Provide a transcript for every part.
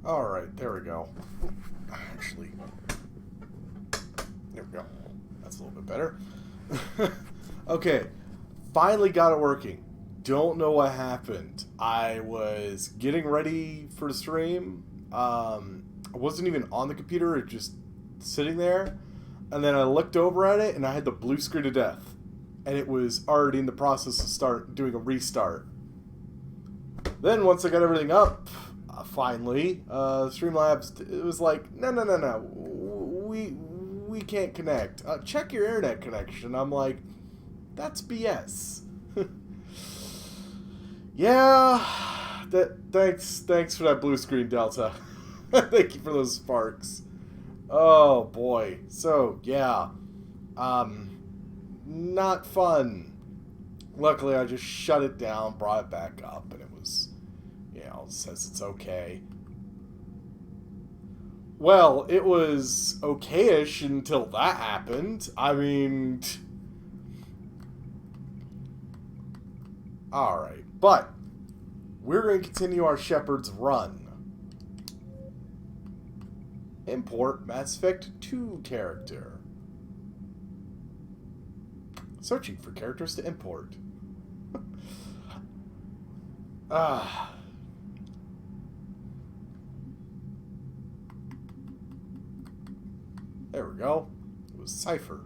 Alright, there we go. Actually, there we go. That's a little bit better. Okay, finally got it working. Don't know what happened. I was getting ready for the stream. I wasn't even on the computer, it just sitting there. And then I looked over at it and I had the blue screen of death. And it was already in the process of doing a restart. Then once I got everything up, finally, Streamlabs, it was like, no, we can't connect. Check your internet connection. I'm like, that's BS. Yeah, thanks for that blue screen, Delta. Thank you for those sparks. Oh boy. So yeah, not fun. Luckily, I just shut it down, brought it back up, and it was, you know, it says it's okay. Well, it was okay-ish until that happened. I mean, alright. But we're going to continue our Shepard's run. Import Mass Effect 2 character. Searching for characters to import. There we go. It was Cypher.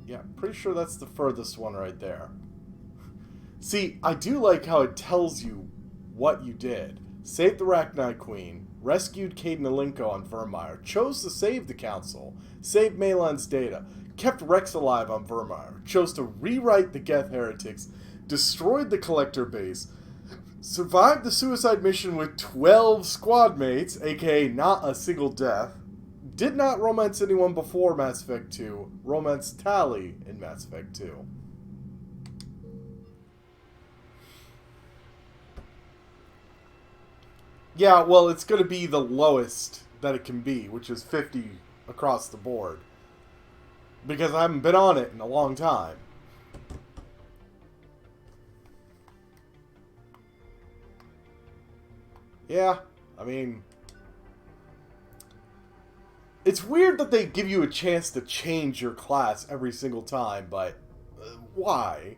Yeah, pretty sure that's the furthest one right there. See, I do like how it tells you what you did. Saved the Rachni Queen, rescued Caden Alinko on Vermeer, chose to save the Council, saved Malan's data, kept Rex alive on Vermeer, chose to rewrite the Geth Heretics, destroyed the Collector base, survived the suicide mission with 12 squad mates, aka not a single death, did not romance anyone before Mass Effect 2, romanced Tali in Mass Effect 2. Yeah, well, it's going to be the lowest that it can be, which is 50 across the board. Because I haven't been on it in a long time. Yeah, I mean, it's weird that they give you a chance to change your class every single time, but why?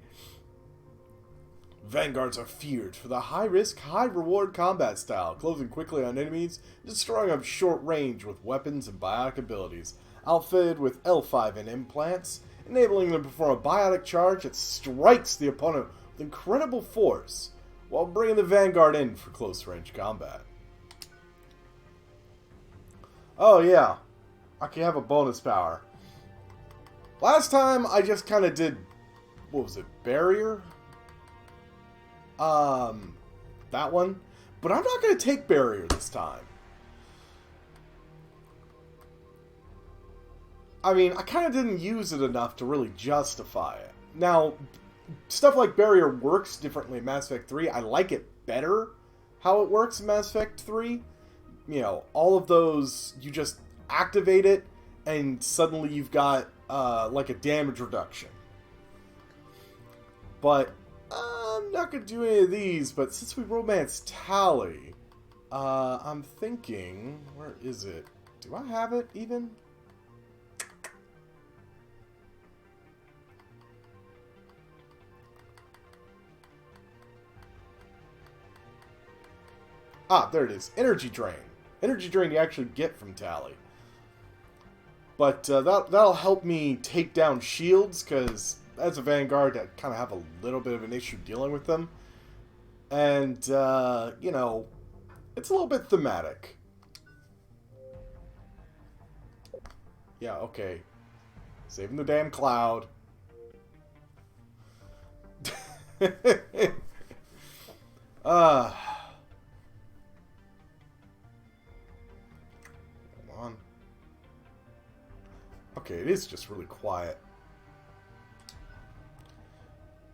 Vanguards are feared for the high-risk, high-reward combat style, closing quickly on enemies, destroying them short range with weapons and biotic abilities, outfitted with L5N implants, enabling them to perform a biotic charge that strikes the opponent with incredible force, while bringing the Vanguard in for close-range combat. Oh yeah, I can have a bonus power. Last time I just kind of did, what was it, Barrier? That one. But I'm not going to take Barrier this time. I mean, I kind of didn't use it enough to really justify it. Now, stuff like Barrier works differently in Mass Effect 3. I like it better how it works in Mass Effect 3. You know, all of those, you just activate it, and suddenly you've got, like a damage reduction. But I'm not going to do any of these, but since we romanced Tali, I'm thinking, where is it? Do I have it even? Ah, there it is. Energy Drain. Energy Drain you actually get from Tali. But that'll help me take down shields, because as a Vanguard, I kind of have a little bit of an issue dealing with them. And, you know, it's a little bit thematic. Yeah, okay. Saving the damn cloud. Come on. Okay, it is just really quiet.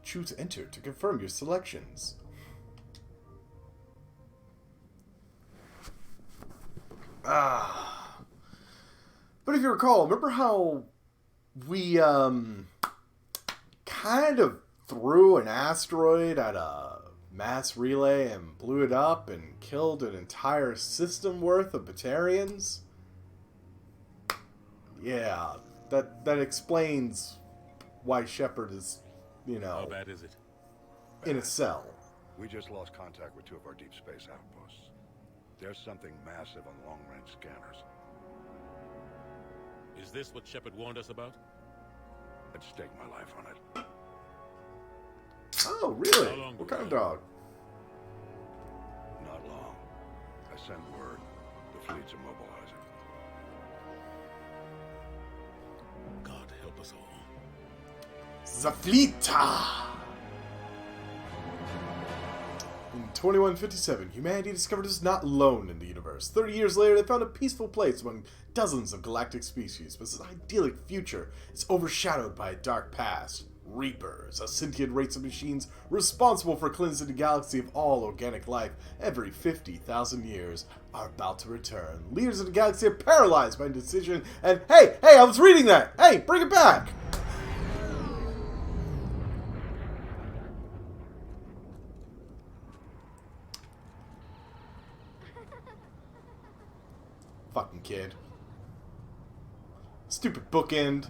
Choose Enter to confirm your selections. But if you recall, remember how we kind of threw an asteroid at a mass relay and blew it up and killed an entire system worth of Batarians. Yeah, that explains why Shepard is, you know, How bad is it? in a cell. We just lost contact with 2 of our deep space outposts. There's something massive on long-range scanners. Is this what Shepard warned us about? I'd stake my life on it. Oh, really? How long What ago? kind of dog? Not long. I sent word. The fleets are mobilizing. God help us all. Zaflita! In 2157, humanity discovered it's not alone in the universe. 30 years later, they found a peaceful place among dozens of galactic species, but this idyllic future is overshadowed by a dark past. Reapers, a sentient race of machines responsible for cleansing the galaxy of all organic life every 50,000 years, are about to return. Leaders of the galaxy are paralyzed by indecision, and hey, I was reading that! Hey, bring it back! Fucking kid. Stupid bookend.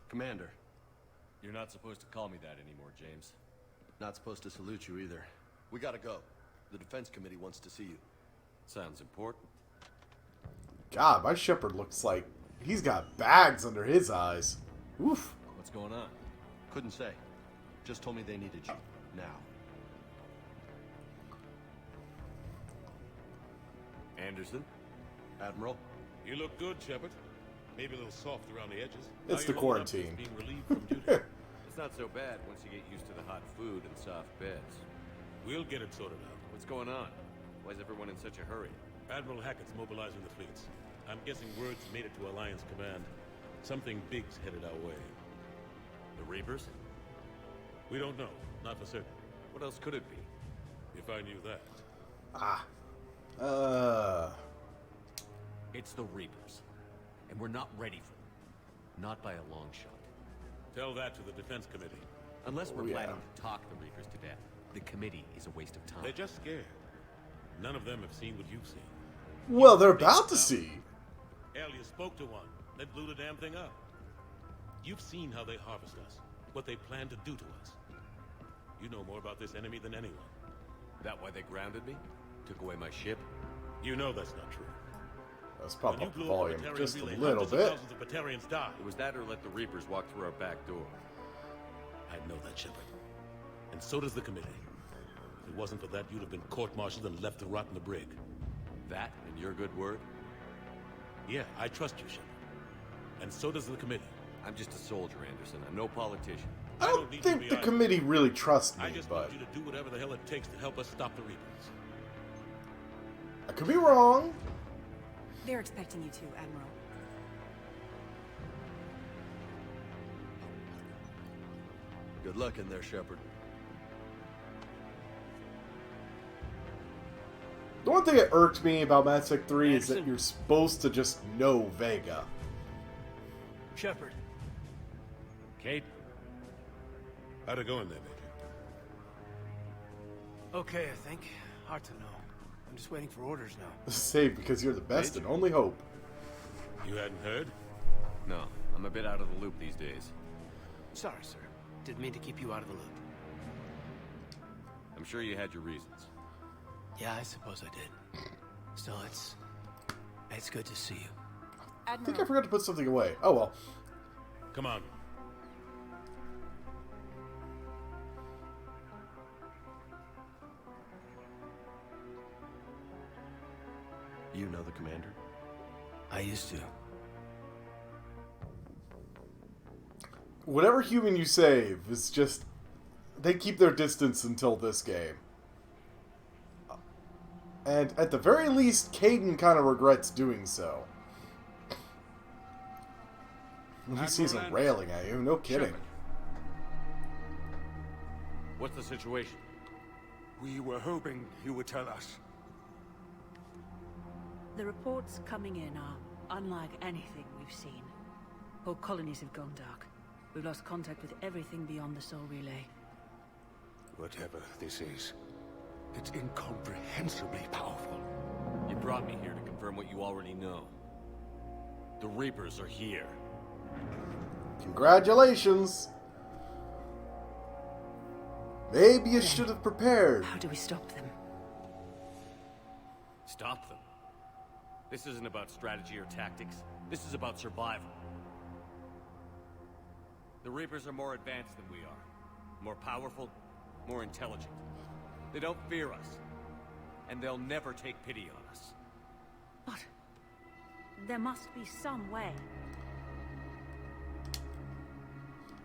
Commander. You're not supposed to call me that anymore, James. Not supposed to salute you either. We gotta go. The Defense Committee wants to see you. Sounds important. God, my Shepard looks like he's got bags under his eyes. Oof. What's going on? Couldn't say. Just told me they needed you. Now. Anderson? Admiral? You look good, Shepard. Maybe a little soft around the edges. It's How the you holding up quarantine. since being relieved from duty? It's not so bad once you get used to the hot food and soft beds. We'll get it sorted out. What's going on? Why is everyone in such a hurry? Admiral Hackett's mobilizing the fleets. I'm guessing word's made it to Alliance Command. Something big's headed our way. The Reapers? We don't know. Not for certain. What else could it be? If I knew that. It's the Reapers. And we're not ready for them. Not by a long shot. Tell that to the Defense Committee. Unless we're yeah. planning to talk the Reapers to death, the committee is a waste of time. They're just scared. None of them have seen what you've seen. Well, they're about to see. Hell, you spoke to one. They blew the damn thing up. You've seen how they harvest us. What they plan to do to us. You know more about this enemy than anyone. That why they grounded me? Took away my ship? You know that's not true. Let's pop When you up the blew up volume Batarian just a relay, little hundreds of bit. thousands of Batarians died. It was that or let the Reapers walk through our back door. I know that, Shepard. And so does the committee. If it wasn't for that, you'd have been court-martialed and left to rot in the brig. That and your good word? Yeah, I trust you, Shepard. And so does the committee. I'm just a soldier, Anderson. I'm no politician. I don't need you to think be the either. committee really trusts me, I just but need you to do whatever the hell it takes to help us stop the Reapers. I could be wrong. They're expecting you to, Admiral. Good luck in there, Shepard. The one thing that irked me about Mass Effect 3 is that Anderson. you're supposed to just know Vega. Shepard. Kate? How'd it go in there, Major? Okay, I think. Hard to know. I'm just waiting for orders now. Save because you're the best and only hope. You hadn't heard? No, I'm a bit out of the loop these days. Sorry, sir. Didn't mean to keep you out of the loop. I'm sure you had your reasons. Yeah, I suppose I did. Still, it's good to see you. I think I Admiral, forgot to put something away. Oh well. Come on. You know the commander? I used to. Whatever human you save is just... They keep their distance until this game. And at the very least, Caden kind of regrets doing so. He sees him railing at you, no kidding. Shepard, What's the situation? We were hoping you would tell us. The reports coming in are unlike anything we've seen. Whole colonies have gone dark. We've lost contact with everything beyond the Soul Relay. Whatever this is, it's incomprehensibly powerful. You brought me here to confirm what you already know. The Reapers are here. Congratulations. Maybe you should have prepared. How do we stop them? Stop them. This isn't about strategy or tactics. This is about survival. The Reapers are more advanced than we are. More powerful, more intelligent. They don't fear us. And they'll never take pity on us. But there must be some way.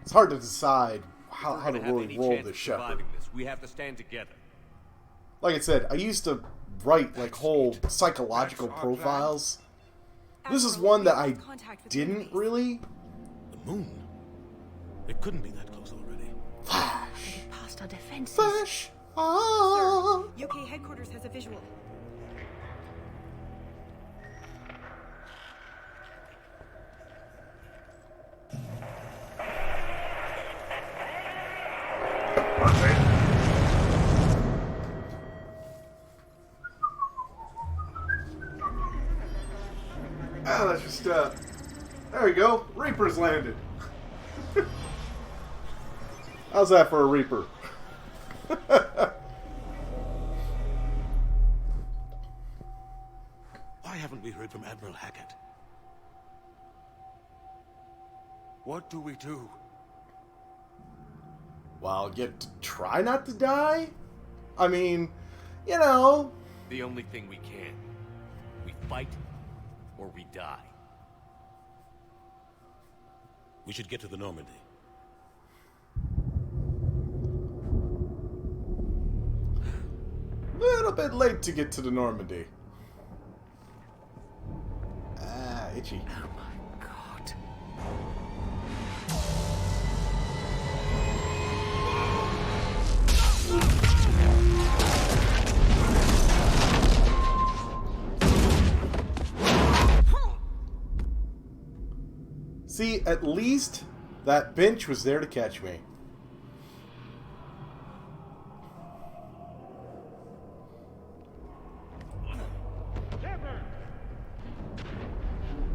It's hard to decide how If to we're gonna have really any roll chance this of Shepard. surviving this, we have to stand together. Like I said, I used to write like whole psychological That's our plan. profiles. This is Admiral, one that we've I lost contact with didn't enemies. really. The moon? It couldn't be that close already. Flash. Past our defenses. Flash. Ah. UK headquarters has a visual. Ah, that's just there we go. Reaper's landed. How's that for a Reaper? Why haven't we heard from Admiral Hackett? What do we do? Well, get to try not to die? I mean, you know. The only thing we can. We fight, or we die. We should get to the Normandy. Little bit late to get to the Normandy. Ah, itchy. Oh my god. See, at least that bench was there to catch me.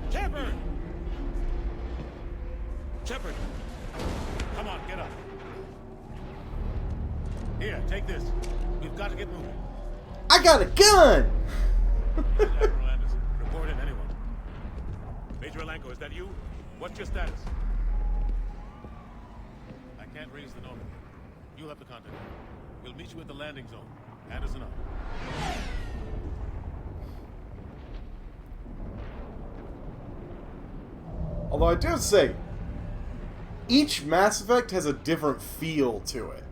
Shepard! Shepard! Come on, get up. Here, take this. We've got to get moving. I got a gun! This is Admiral Anderson. Report in, anyone. Major Alanko, is that you? What's your status? I can't raise the Normandy. You'll have to contact me. We'll meet you at the landing zone. Anderson up. Although I do have to say, each Mass Effect has a different feel to it.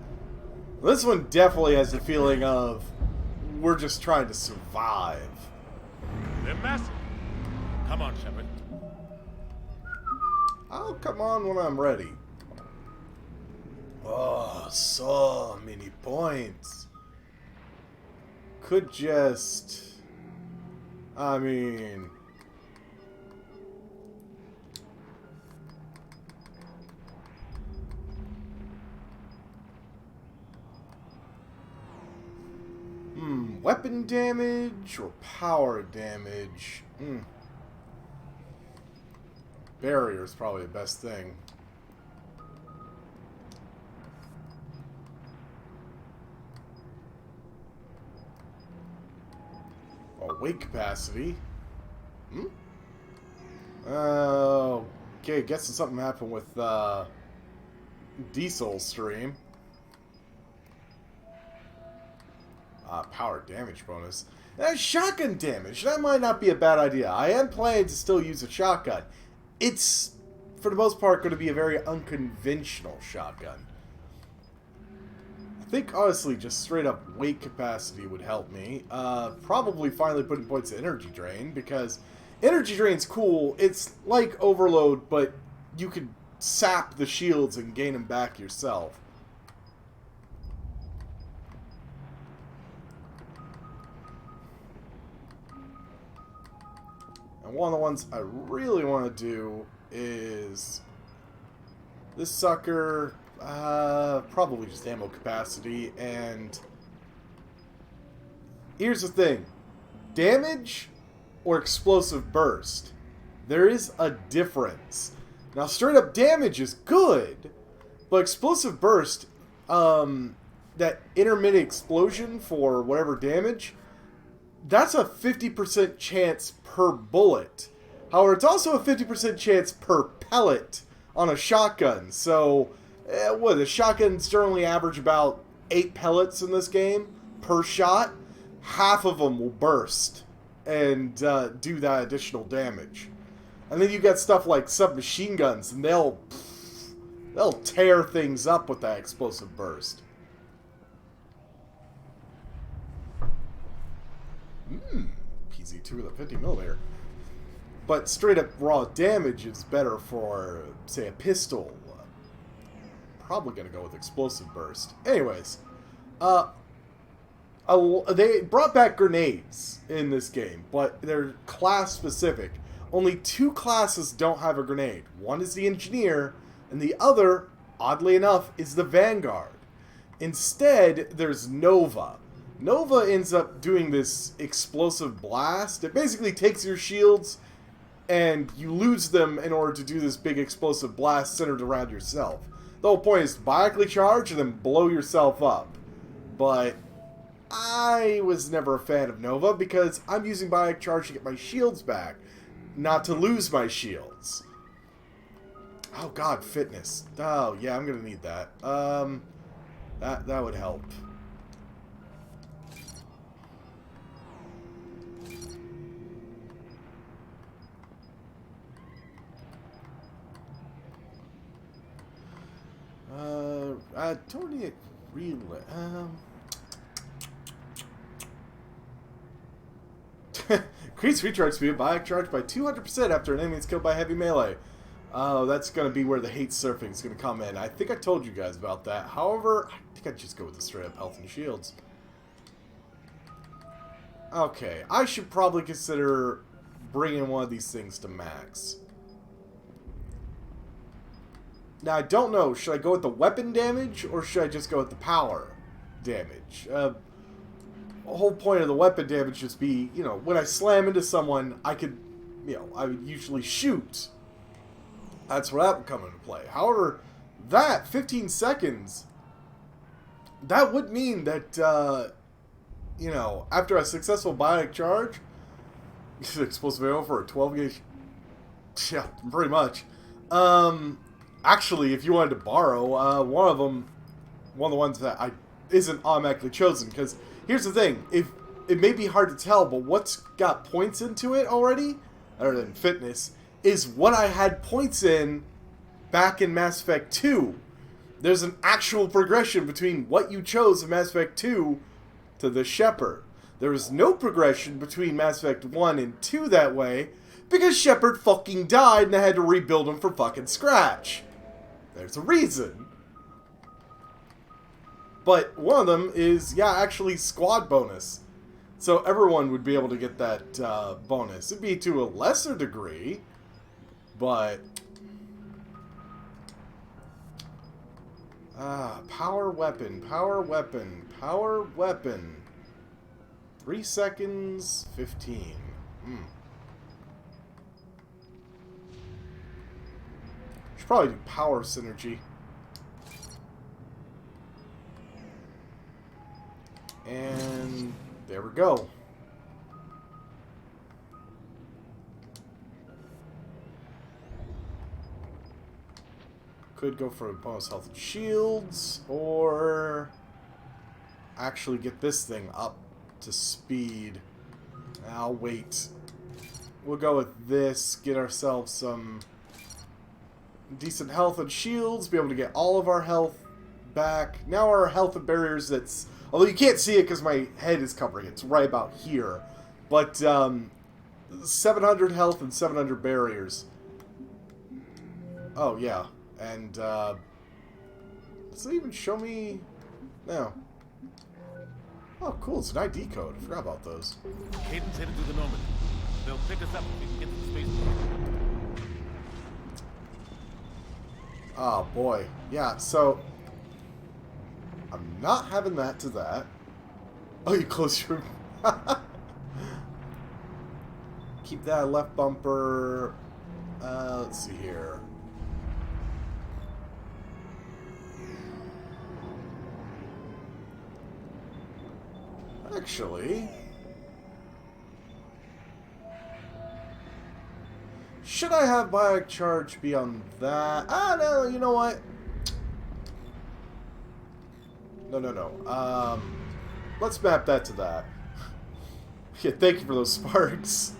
This one definitely has the feeling of, we're just trying to survive. They're massive. Come on, Shepard. I'll come on when I'm ready. Oh, so many points. Could just... I mean... weapon damage or power damage? Barrier is probably the best thing. Oh, weight capacity. Okay, guessing something happened with Diesel Stream. Power damage bonus. Shotgun damage. That might not be a bad idea. I am planning to still use a shotgun. It's, for the most part, going to be a very unconventional shotgun. I think, honestly, just straight up weight capacity would help me. Probably finally putting points to energy drain, because energy drain's cool. It's like overload, but you could sap the shields and gain them back yourself. one of the ones I really want to do is this sucker, probably just ammo capacity, and here's the thing. Damage or explosive burst. There is a difference. Now, straight up damage is good, but explosive burst, that intermittent explosion for whatever damage, that's a 50% chance per bullet. However, it's also a 50% chance per pellet on a shotgun. So, the shotguns generally average about 8 pellets in this game per shot. Half of them will burst and do that additional damage. And then you got stuff like submachine guns, and they'll tear things up with that explosive burst. PZ2 with a 50mm. But straight up raw damage is better for, say, a pistol. Probably gonna go with explosive burst. Anyways, they brought back grenades in this game, but they're class specific. Only 2 classes don't have a grenade. One is the engineer, and the other, oddly enough, is the Vanguard. Instead, there's Nova. Nova ends up doing this explosive blast. It basically takes your shields and you lose them in order to do this big explosive blast centered around yourself. The whole point is to bionically charge and then blow yourself up. But I was never a fan of Nova because I'm using bionic charge to get my shields back, not to lose my shields. Oh god, fitness. Oh yeah, I'm gonna need that. That would help. I don't need it really. Increase recharge speed by charge by 200% after an enemy is killed by heavy melee. Oh, that's going to be where the hate surfing is going to come in. I think I told you guys about that. However, I think I'd just go with the straight up health and shields. Okay, I should probably consider bringing one of these things to max. Now, I don't know. Should I go with the weapon damage, or should I just go with the power damage? The whole point of the weapon damage is be, you know, when I slam into someone, I could, you know, I would usually shoot. That's where that would come into play. However, that, 15 seconds, that would mean that, you know, after a successful bionic charge, explosive ammo for a 12 gauge, yeah, pretty much. Actually, if you wanted to borrow, one of the ones that isn't automatically chosen, because here's the thing, if it may be hard to tell, but what's got points into it already, other than fitness, is what I had points in back in Mass Effect 2. There's an actual progression between what you chose in Mass Effect 2 to the Shepard. There was no progression between Mass Effect 1 and 2 that way, because Shepard fucking died and I had to rebuild him from fucking scratch. There's a reason. But one of them is, yeah, actually squad bonus. So everyone would be able to get that bonus. It'd be to a lesser degree, but... power weapon, power weapon, power weapon. 3 seconds, 15. Should probably do power synergy. And there we go. Could go for bonus health and shields, or actually get this thing up to speed. I'll wait. We'll go with this, get ourselves some decent health and shields, be able to get all of our health back. Now our health and barriers, that's... Although you can't see it because my head is covering it. It's right about here. But 700 health and 700 barriers. Oh, yeah. And, does it even show me... No. Oh, cool. It's an ID code. I forgot about those. Cadence headed to the Normandy. They'll pick us up if we can get to the spaceport. Oh boy. Yeah, so I'm not having that to that. Oh, you close your... Keep that left bumper. Let's see here. Actually, should I have biotic charge be on that? Ah, no, you know what? No. Let's map that to that. Yeah, thank you for those sparks.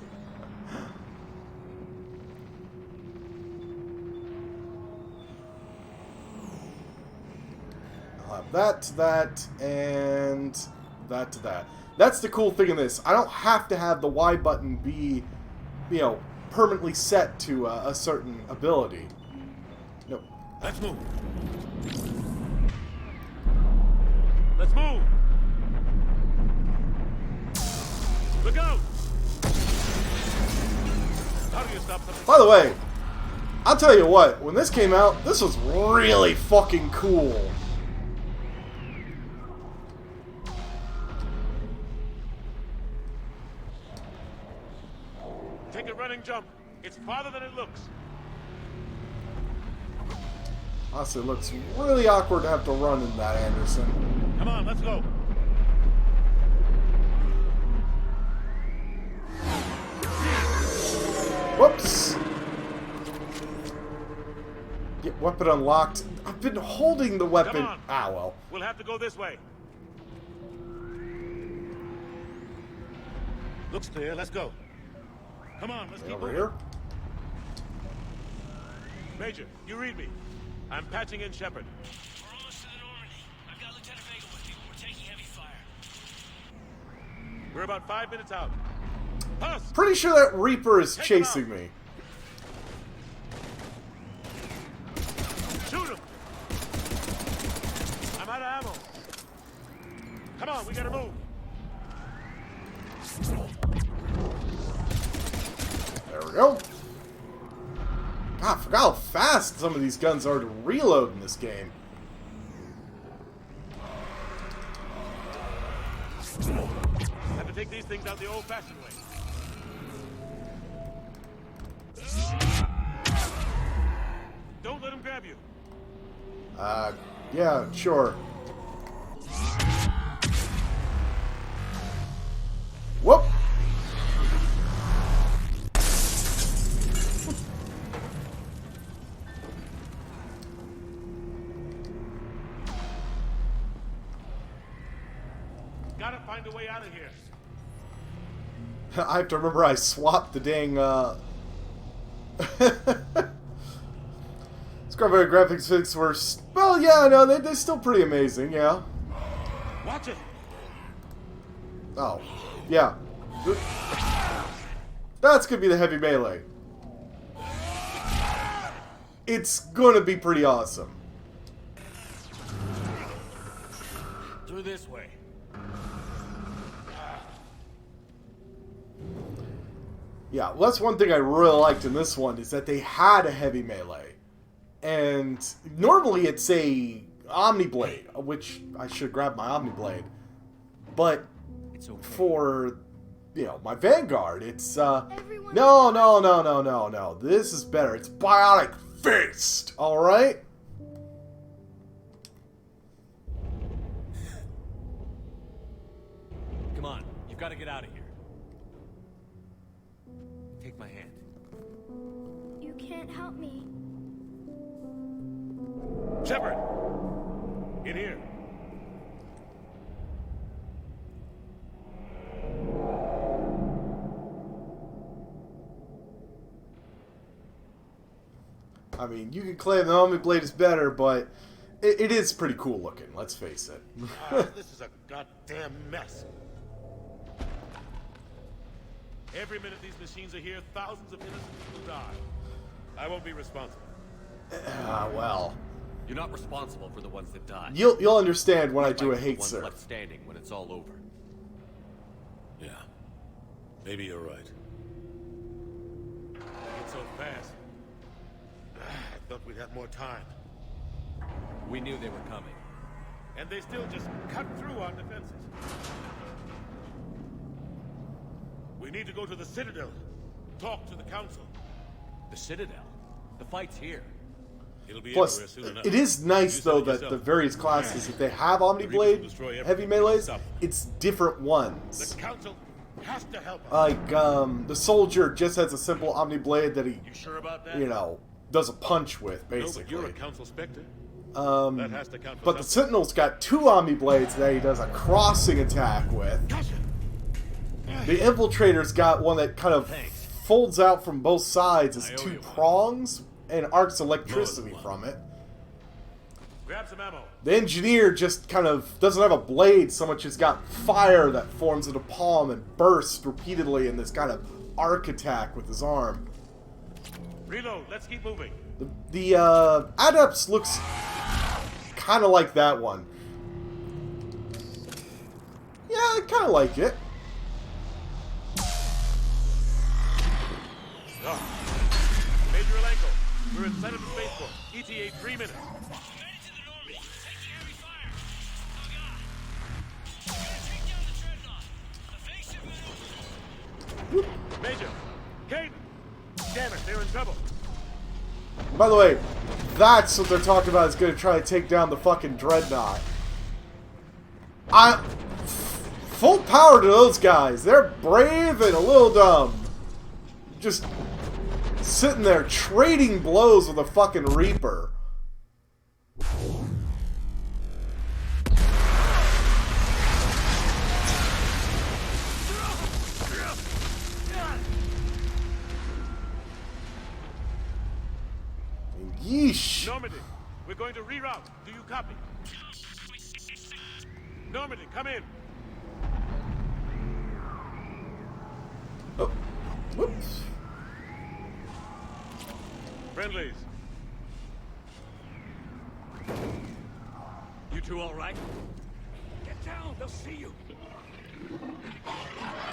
I'll have that to that, and that to that. That's the cool thing in this. I don't have to have the Y button be, you know, permanently set to a certain ability. Nope. Let's move. Let's move. Look out! How do you stop something? By the way, I'll tell you what, when this came out, this was really fucking cool. Take a running jump. It's farther than it looks. Honestly, it looks really awkward to have to run in that, Anderson. Come on, let's go. Whoops! Get weapon unlocked. I've been holding the weapon. Come on. Ah, well. We'll have to go this way. Looks clear. Let's go. Come on, let's keep Over moving. here. Major, you read me. I'm patching in Shepard. We're almost to the Normandy. I've got Lieutenant Vega with you. We're taking heavy fire. We're about 5 minutes out. Puss! Pretty sure that Reaper is Take him chasing out. me. Shoot him! I'm out of ammo. Come on, we gotta move. There we go. God, I forgot how fast some of these guns are to reload in this game. Have to take these things out the old-fashioned way. Don't let him grab you. Yeah, sure. Whoop! Gotta find a way out of here. I have to remember I swapped the dang, Scrubber graphics fix were... Well, yeah, no, they're still pretty amazing, yeah. Watch it. Oh, yeah. That's gonna be the heavy melee. It's gonna be pretty awesome. Through this way. Yeah, well, that's one thing I really liked in this one, is that they had a heavy melee. And normally it's a Omni Blade, which I should grab my Omni Blade. But It's okay. for, you know, my Vanguard, it's, no. This is better. It's Biotic Fist, alright? Come on. You've got to get out of here. Take my hand. You can't help me. Shepard! In here. I mean, you can claim the Omni Blade is better, but it is pretty cool looking, let's face it. This is a goddamn mess. Every minute these machines are here, thousands of innocent people die. I won't be responsible. Well, You're not responsible for the ones that die. you'll understand when I do a Fight for the hate ones serve. left standing when it's all over. Yeah. Maybe you're right. It's so fast. I thought we'd have more time. We knew they were coming. And they still just cut through our defenses. We need to go to the Citadel. Talk to the Council. The Citadel? The fight's here. It'll be Plus, everywhere soon enough. it is nice, You said though, it that yourself. the various classes, if they have The Reapers will Omniblade destroy everything. heavy melees, Stop them. it's different The ones. Council has to help us. Like, the soldier just has a simple Omniblade that he, You sure about that? you know, does a punch with, No, basically. but you're a Council Spectre. That has to count for But the something. Sentinel's got 2 Omniblades that he does a crossing attack with. Gotcha. The Infiltrator's got one that kind of folds out from both sides as I owe 2 you one. prongs and arcs electricity one. from it. Grab some ammo. The Engineer just kind of doesn't have a blade so much as got fire that forms into a palm and bursts repeatedly in this kind of arc attack with his arm. Reload. Let's keep moving. The Adepts looks kind of like that one. Yeah, I kind of like it. Major Alenko, we're inside of the spaceport. ETA 3 minutes. Major, Kate! Damn it, they're in trouble. By the way, that's what they're talking about is going to try to take down the fucking Dreadnought. Full power to those guys. They're brave and a little dumb. Just sitting there trading blows with a fucking Reaper. Yeesh. Normandy, we're going to reroute. Do you copy? Normandy, come in. Oh. Whoops. Friendlies. You two all right? Get down, they'll see you.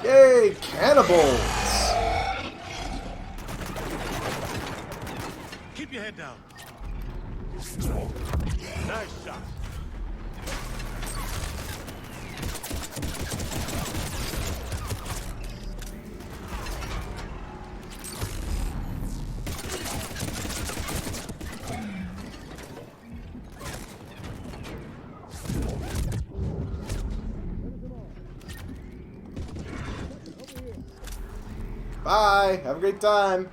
Yay, cannibals! Keep your head down. Nice shot. Bye. Have a great time.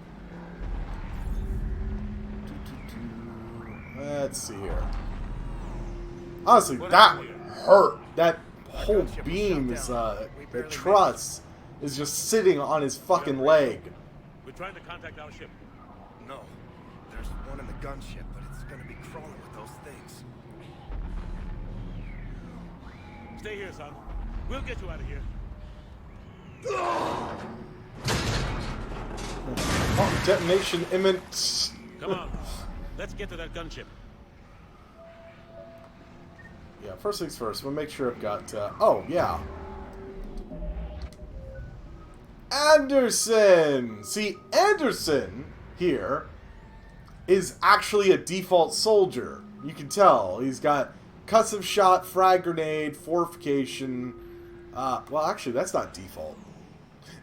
Let's see here. Honestly, that hurt. That whole beam is, the truss is just sitting on his fucking leg. We're trying to contact our ship. No. There's one in the gunship, but it's gonna be crawling with those things. Stay here, son. We'll get you out of here. Oh, detonation imminent. Come on. Let's get to that gunship. Yeah, first things first. We'll make sure I've got, oh, yeah. Anderson! See, Anderson here is actually a default soldier. You can tell. He's got custom shot, frag grenade, fortification. Well, actually, that's not default.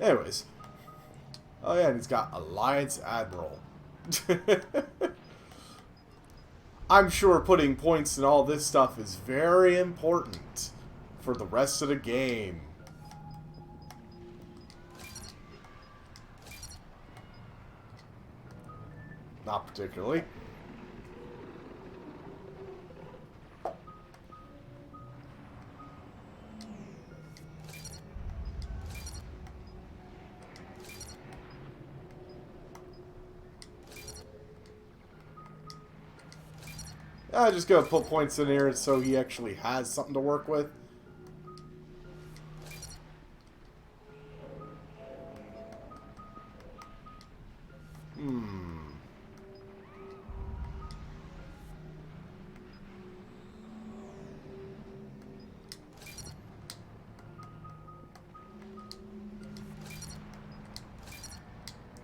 Anyways. Oh, yeah, and he's got Alliance Admiral. I'm sure putting points in all this stuff is very important for the rest of the game. Not particularly. I just gotta put points in here so he actually has something to work with.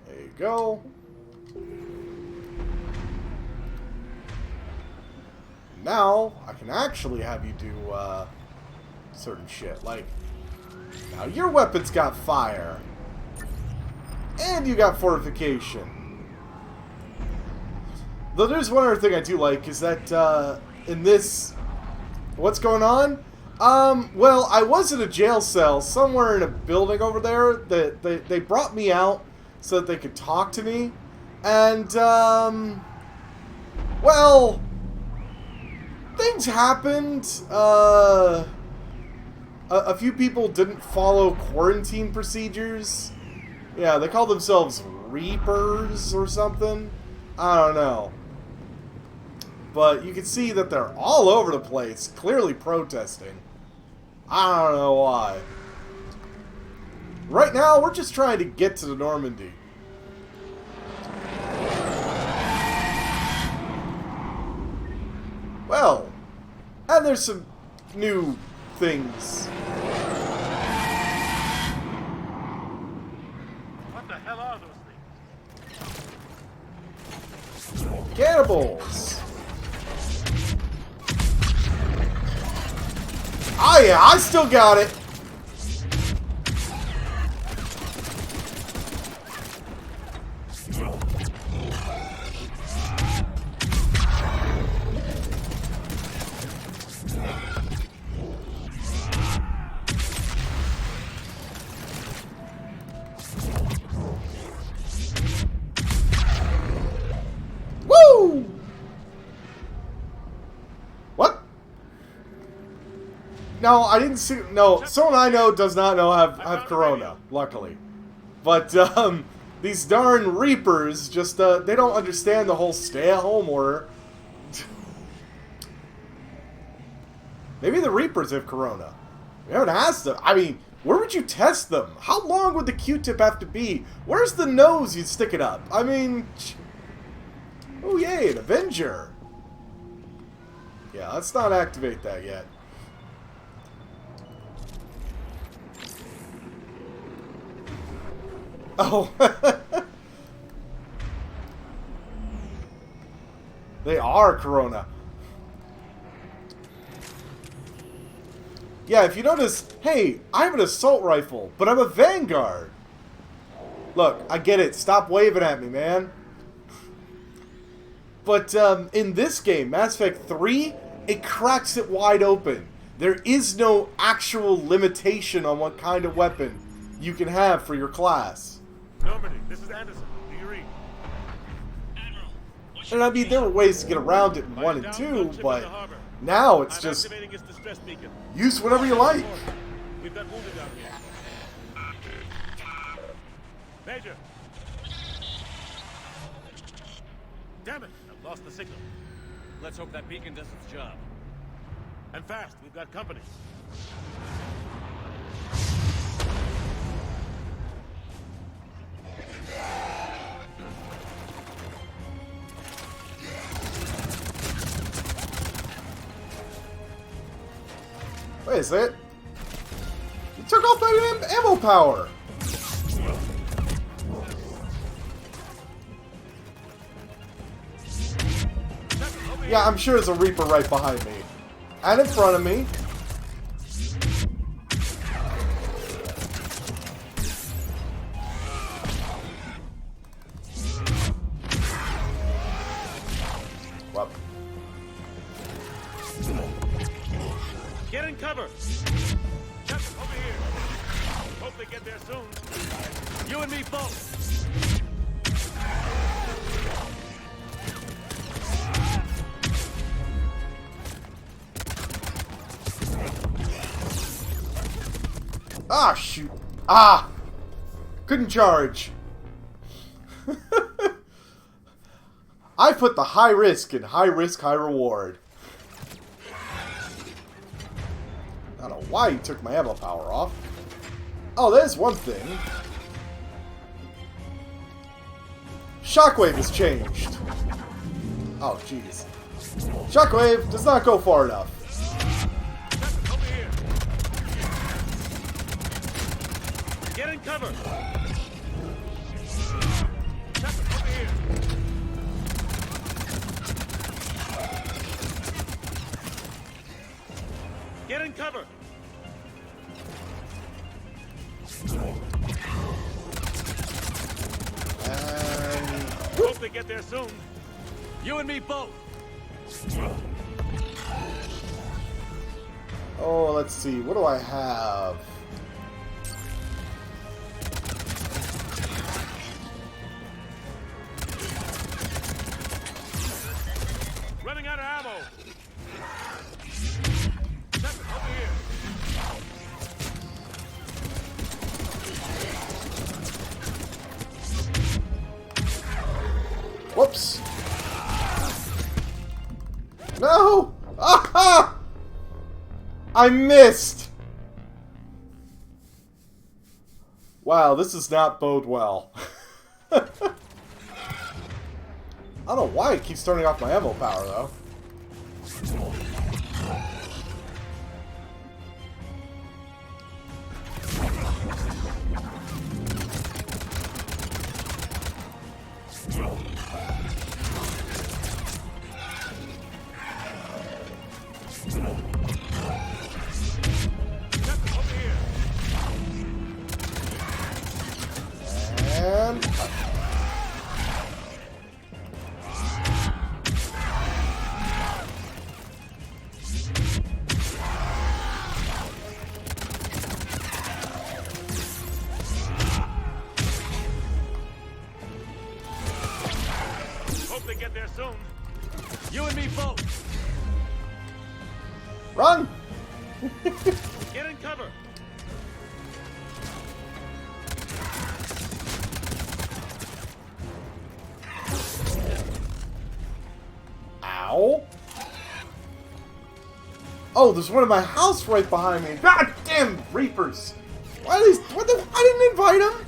There you you go. Now, I can actually have you do, certain shit. Like, now your weapon's got fire. And you got fortification. Though there's one other thing I do like, is that, in this... What's going on? Well, I was in a jail cell somewhere in a building over there. They brought me out so that they could talk to me. And, well... Things happened. A few people didn't follow quarantine procedures. Yeah, they call themselves Reapers or something. I don't know. But you can see that they're all over the place, clearly protesting. I don't know why. Right now, we're just trying to get to the Normandy. Well, and there's some new things. What the hell are those things? Cannibals! Oh yeah, I still got it! Woo! What? No, I didn't see. No, someone I know does not know have Corona, luckily. But these darn Reapers just they don't understand the whole stay-at-home order. Maybe the Reapers have Corona. We haven't asked them. I mean, where would you test them? How long would the Q-tip have to be? Where's the nose you'd stick it up? I mean, oh yay, an Avenger. Yeah, let's not activate that yet. Oh. They are Corona. Yeah, if you notice, hey, I have an assault rifle, but I'm a Vanguard. Look, I get it. Stop waving at me, man. But in this game, Mass Effect 3, it cracks it wide open. There is no actual limitation on what kind of weapon you can have for your class. Normandy, this is Anderson. Do you read? And I mean, there were ways to get around it in 1 and 2, but now it's just Activating its distress beacon. use whatever you like. We've got wounded down here. Major! Damn it! I've lost the signal. Let's hope that beacon does its job. And fast, we've got company. Wait a second. You took off my ammo power. Yeah, I'm sure there's a Reaper right behind me. And in front of me. Well. Get in cover! Shepard, over here! Hope they get there soon. You and me both! Ah, shoot. Ah! Couldn't charge. I put the high risk in high risk, high reward. I don't know why you took my ammo power off. Oh, there's one thing. Shockwave has changed. Oh, jeez. Shockwave does not go far enough. Over here! Get in cover! Shepard, over here. Get in cover. Hope they get there soon. You and me both. Oh, let's see. What do I have? Running out of ammo. Shepard, over here. Whoops. No! Aha! I missed! Wow, this does not bode well. I don't know why it keeps turning off my ammo power, though. And... Hope they get there soon. You and me both. Run! Get in cover. Ow. Oh, there's one in my house right behind me. God damn Reapers! Why are these? What the? I didn't invite them.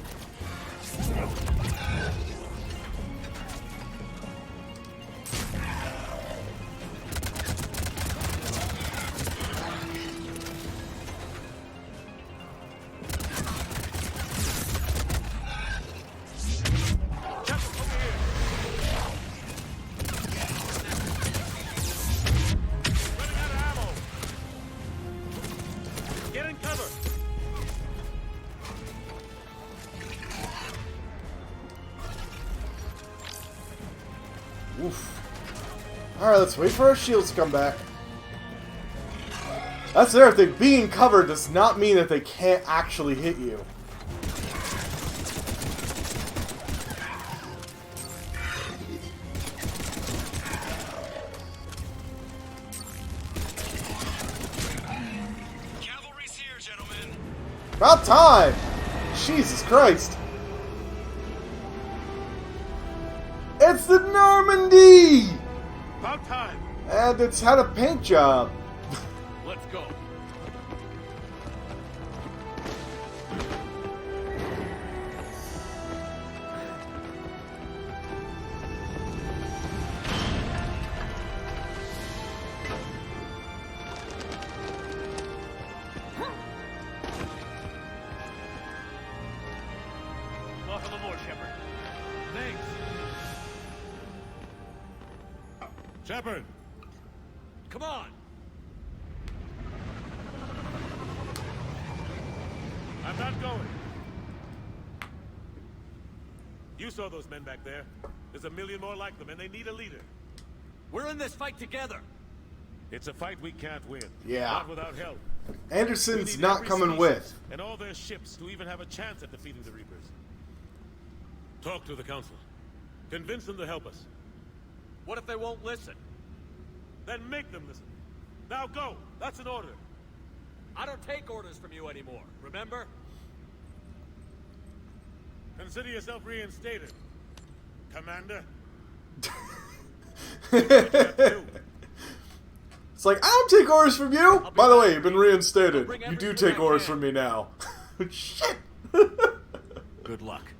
Get in cover. Oof. Alright, let's wait for our shields to come back. That's their thing. Being covered does not mean that they can't actually hit you. Cavalry's here, gentlemen. About time! Jesus Christ! It's the Normandy! About time. And it's had a paint job. Let's go. Welcome aboard, Shepard. Thanks. Shepard! Come on. I'm not going. You saw those men back there. There's a million more like them, and they need a leader. We're in this fight together. It's a fight we can't win. Yeah. Not without help. We Anderson's need not every coming species with. and all their ships to even have a chance at defeating the Reapers. Talk to the Council. Convince them to help us. What if they won't listen? Then make them listen. Now go! That's an order. I don't take orders from you anymore, remember? Consider yourself reinstated, Commander. It's like, I don't take orders from you! By the way, you've been reinstated. I'll bring You do everything take I orders can. from me now. Shit! Good luck.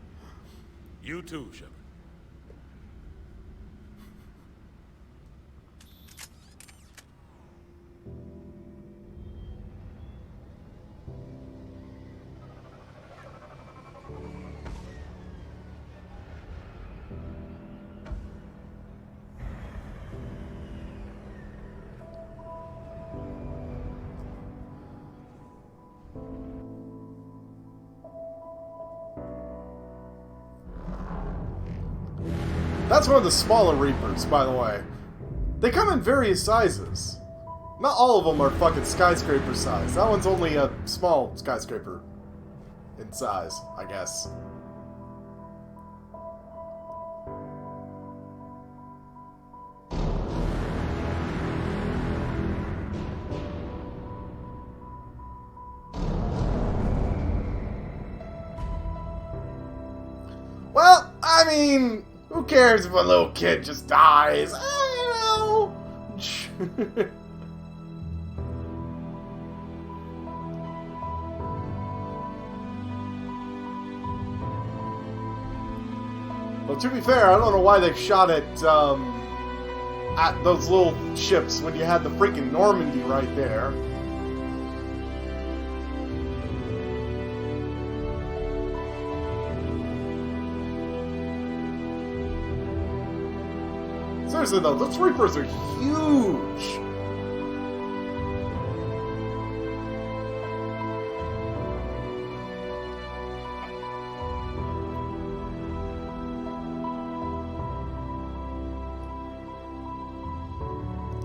You too, Shepard. That's one of the smaller Reapers, by the way. They come in various sizes. Not all of them are fucking skyscraper size. That one's only a small skyscraper in size, I guess. Well, I mean, who cares if a little kid just dies? I don't know. Well, to be fair, I don't know why they shot at those little ships when you had the freaking Normandy right there. Seriously though, those Reapers are huge!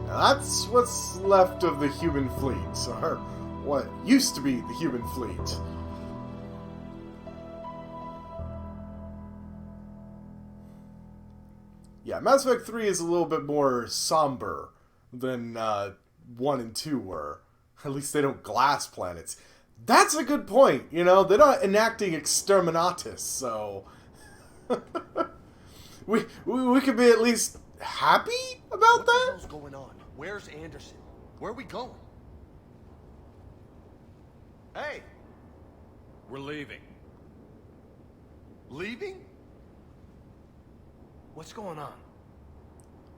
Now that's what's left of the human fleet, or what used to be the human fleet. Yeah, Mass Effect 3 is a little bit more somber than 1 and 2 were. At least they don't glass planets. That's a good point, you know? They're not enacting exterminatus, so... we could be at least happy about that? What the hell's going on? Where's Anderson? Where are we going? Hey! We're leaving. Leaving? What's going on?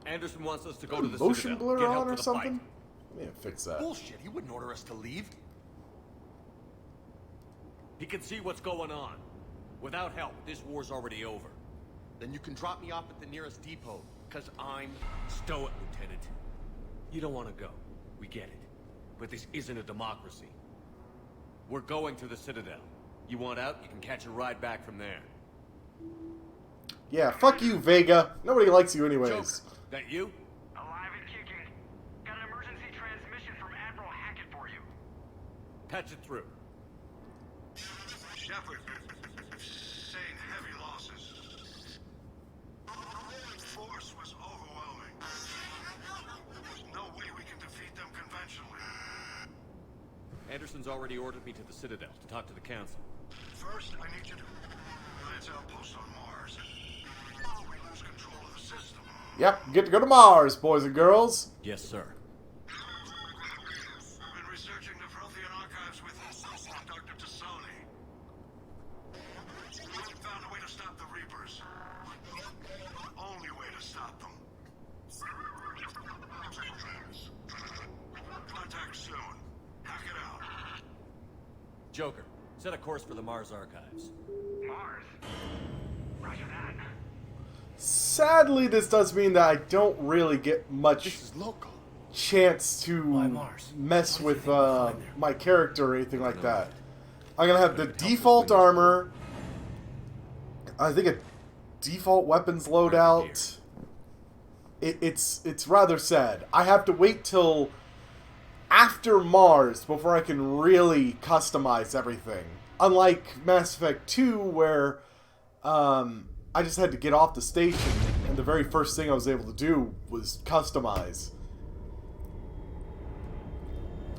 Anderson wants us to go to the Motion Citadel. blur Get help on for or the something? fight. Let me fix that. Bullshit, he wouldn't order us to leave. He can see what's going on. Without help, this war's already over. Then you can drop me off at the nearest depot, because I'm... Stow it, Lieutenant. You don't want to go. We get it. But this isn't a democracy. We're going to the Citadel. You want out, you can catch a ride back from there. Yeah, fuck you, Vega. Nobody likes you anyways. Joker, that you? Alive and kicking. Got an emergency transmission from Admiral Hackett for you. Patch it through. Shepard, sustained heavy losses. The Roman force was overwhelming. There's no way we can defeat them conventionally. Anderson's already ordered me to the Citadel to talk to the Council. First, I need you to lance outposts on Mars. We lose control of the system. Yep, get to go to Mars, boys and girls. Yes, sir. We've been researching the Prothean archives with Dr. Tassoni. We found a way to stop the Reapers. The only way to stop them. Contact soon. Hack it out. Joker, set a course for the Mars archives. Mars? Roger that. Sadly, this does mean that I don't really get much This is local. chance to Why Mars? mess What do you with think we'll find there? my character or anything like that. I'm gonna have the default armor. I think a default weapons loadout. It's rather sad. I have to wait till after Mars before I can really customize everything. Unlike Mass Effect 2, where I just had to get off the station, and the very first thing I was able to do was customize.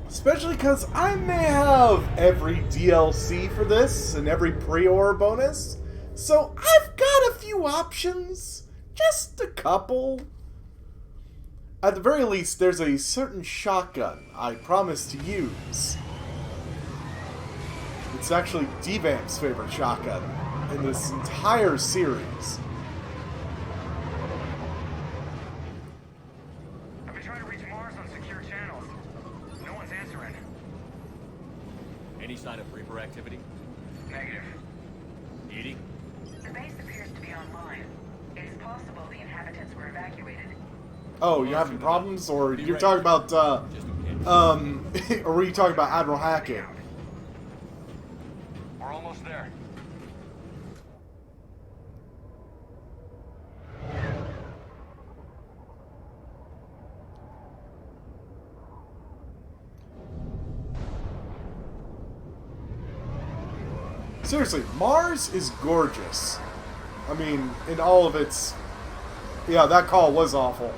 Especially because I may have every DLC for this and every pre-order bonus, so I've got a few options. Just a couple. At the very least, there's a certain shotgun I promise to use. It's actually D-Vamp's favorite shotgun in this entire series. I've been trying to reach Mars on secure channels. No one's answering. Any sign of Reaper activity? Negative. Edie? The base appears to be online. It is possible the inhabitants were evacuated. Oh, you're having problems? Or you're talking about, Just in case. or were you talking about Admiral Hackett? We're almost there. Seriously, Mars is gorgeous. I mean, in all of its... Yeah, that call was awful.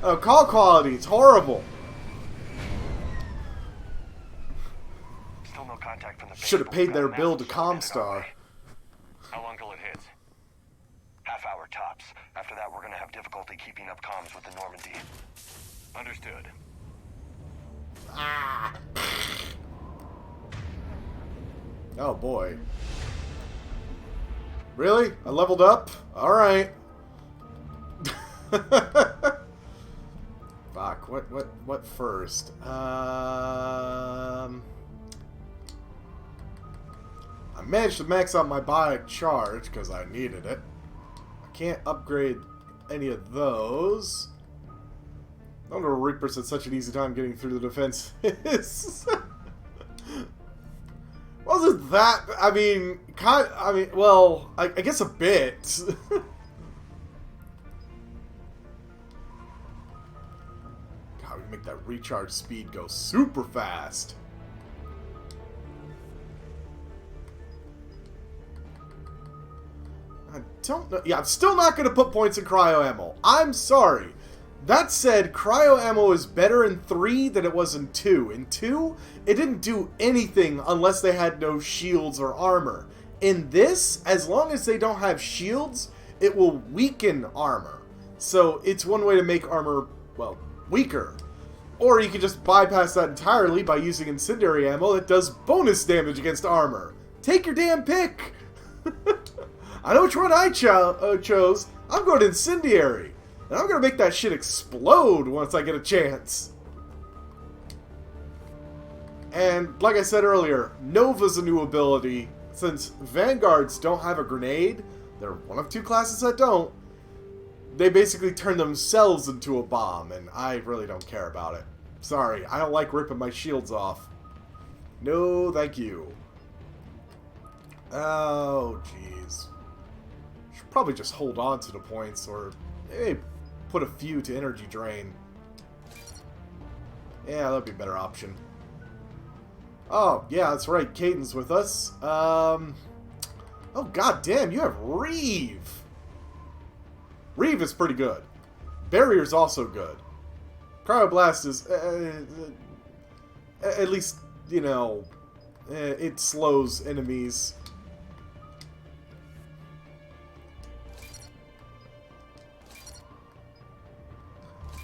Call quality, it's horrible. Still no contact from the base. Should have paid their Got a bill to massive sort headed our Comstar. way. How long till it hits? Half hour tops. After that, we're gonna have difficulty keeping up comms with the Normandy. Understood. Ah. Oh boy. Really? I leveled up? Alright. Fuck, what first? I managed to max out my biotic charge because I needed it. I can't upgrade any of those. I don't know Reapers had such an easy time getting through the defenses. Wasn't that? I mean, well, I guess a bit. God, we make that recharge speed go super fast. I don't know. Yeah, I'm still not going to put points in cryo ammo. I'm sorry. That said, cryo ammo is better in 3 than it was in 2. In 2, it didn't do anything unless they had no shields or armor. In this, as long as they don't have shields, it will weaken armor. So it's one way to make armor, well, weaker. Or you can just bypass that entirely by using incendiary ammo that does bonus damage against armor. Take your damn pick! I know which one I chose. I'm going incendiary. And I'm going to make that shit explode once I get a chance. And like I said earlier, Nova's a new ability. Since Vanguards don't have a grenade, they're one of 2 classes that don't, they basically turn themselves into a bomb, and I really don't care about it. Sorry, I don't like ripping my shields off. No, thank you. Oh, jeez. Should probably just hold on to the points, or maybe put a few to energy drain. Yeah, that'd be a better option. Oh, yeah, that's right. Caden's with us. Oh, goddamn, you have Reeve. Reeve is pretty good. Barrier's also good. Cryoblast is, at least, you know, it slows enemies.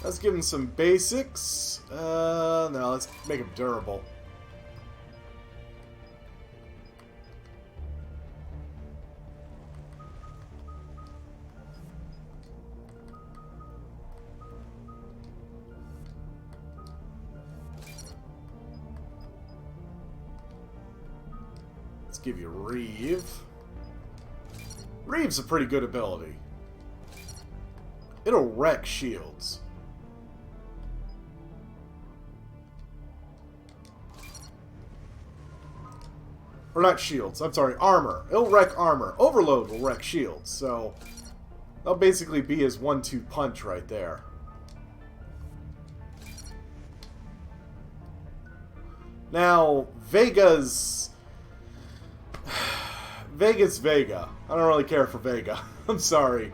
Let's give him some basics. No, let's make him durable. Let's give you Reeve. Reeve's a pretty good ability. It'll wreck shields. Or not shields, I'm sorry, armor. It'll wreck armor. Overload will wreck shields, so that'll basically be his 1-2 punch right there. Now, Vega's Vega. I don't really care for Vega. I'm sorry.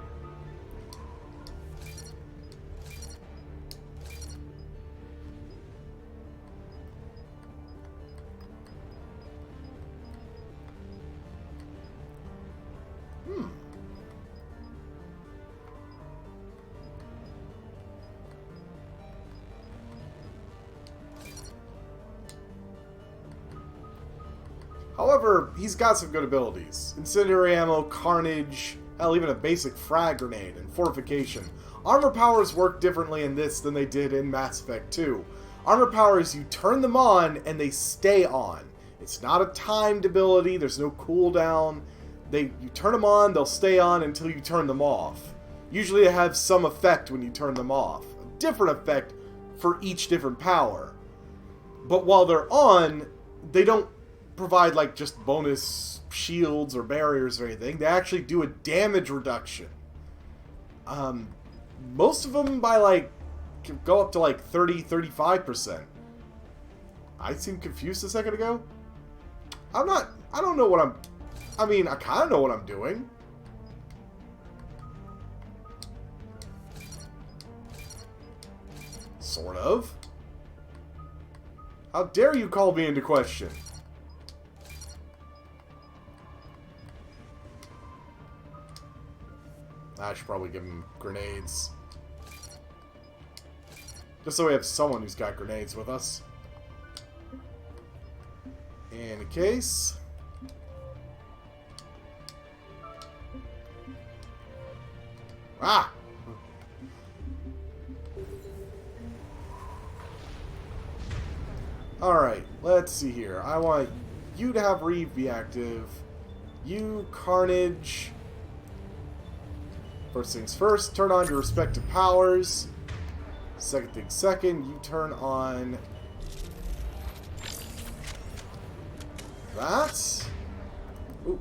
However, he's got some good abilities. Incendiary ammo, carnage, hell, even a basic frag grenade, and fortification. Armor powers work differently in this than they did in Mass Effect 2. Armor powers, you turn them on, and they stay on. It's not a timed ability, there's no cooldown. You turn them on, they'll stay on until you turn them off. Usually they have some effect when you turn them off. A different effect for each different power. But while they're on, they don't provide like just bonus shields or barriers or anything. They actually do a damage reduction. Most of them by like can go up to like 30-35%. I seemed confused a second ago. I don't know what I mean, I kind of know what I'm doing. Sort of. How dare you call me into question? I should probably give him grenades. Just so we have someone who's got grenades with us. In a case. Ah! Alright, let's see here. I want you to have Reeve be active. You, Carnage. First things first, turn on your respective powers. Second thing second, you turn on that. Ooh.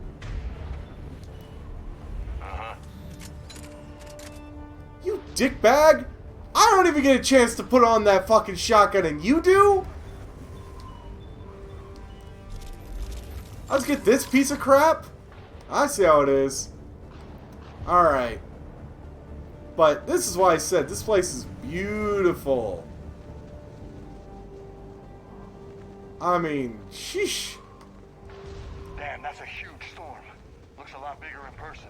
You dickbag! I don't even get a chance to put on that fucking shotgun and you do? Let's get this piece of crap. I see how it is. Alright. But this is why I said this place is beautiful. I mean, sheesh. Damn, that's a huge storm. Looks a lot bigger in person.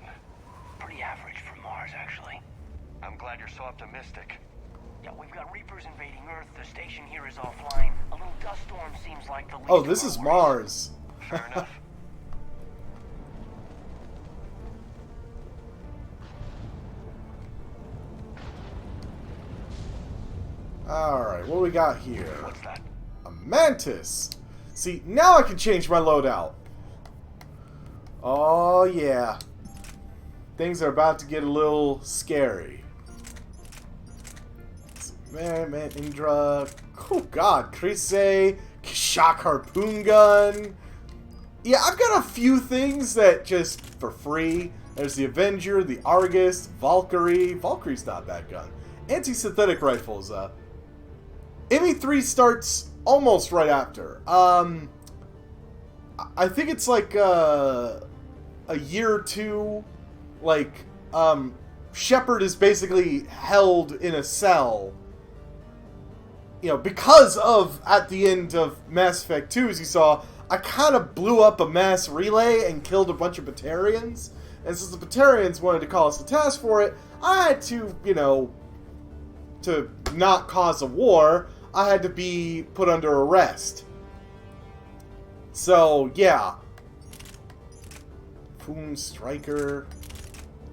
Pretty average for Mars, actually. I'm glad you're so optimistic. Yeah, we've got Reapers invading Earth. The station here is offline. A little dust storm seems like the least Oh, this of is our Mars. worries. Fair enough. Alright, what do we got here? What's that? A mantis! See, now I can change my loadout. Oh, yeah. Things are about to get a little scary. Man, Indra. Oh, God. Krise. Shock Harpoon Gun. Yeah, I've got a few things that just for free. There's the Avenger, the Argus, Valkyrie. Valkyrie's not a bad gun. Anti-synthetic rifles. ME3 starts almost right after. I think it's like a year or two. Like, Shepard is basically held in a cell. You know, because of, at the end of Mass Effect 2, as you saw, I kind of blew up a mass relay and killed a bunch of Batarians. And since the Batarians wanted to call us to task for it, I had to, you know, to not cause a war, I had to be put under arrest. So, yeah. Typhoon Striker.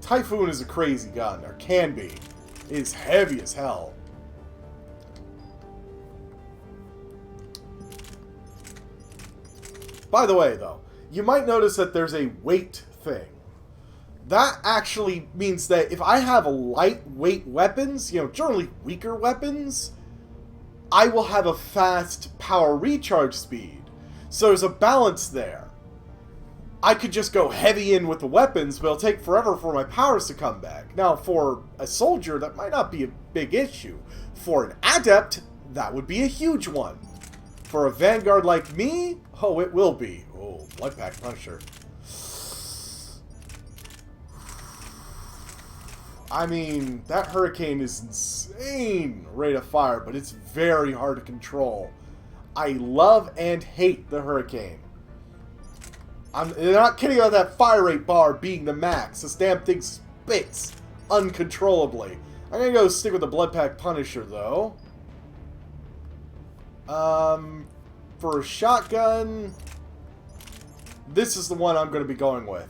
Typhoon is a crazy gun, or can be. It is heavy as hell. By the way, though, you might notice that there's a weight thing. That actually means that if I have a lightweight weapons, you know, generally weaker weapons, I will have a fast power recharge speed. So there's a balance there. I could just go heavy in with the weapons, but it'll take forever for my powers to come back. Now, for a soldier, that might not be a big issue. For an adept, that would be a huge one. For a Vanguard like me, oh, it will be. Oh, Bloodpack Punisher. I mean, that Hurricane is insane rate of fire, but it's very hard to control. I love and hate the Hurricane. I'm not kidding about that fire rate bar being the max. This damn thing spits uncontrollably. I'm gonna go stick with the Bloodpack Punisher, though. For a shotgun, this is the one I'm going to be going with.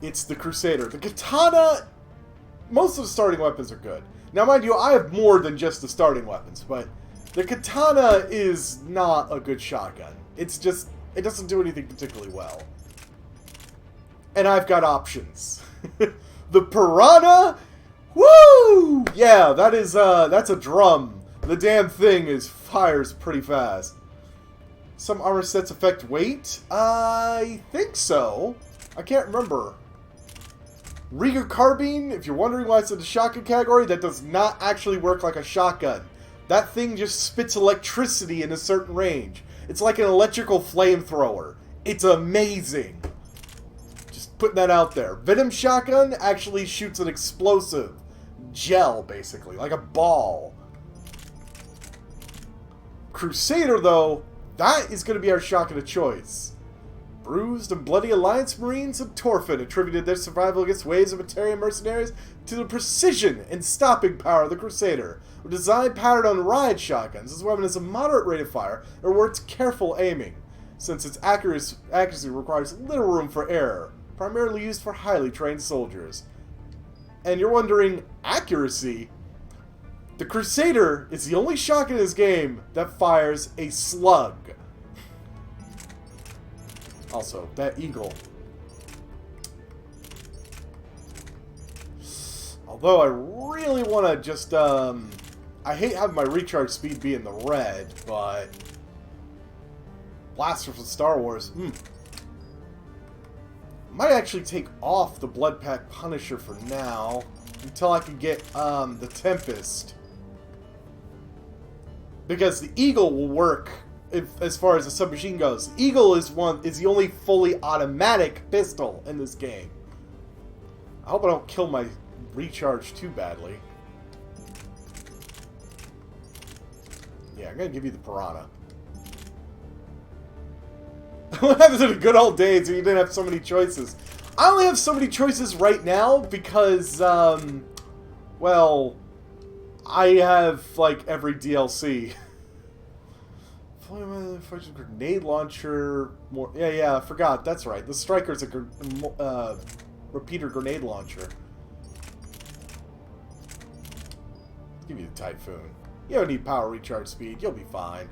It's the Crusader. The Katana, most of the starting weapons are good. Now, mind you, I have more than just the starting weapons, but the Katana is not a good shotgun. It's just, it doesn't do anything particularly well. And I've got options. The Piranha, woo! Yeah, that is, that's a drum. The damn thing fires pretty fast. Some armor sets affect weight? I think so. I can't remember. Rieger Carbine, if you're wondering why it's in the shotgun category, that does not actually work like a shotgun. That thing just spits electricity in a certain range. It's like an electrical flamethrower. It's amazing. Just putting that out there. Venom shotgun actually shoots an explosive gel, basically, like a ball. Crusader, though, that is going to be our shotgun of choice. Bruised and bloody Alliance Marines of Torfin attributed their survival against waves of Batarian mercenaries to the precision and stopping power of the Crusader. A design patterned on riot shotguns, this weapon has a moderate rate of fire and rewards careful aiming, since its accuracy requires little room for error, primarily used for highly trained soldiers. And you're wondering, accuracy? The Crusader is the only shotgun in this game that fires a slug. Also, that eagle. Although I really want to just, I hate having my recharge speed be in the red, but... Blaster from Star Wars, Might actually take off the Blood Pack Punisher for now, until I can get, the Tempest. Because the Eagle will work as far as the submachine goes. The Eagle is the only fully automatic pistol in this game. I hope I don't kill my recharge too badly. Yeah, I'm gonna give you the Piranha. What happens in the good old days when you didn't have so many choices? I only have so many choices right now because, well, I have, like, every DLC. Grenade launcher, yeah, I forgot, that's right. The Striker's a repeater grenade launcher. Give me the Typhoon. You don't need power recharge speed, you'll be fine.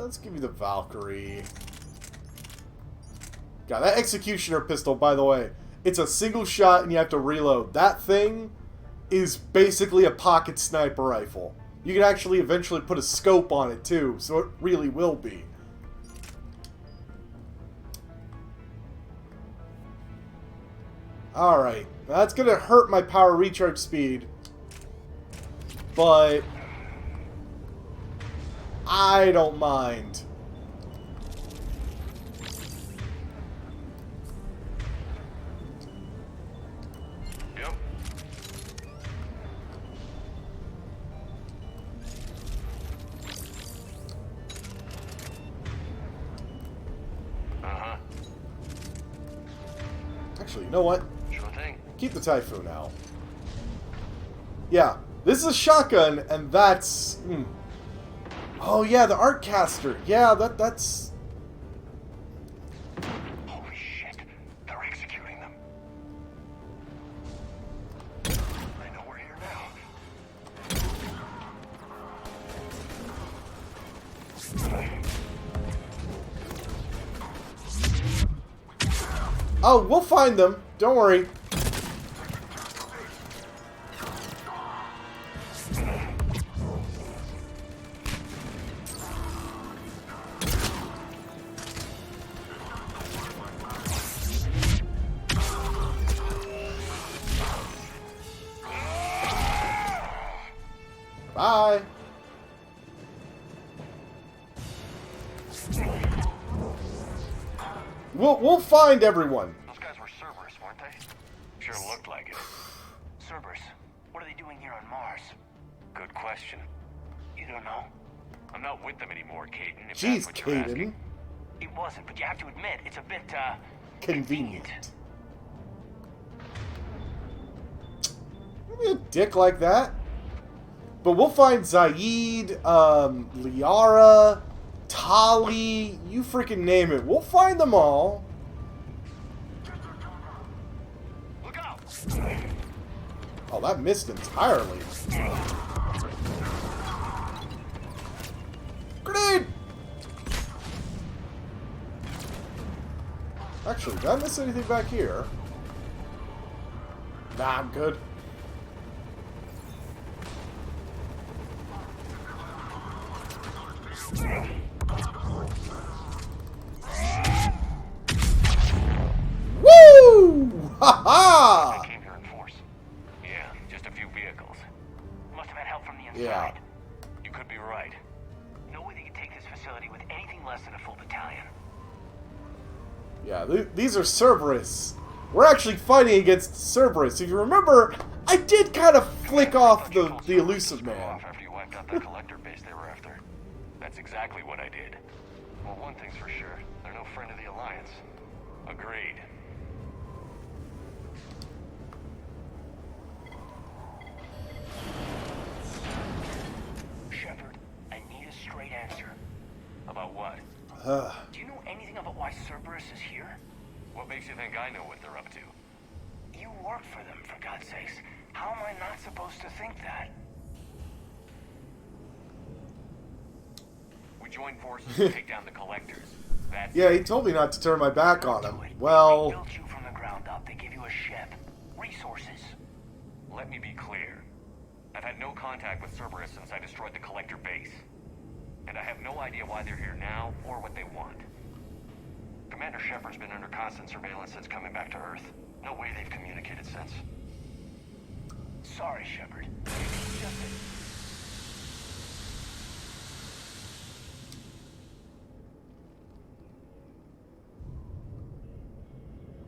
Let's give you the Valkyrie. God, that Executioner pistol, by the way, it's a single shot and you have to reload. That thing is basically a pocket sniper rifle. You can actually eventually put a scope on it too, so it really will be. Alright, that's gonna hurt my power recharge speed, but I don't mind. Yep. Uh-huh. Actually, you know what? Sure thing. Keep the Typhoon out. Yeah, this is a shotgun, and that's... Oh yeah, the Arccaster. Yeah, that's... Holy shit. They're executing them. I know we're here now. Oh, we'll find them. Don't worry. Bye. We'll find everyone. Those guys were Cerberus, weren't they? Sure looked like it. Cerberus, what are they doing here on Mars? Good question. You don't know. I'm not with them anymore, Caden, if Jeez, that's what you're Caden. asking. It wasn't, but you have to admit, it's a bit, Convenient. Don't be a dick like that. But we'll find Zaid, Liara, Tali, you freaking name it. We'll find them all. Look out! Oh, that missed entirely. Grenade! Actually, did I miss anything back here? Nah, I'm good. Woo! Ha ha! They came here in force. Yeah, just a few vehicles. Must have had help from the inside. Yeah. You could be right. No way they could take this facility with anything less than a full battalion. Yeah, these are Cerberus. We're actually fighting against Cerberus. If you remember, I did kind of flick off the elusive man. After you wiped out that collector base they were after. That's exactly what I did. Well, one thing's for sure. They're no friend of the Alliance. Agreed. Shepard, I need a straight answer. About what? Do you know anything about why Cerberus is here? What makes you think I know what they're up to? You work for them, for God's sakes. How am I not supposed to think that? We joined forces to take down the collectors. That's Yeah, he told me not to turn my back on him. Do it. They Well, built you from the ground up. They give you a ship, resources. Let me be clear. I've had no contact with Cerberus since I destroyed the collector base. And I have no idea why they're here now or what they want. Commander Shepard's been under constant surveillance since coming back to Earth. No way they've communicated since. Sorry, Shepard. It's just that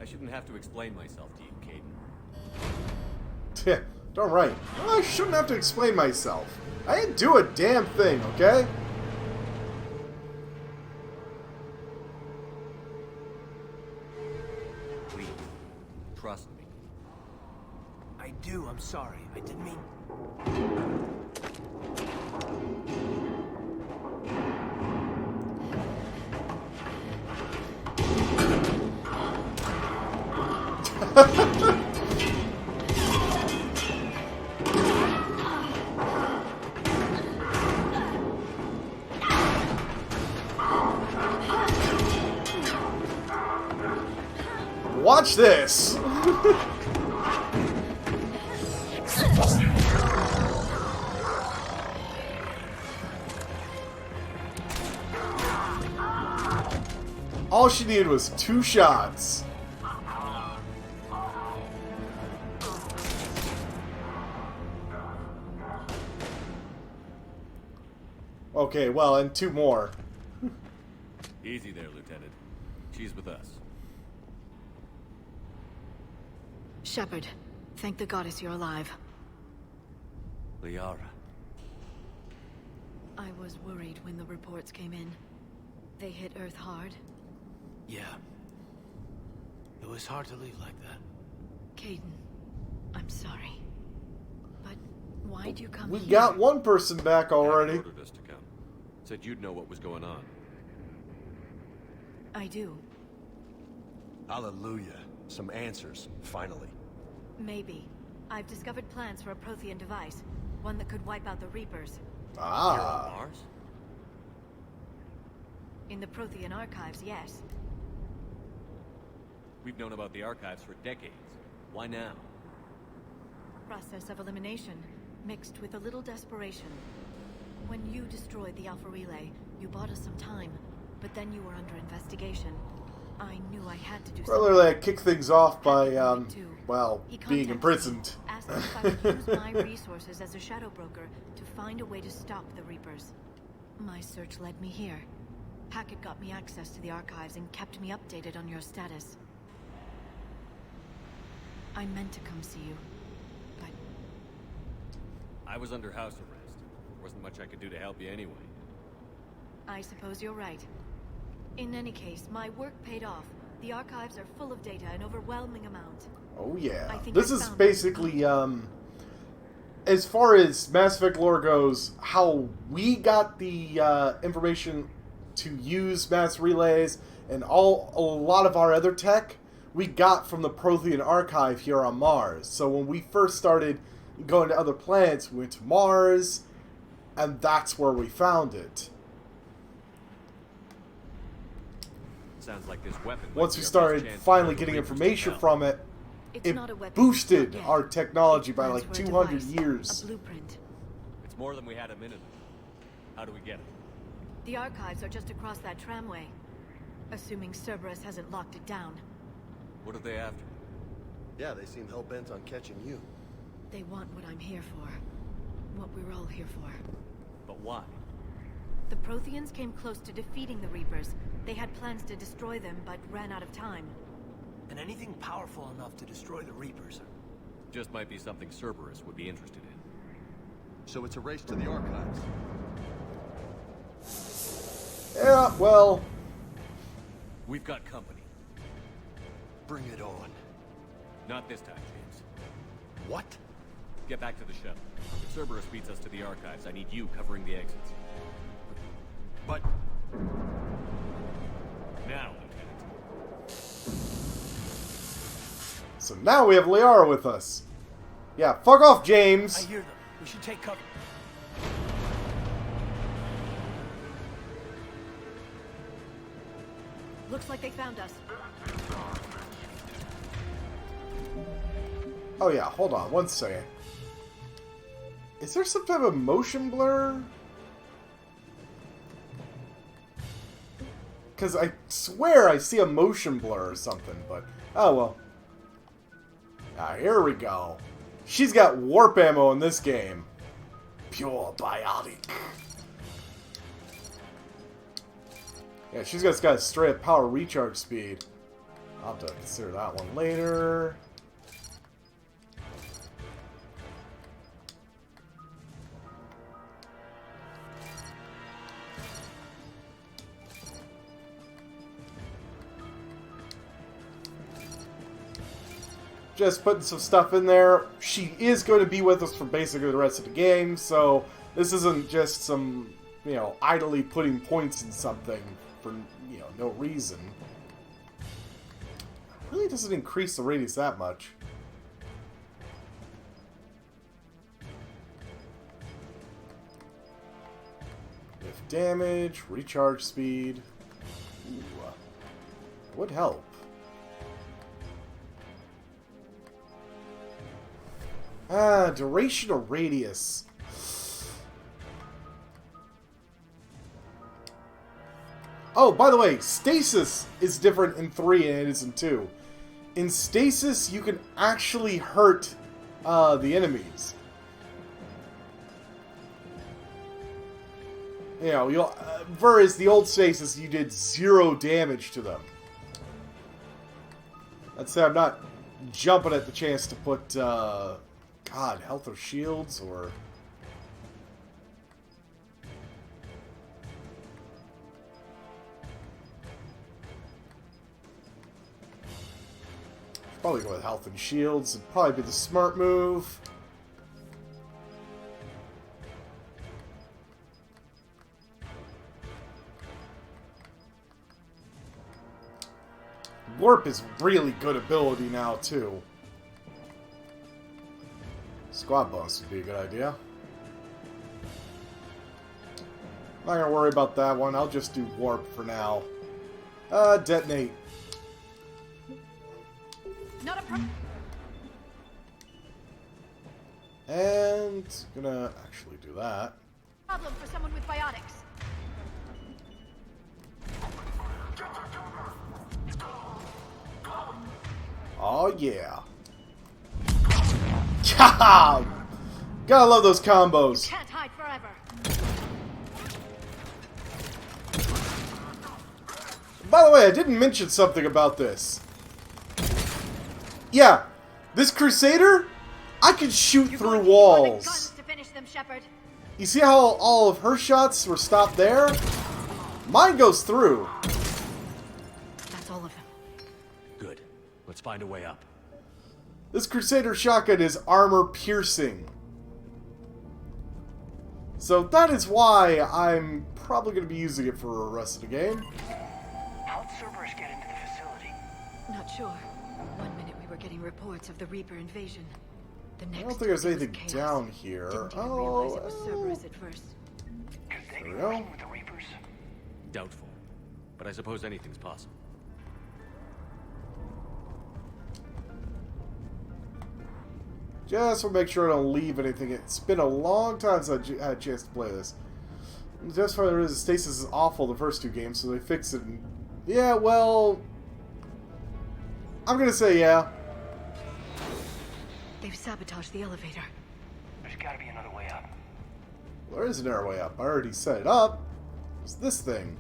I shouldn't have to explain myself to you, Caden. yeah, darn right. Well, I shouldn't have to explain myself. I didn't do a damn thing, okay? Please, trust me. I do, I'm sorry. I didn't mean... Watch this! All she needed was 2 shots. Okay, well, and 2 more. Easy there, Lieutenant. She's with us. Shepard, thank the goddess you're alive. Liara. I was worried when the reports came in. They hit Earth hard. Yeah. It was hard to leave like that. Caden, I'm sorry. But why'd you come We here? got 1 person back already. Ordered us to come. Said you'd know what was going on. I do. Hallelujah. Some answers, finally. Maybe. I've discovered plans for a Prothean device. One that could wipe out the Reapers. You're Ah. on Mars? In the Prothean archives, yes. We've known about the archives for decades. Why now? Process of elimination, mixed with a little desperation. When you destroyed the Alpha Relay, you bought us some time, but then you were under investigation. I knew I had to do Rather than kick things off by, well, He being contacted imprisoned. me, asked if I would use my resources as a shadow broker to find a way to stop the Reapers. My search led me here. Hackett got me access to the archives and kept me updated on your status. I meant to come see you, but I was under house arrest. There wasn't much I could do to help you anyway. I suppose you're right. In any case, my work paid off. The archives are full of data, an overwhelming amount. Oh yeah. I think This I is found basically, as far as Mass Effect lore goes, how we got the information to use mass relays and a lot of our other tech we got from the Prothean archive here on Mars. So when we first started going to other planets, we went to Mars, and that's where we found it. Sounds like this weapon. might Once be we our started best chance to finally put the getting Reapers to information hell. from it, It's it not a weapon. boosted Not yet. our technology It's by plans like for a 200 device, years. A blueprint. It's more than we had a minute. How do we get it? The archives are just across that tramway. Assuming Cerberus hasn't locked it down. What are they after? Yeah, they seem hell-bent on catching you. They want what I'm here for. What we're all here for. But why? The Protheans came close to defeating the Reapers. They had plans to destroy them, but ran out of time. And anything powerful enough to destroy the Reapers. Just might be something Cerberus would be interested in. So it's a race to the archives. Yeah, well... We've got company. Bring it on. Not this time, James. What? Get back to the shuttle. If Cerberus beats us to the archives, I need you covering the exits. But... Now, Lieutenant. So now we have Liara with us. Yeah, fuck off, James! I hear them. We should take cover. Looks like they found us. Oh yeah, hold on, one second. Is there some type of motion blur? Because I swear I see a motion blur or something, but... Oh well. Ah, here we go. She's got warp ammo in this game. Pure biotic. Yeah, she's got a straight up power recharge speed. I'll have to consider that one later. Just putting some stuff in there. She is going to be with us for basically the rest of the game, so this isn't just some, you know, idly putting points in something for, you know, no reason. It really doesn't increase the radius that much. If damage, recharge speed. Ooh, would help. Ah, duration or radius. Oh, by the way, stasis is different in 3 and it is in 2. In stasis, you can actually hurt the enemies. You know, you'll whereas the old stasis, you did 0 damage to them. Let's say I'm not jumping at the chance to put, God, health or shields, or... Probably go with health and shields. It'd probably be the smart move. Warp is really good ability now, too. Squad bonus would be a good idea. Not gonna worry about that one. I'll just do warp for now. Detonate. Not a problem. And gonna actually do that. Problem for someone with biotics. Oh yeah. God! Gotta love those combos. Can't hide forever. By the way, I didn't mention something about this. Yeah, this Crusader, I could shoot through walls. To finish them, Shepard. You see how all of her shots were stopped there? Mine goes through. That's all of them. Good. Let's find a way up. This Crusader shotgun is armor piercing. So that is why I'm probably going to be using it for the rest of the game. How'd Cerberus get into the facility? Not sure. One minute we were getting reports of the Reaper invasion. The next I don't think there's it was anything chaos. down here. Didn't even realize it was Cerberus at first. Could they be There we go. working with the Reapers? Doubtful. But I suppose anything's possible. Just to make sure I don't leave anything. It's been a long time since I had a chance to play this. Just for the reason stasis is awful the first 2 games, so they fixed it. And, yeah, well, I'm gonna say yeah. They've sabotaged the elevator. There's gotta be another way up. There is an air way up. I already set it up. It's this thing.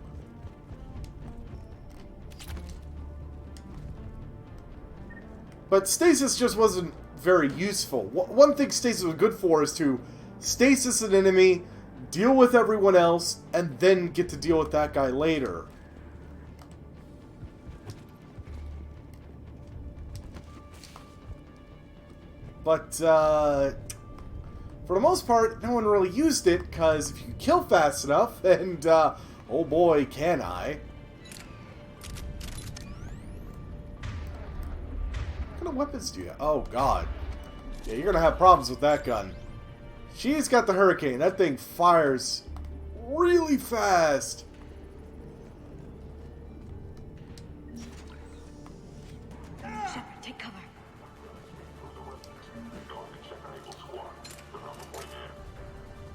But stasis just wasn't very useful. One thing stasis was good for is to stasis an enemy, deal with everyone else, and then get to deal with that guy later. But, for the most part, no one really used it, because if you kill fast enough, and, oh boy, can I. What kind of weapons do you have? Oh, God. Yeah, you're gonna have problems with that gun. She's got the Hurricane. That thing fires really fast. Shepard, take cover.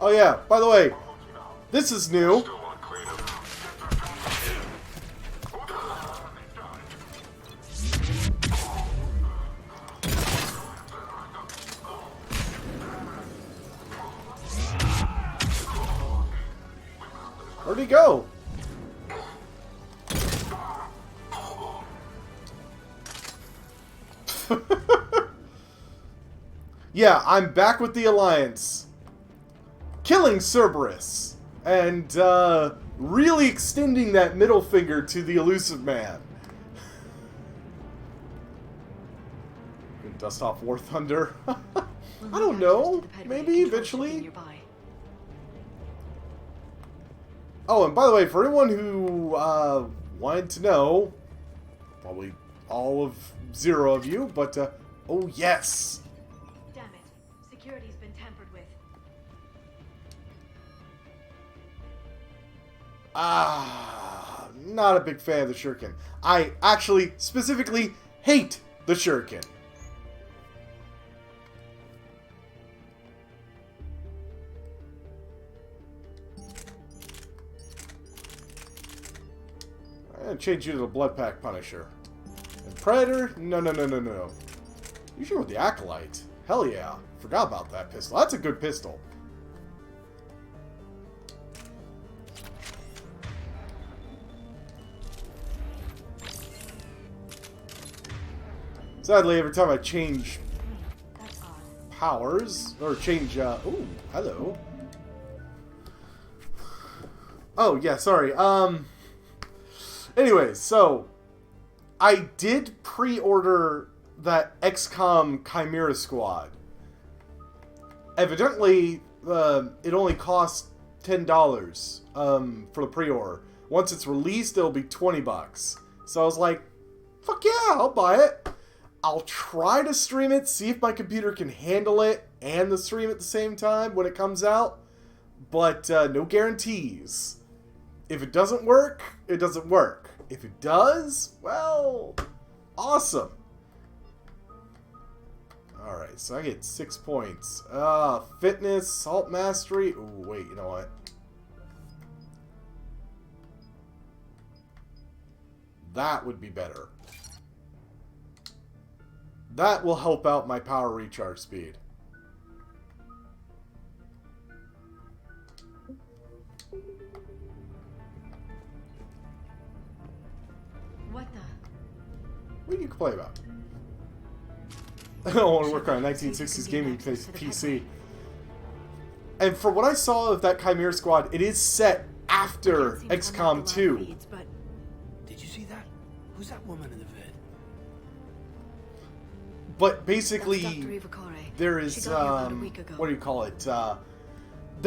Oh yeah, by the way, this is new. Where'd he go? Yeah, I'm back with the Alliance. Killing Cerberus. And, really extending that middle finger to the elusive man. Dust off War Thunder. I don't know. Maybe eventually. Oh, and by the way, for anyone who wanted to know, probably all of 0 of you, but oh yes. Damn it! Security's been tampered with. Not a big fan of the Shuriken. I actually specifically hate the Shuriken. I'm gonna change you to the Blood Pack Punisher. And Predator? No. You sure with the Acolyte? Hell yeah. Forgot about that pistol. That's a good pistol. Sadly, every time I change powers, or change, ooh, hello. Oh, yeah, sorry, anyways, so, I did pre-order that XCOM Chimera Squad. Evidently, it only costs $10, for the pre-order. Once it's released, it'll be $20. So I was like, fuck yeah, I'll buy it. I'll try to stream it, see if my computer can handle it and the stream at the same time when it comes out. But no guarantees. If it doesn't work, it doesn't work. If it does, well, awesome. Alright, so I get 6 points. Fitness, Salt Mastery. Ooh, wait, you know what? That would be better. That will help out my power recharge speed. What the? What do you complain about? I don't want to work on a 1960s gaming PC. And for what I saw of that Chimera Squad, it is set after XCOM 2. Did you see that? Who's that woman in the vid? But basically, there is, what do you call it? The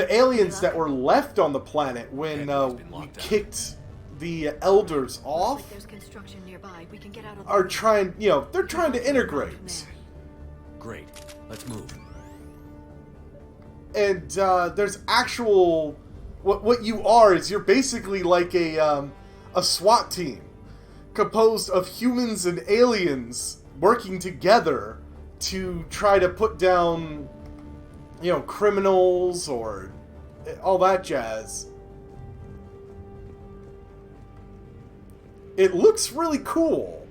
aliens that were left on the planet when we kicked the elders off are trying, you know, they're trying to integrate. Great. Let's move. And there's actual, what you are is you're basically like a SWAT team composed of humans and aliens working together to try to put down, you know, criminals or all that jazz. It looks really cool.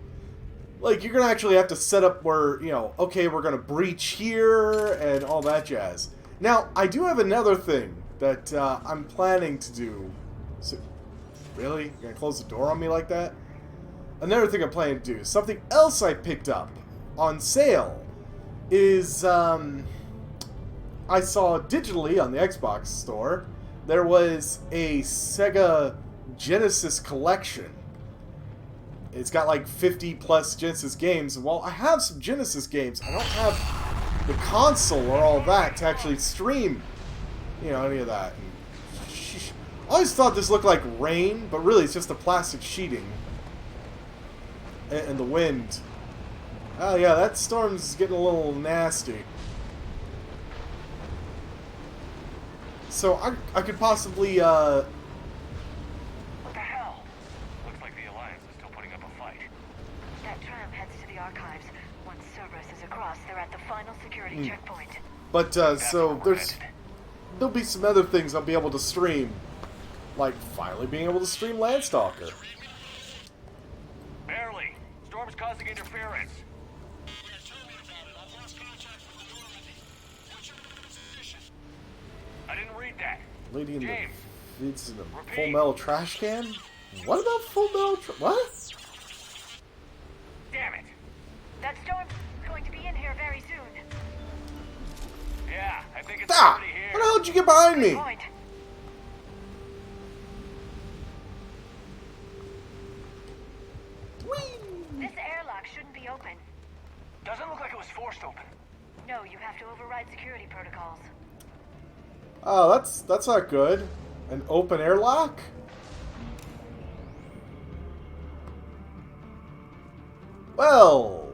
Like, you're going to actually have to set up where, you know, okay, we're going to breach here and all that jazz. Now, I do have another thing that I'm planning to do. So, really? You're going to close the door on me like that? Another thing I'm planning to do, something else I picked up on sale, is, I saw digitally on the Xbox store, there was a Sega Genesis collection. It's got like 50 plus Genesis games. While I have some Genesis games, I don't have the console or all that to actually stream, you know, any of that. I always thought this looked like rain, but really it's just the plastic sheeting and the wind. Oh yeah, that storm's getting a little nasty. So I could possibly What the hell? Looks like the Alliance is still putting up a fight. That tram heads to the archives. Once Cerberus is across, they're at the final security checkpoint. But so there'll be some other things I'll be able to stream, like finally being able to stream Landstalker. Barely. Storm's causing interference. I didn't read that. Lady in the James, feeds in a repeat. full metal trash can? What about full metal what? Damn it. That storm's going to be in here very soon. Yeah, I think it's Ah! already How the here. hell did you get behind me? Point. This airlock shouldn't be open. Doesn't look like it was forced open. No, you have to override security protocols. Oh, that's not good. An open airlock? Well,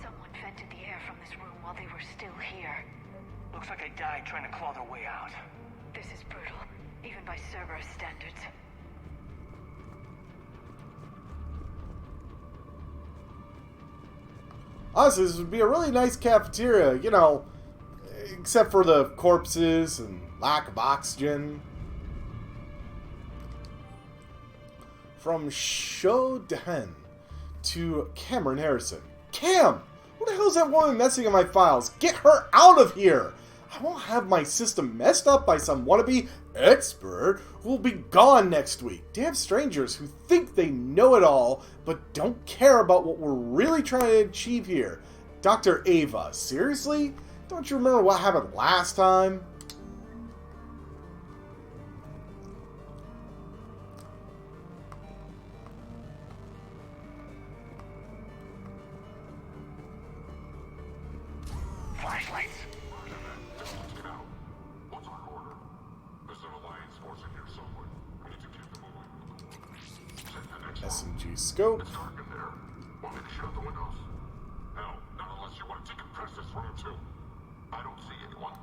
Someone vented the air from this room while they were still here. Looks like they died trying to claw their way out. This is brutal, even by Cerberus standards. honestly, this would be a really nice cafeteria, you know, except for the corpses and lack of oxygen. From Shodan to Cameron Harrison. Cam! Who the hell's that woman messing in my files? Get her out of here! I won't have my system messed up by some wannabe expert who will be gone next week. Damn strangers who think they know it all, but don't care about what we're really trying to achieve here. Dr. Ava, seriously? Don't you remember what happened last time? Flashlights. Get out. What's our order? There's an Alliance force in here somewhere. We need to keep them away. Check the next one. SMG scope. It's dark in there. Want me to shut the windows? No, not unless you want to decompress this room too. I don't see anyone.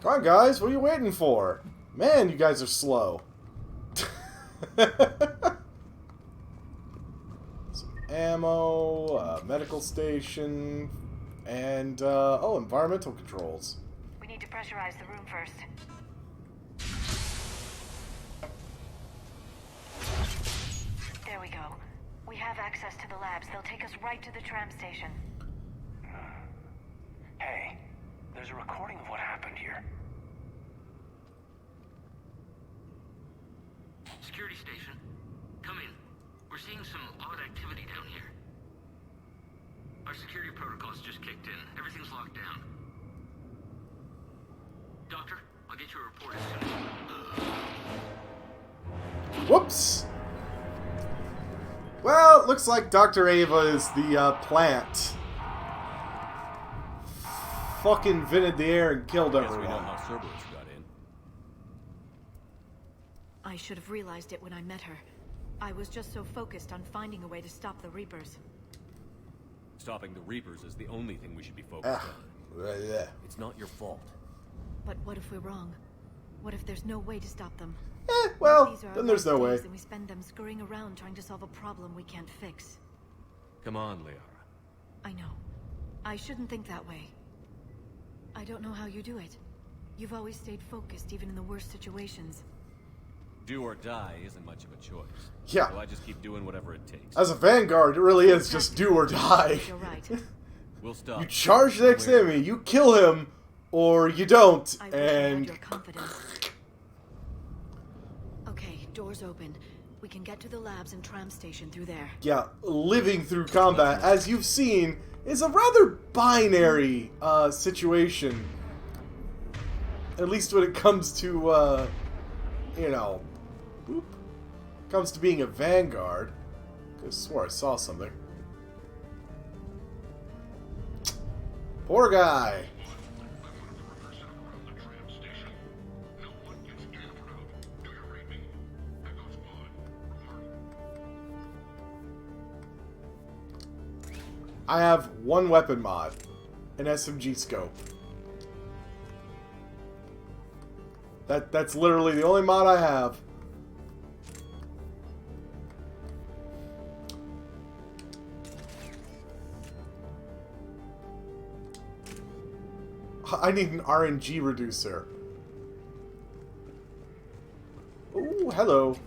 Come on, guys. What are you waiting for? Man, you guys are slow. Some ammo, medical station, and, oh, environmental controls. We need to pressurize the room first. There we go. We have access to the labs. They'll take us right to the tram station. Hey, there's a recording of what happened here. Security station. Come in. We're seeing some odd activity down here. Our security protocols just kicked in. Everything's locked down. Doctor, I'll get you a report as soon as... Whoops! Well, it looks like Dr. Ava is the, plant. Fucking invented the air and killed Guess we know everyone. how Cerberus got in. I should have realized it when I met her. I was just so focused on finding a way to stop the Reapers. Stopping the Reapers is the only thing we should be focused on. Yeah. It's not your fault. But what if we're wrong? What if there's no way to stop them? Well, These are our then there's no last way. days, and we spend them scurrying around trying to solve a problem we can't fix. Come on, Liara. I know. I shouldn't think that way. I don't know how you do it. You've always stayed focused, even in the worst situations. Do or die isn't much of a choice. Yeah. So I just keep doing whatever it takes. As a Vanguard, it really is just do or die. You're right. We'll stop. You charge the next enemy, you kill him, or you don't, I wish I had and... your confidence. Okay, doors open. We can get to the labs and tram station through there. Yeah, living through combat, as you've seen, is a rather binary situation. At least when it comes to, you know, comes to being a Vanguard. I swore I saw something. Poor guy. I have one weapon mod, an SMG scope. That's literally the only mod I have. I need an RNG reducer. Ooh, hello.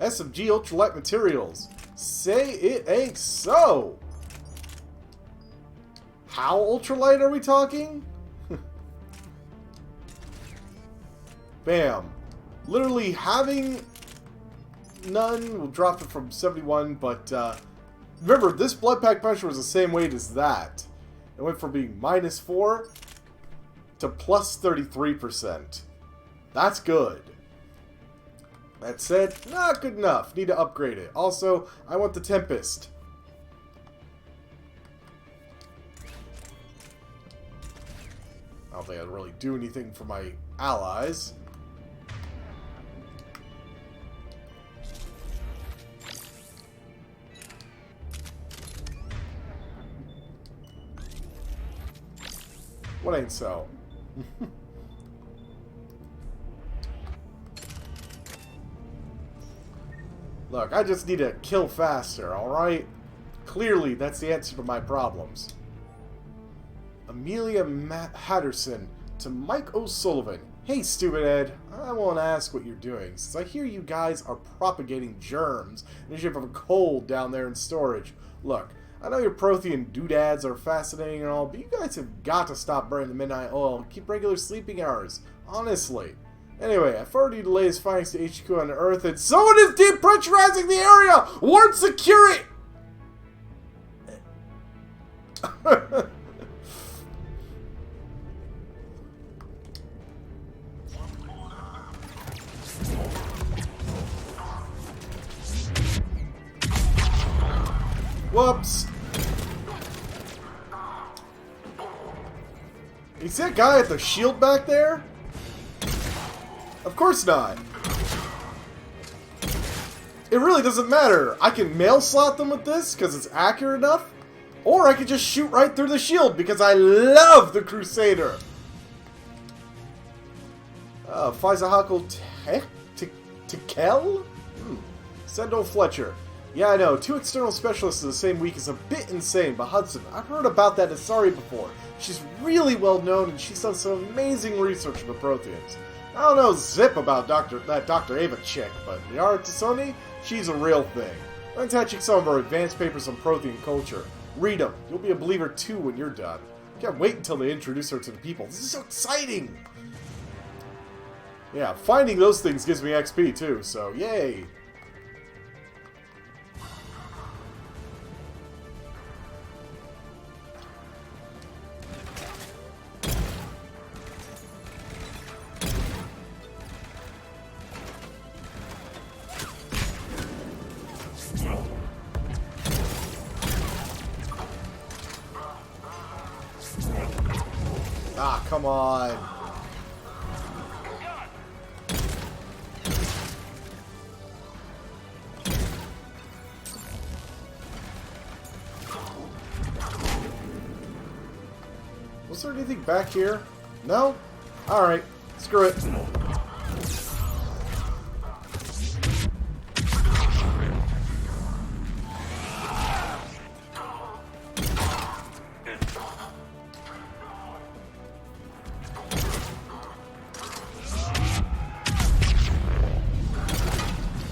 SMG ultralight materials. Say it ain't so. How ultralight are we talking? Bam. Literally having none will drop it from 71, but remember, this blood pack puncher was the same weight as that. It went from being -4 to plus 33%. That's good. That said, not good enough. Need to upgrade it. Also, I want the Tempest. I don't think I'd really do anything for my allies. What ain't so? Look, I just need to kill faster, alright? Clearly, that's the answer to my problems. Amelia Hatterson to Mike O'Sullivan. Hey, stupid Ed, I won't ask what you're doing, since I hear you guys are propagating germs in the shape of a cold down there in storage. Look, I know your Prothean doodads are fascinating and all, but you guys have got to stop burning the midnight oil and keep regular sleeping hours. Honestly. Anyway, I forwarded you the latest findings to HQ on Earth, and someone is depressurizing the area! Warn security! Whoops. You see that guy at the shield back there? Of course not. It really doesn't matter. I can mail slot them with this because it's accurate enough, or I can just shoot right through the shield because I love the Crusader. Faizahakel Tekel? Sendo Fletcher. Yeah, I know. 2 external specialists in the same week is a bit insane, but Hudson, I've heard about that Asari before. She's really well known, and she's done some amazing research on the Protheans. I don't know zip about that Dr. Ava chick, but Liara Tassoni, she's a real thing. I'm attaching some of her advanced papers on Prothean culture. Read them. You'll be a believer too when you're done. Can't wait until they introduce her to the people. This is so exciting! Yeah, finding those things gives me XP too, so yay! Ah, come on. Was there anything back here? No? Alright. Screw it.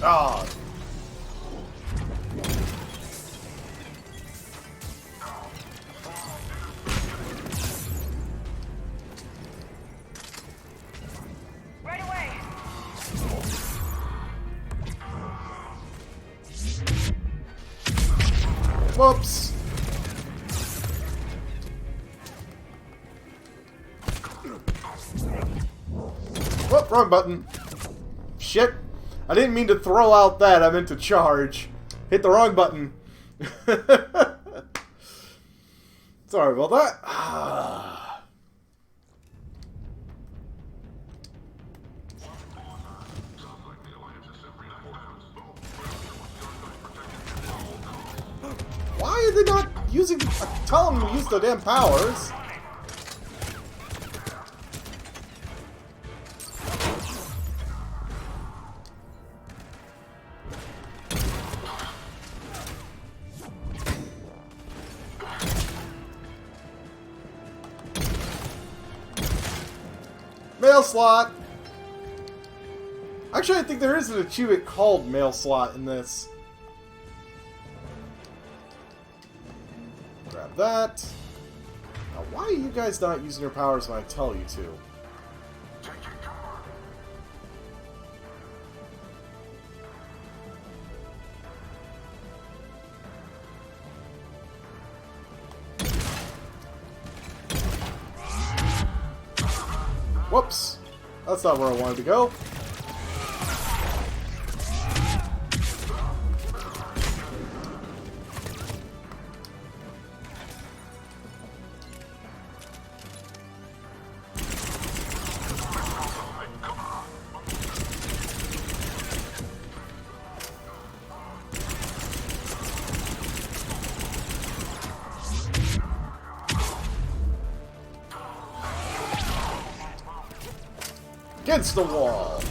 Ah. Right away. Whoops. Whoop, wrong button. Shit. I didn't mean to throw out that. I meant to charge. Hit the wrong button. Sorry about that. Why are they not using... Tell them to use the damn powers. Mail slot! Actually, I think there is an achievement called mail slot in this. Grab that. Now, why are you guys not using your powers when I tell you to? Whoops! That's not where I wanted to go. Against the wall.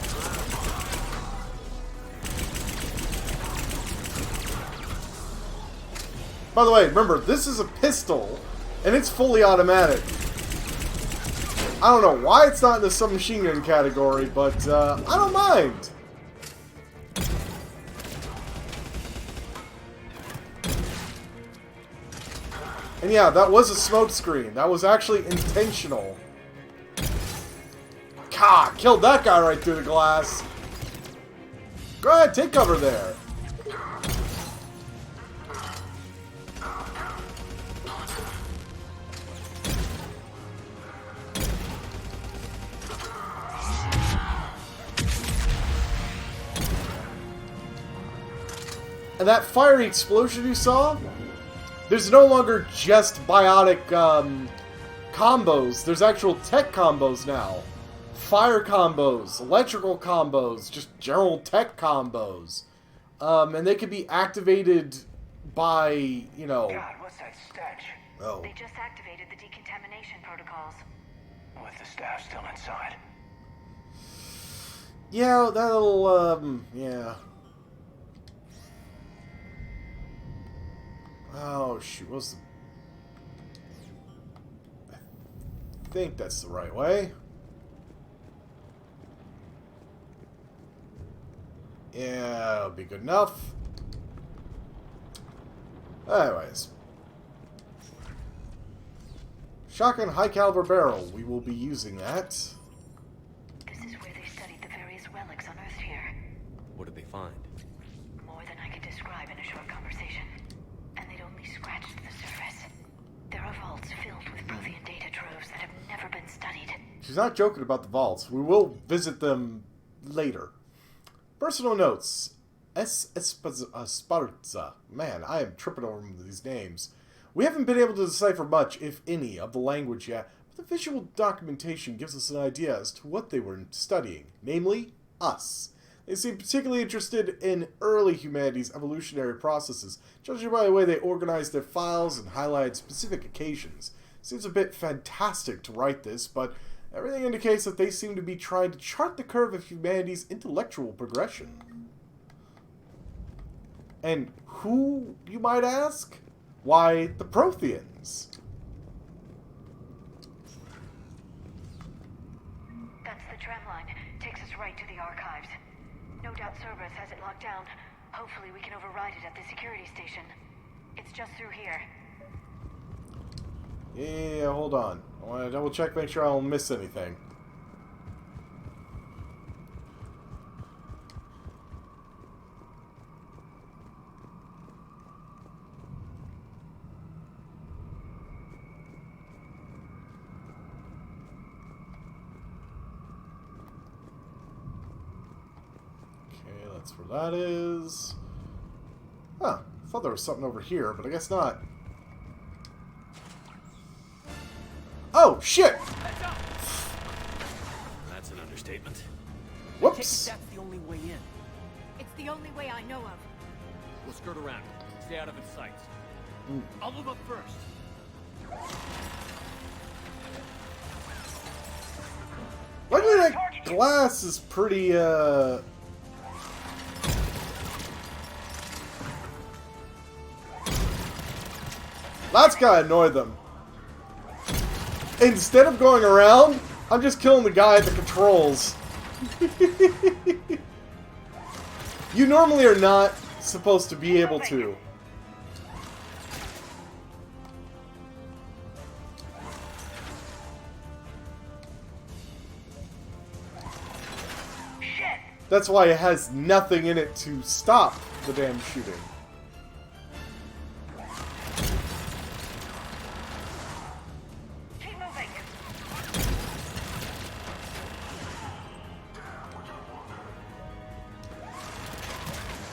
By the way, remember, this is a pistol, and it's fully automatic. I don't know why it's not in the submachine gun category, but I don't mind. And yeah, that was a smoke screen. That was actually intentional. Ah, killed that guy right through the glass. Go ahead, take cover there. And that fiery explosion you saw, there's no longer just biotic combos. There's actual tech combos now. Fire combos, electrical combos, just general tech combos. And they can be activated by, you know... God, what's that stench? Oh. They just activated the decontamination protocols. With the staff still inside. Yeah, that'll, yeah. Oh, shoot, what's the... I think that's the right way. Yeah, that'll be good enough. Anyways. Shotgun high caliber barrel. We will be using that. This is where they studied the various relics unearthed here. What did they find? More than I could describe in a short conversation. And they'd only scratched the surface. There are vaults filled with brilliant data troves that have never been studied. She's not joking about the vaults. We will visit them later. Personal notes. Esparza. Man, I am tripping over these names. We haven't been able to decipher much, if any, of the language yet, but the visual documentation gives us an idea as to what they were studying, namely, us. They seem particularly interested in early humanity's evolutionary processes, judging by the way they organized their files and highlighted specific occasions. Seems a bit fantastic to write this, but Everything indicates that they seem to be trying to chart the curve of humanity's intellectual progression. And who, you might ask? Why, the Protheans. That's the tram line. Takes us right to the archives. No doubt Cerberus has it locked down. Hopefully we can override it at the security station. It's just through here. Yeah, hold on. I want to double check, make sure I don't miss anything. Okay, that's where that is. Huh, I thought there was something over here, but I guess not. Oh, shit! That's an understatement. Whoops! That's the only way in. It's the only way I know of. We'll skirt around. Stay out of its sights. I'll move up first. Luckily that glass is pretty, That's gotta annoy them. Instead of going around, I'm just killing the guy at the controls. You normally are not supposed to be able to. That's why it has nothing in it to stop the damn shooting.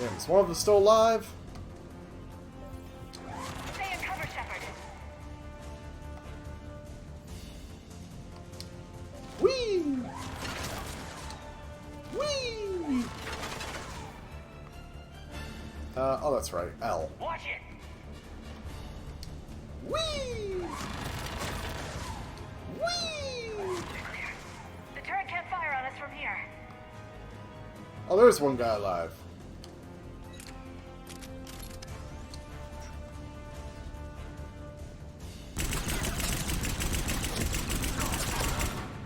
Damn, is one of them still alive? Stay in cover, Shepard. Whee! Whee! Oh, that's right. L. Watch it! Whee! Whee! The turret can't fire on us from here. Oh, there's one guy alive.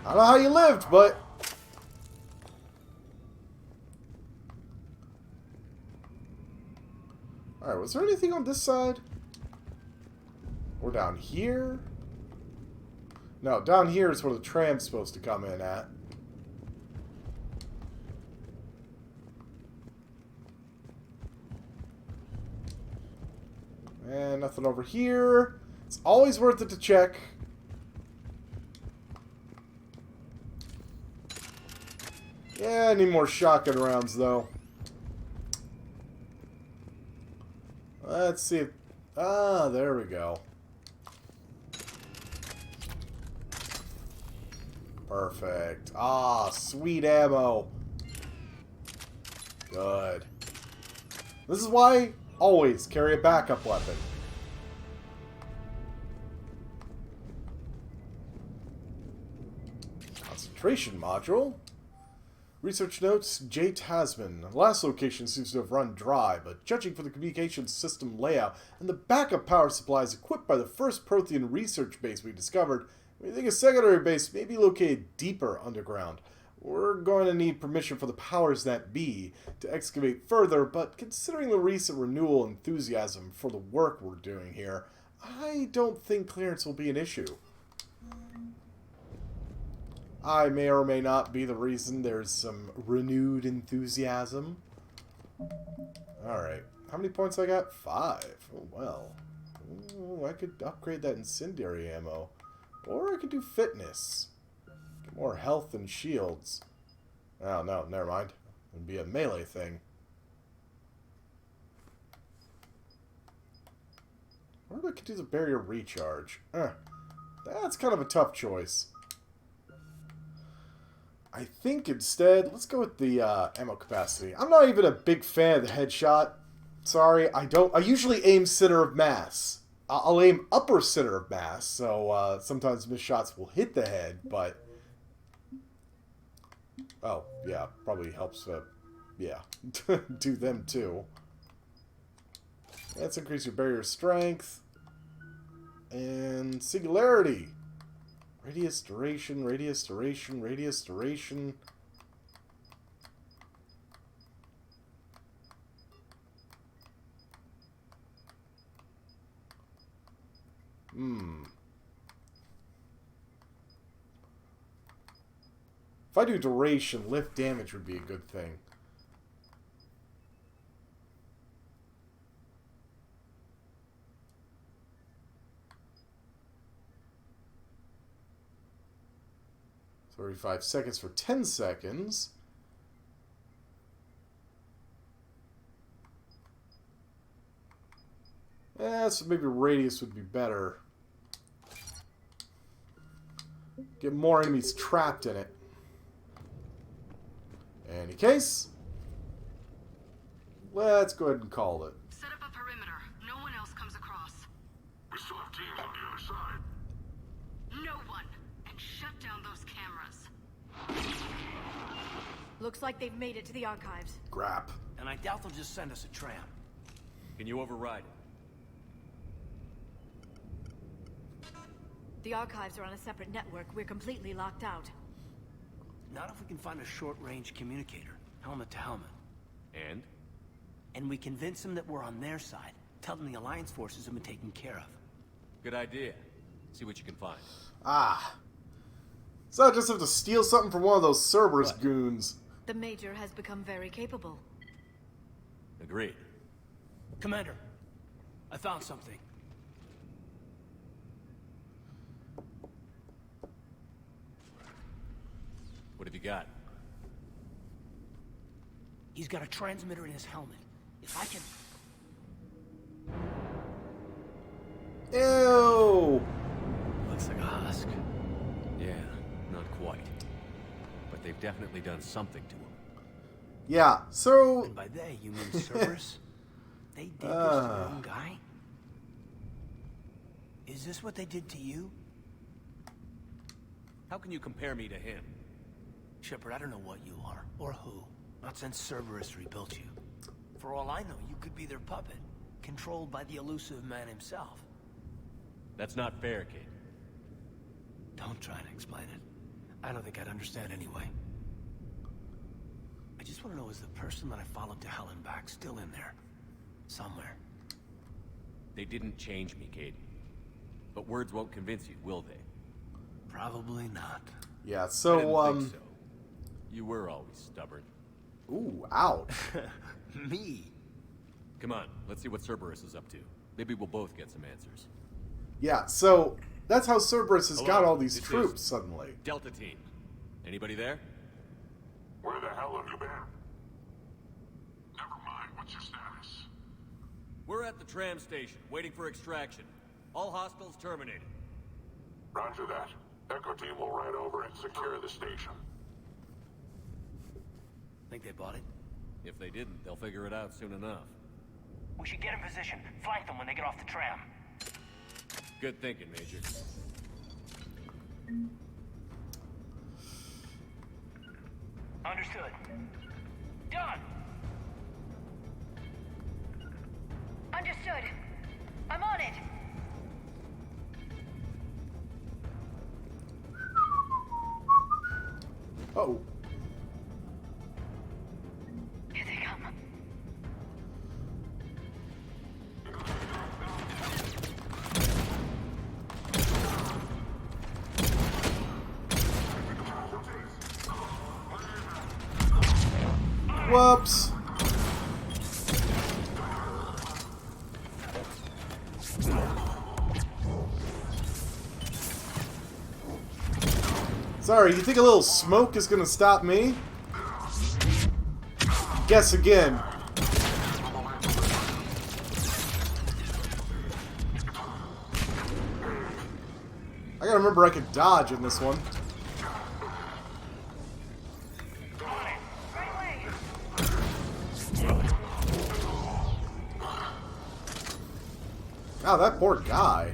I don't know how you lived, but... Alright, was there anything on this side? Or down here? No, down here is where the tram's supposed to come in at. And nothing over here. It's always worth it to check. Yeah, I need more shotgun rounds, though. Let's see if... Ah, there we go. Perfect. Ah, sweet ammo. Good. This is why always carry a backup weapon. Concentration module. Research notes, J. Tasman. The last location seems to have run dry, but judging from the communications system layout and the backup power supplies equipped by the first Prothean research base we discovered, we think a secondary base may be located deeper underground. We're going to need permission from the powers that be to excavate further, but considering the recent renewal enthusiasm for the work we're doing here, I don't think clearance will be an issue. I may or may not be the reason there's some renewed enthusiasm. Alright. How many points I got? 5. Oh, well. Ooh, I could upgrade that incendiary ammo. Or I could do fitness. Get more health and shields. Oh, no. Never mind. It'd be a melee thing. Or I could do the barrier recharge. That's kind of a tough choice. I think instead, let's go with the ammo capacity. I'm not even a big fan of the headshot. Sorry, I usually aim center of mass. I'll aim upper center of mass, so sometimes missed shots will hit the head, but Oh, yeah, probably helps, yeah, do them too. Let's increase your barrier strength. And singularity. Radius duration, radius duration, radius duration. If I do duration, lift damage would be a good thing. So 35 seconds for 10 seconds. So maybe radius would be better. Get more enemies trapped in it. Any case, let's go ahead and call it. Set up a perimeter. No one else comes across. We still have teams on the other side. No one. And shut down those cameras. Looks like they've made it to the archives. Grap. And I doubt they'll just send us a tram. Can you override it? The archives are on a separate network. We're completely locked out. Not if we can find a short-range communicator, helmet to helmet. And? And we convince them that we're on their side. Tell them the Alliance forces have been taken care of. Good idea. See what you can find. Ah. So I just have to steal something from one of those Cerberus goons. The Major has become very capable. Agreed. Commander, I found something. What have you got? He's got a transmitter in his helmet. If I can... Ew! Looks like a husk. Yeah, not quite. But they've definitely done something to him. Yeah, so... And by they, you mean Cerberus? They did this to their own guy? Is this what they did to you? How can you compare me to him? Shepard, I don't know what you are, or who. Not since Cerberus rebuilt you. For all I know, you could be their puppet, controlled by the elusive man himself. That's not fair, kid. Don't try to explain it. I don't think I'd understand anyway. I just want to know, is the person that I followed to hell and back still in there? Somewhere. They didn't change me, Kate. But words won't convince you, will they? Probably not. Yeah, I so, didn't think so. You were always stubborn. Ooh, ouch. Me? Come on, let's see what Cerberus is up to. Maybe we'll both get some answers. Yeah, so that's how Cerberus has Hello, got all these this troops is suddenly. Delta Team. Anybody there? Where the hell have you been? Never mind, what's your status? We're at the tram station, waiting for extraction. All hostiles terminated. Roger that. Echo team will ride over and secure the station. Think they bought it? If they didn't, they'll figure it out soon enough. We should get in position. Flank them when they get off the tram. Good thinking, Major. Understood. Done! Understood. I'm on it. Uh-oh. Here they come. Whoops. Sorry, you think a little smoke is gonna stop me? Guess again. I gotta remember I can dodge in this one. Oh, that poor guy.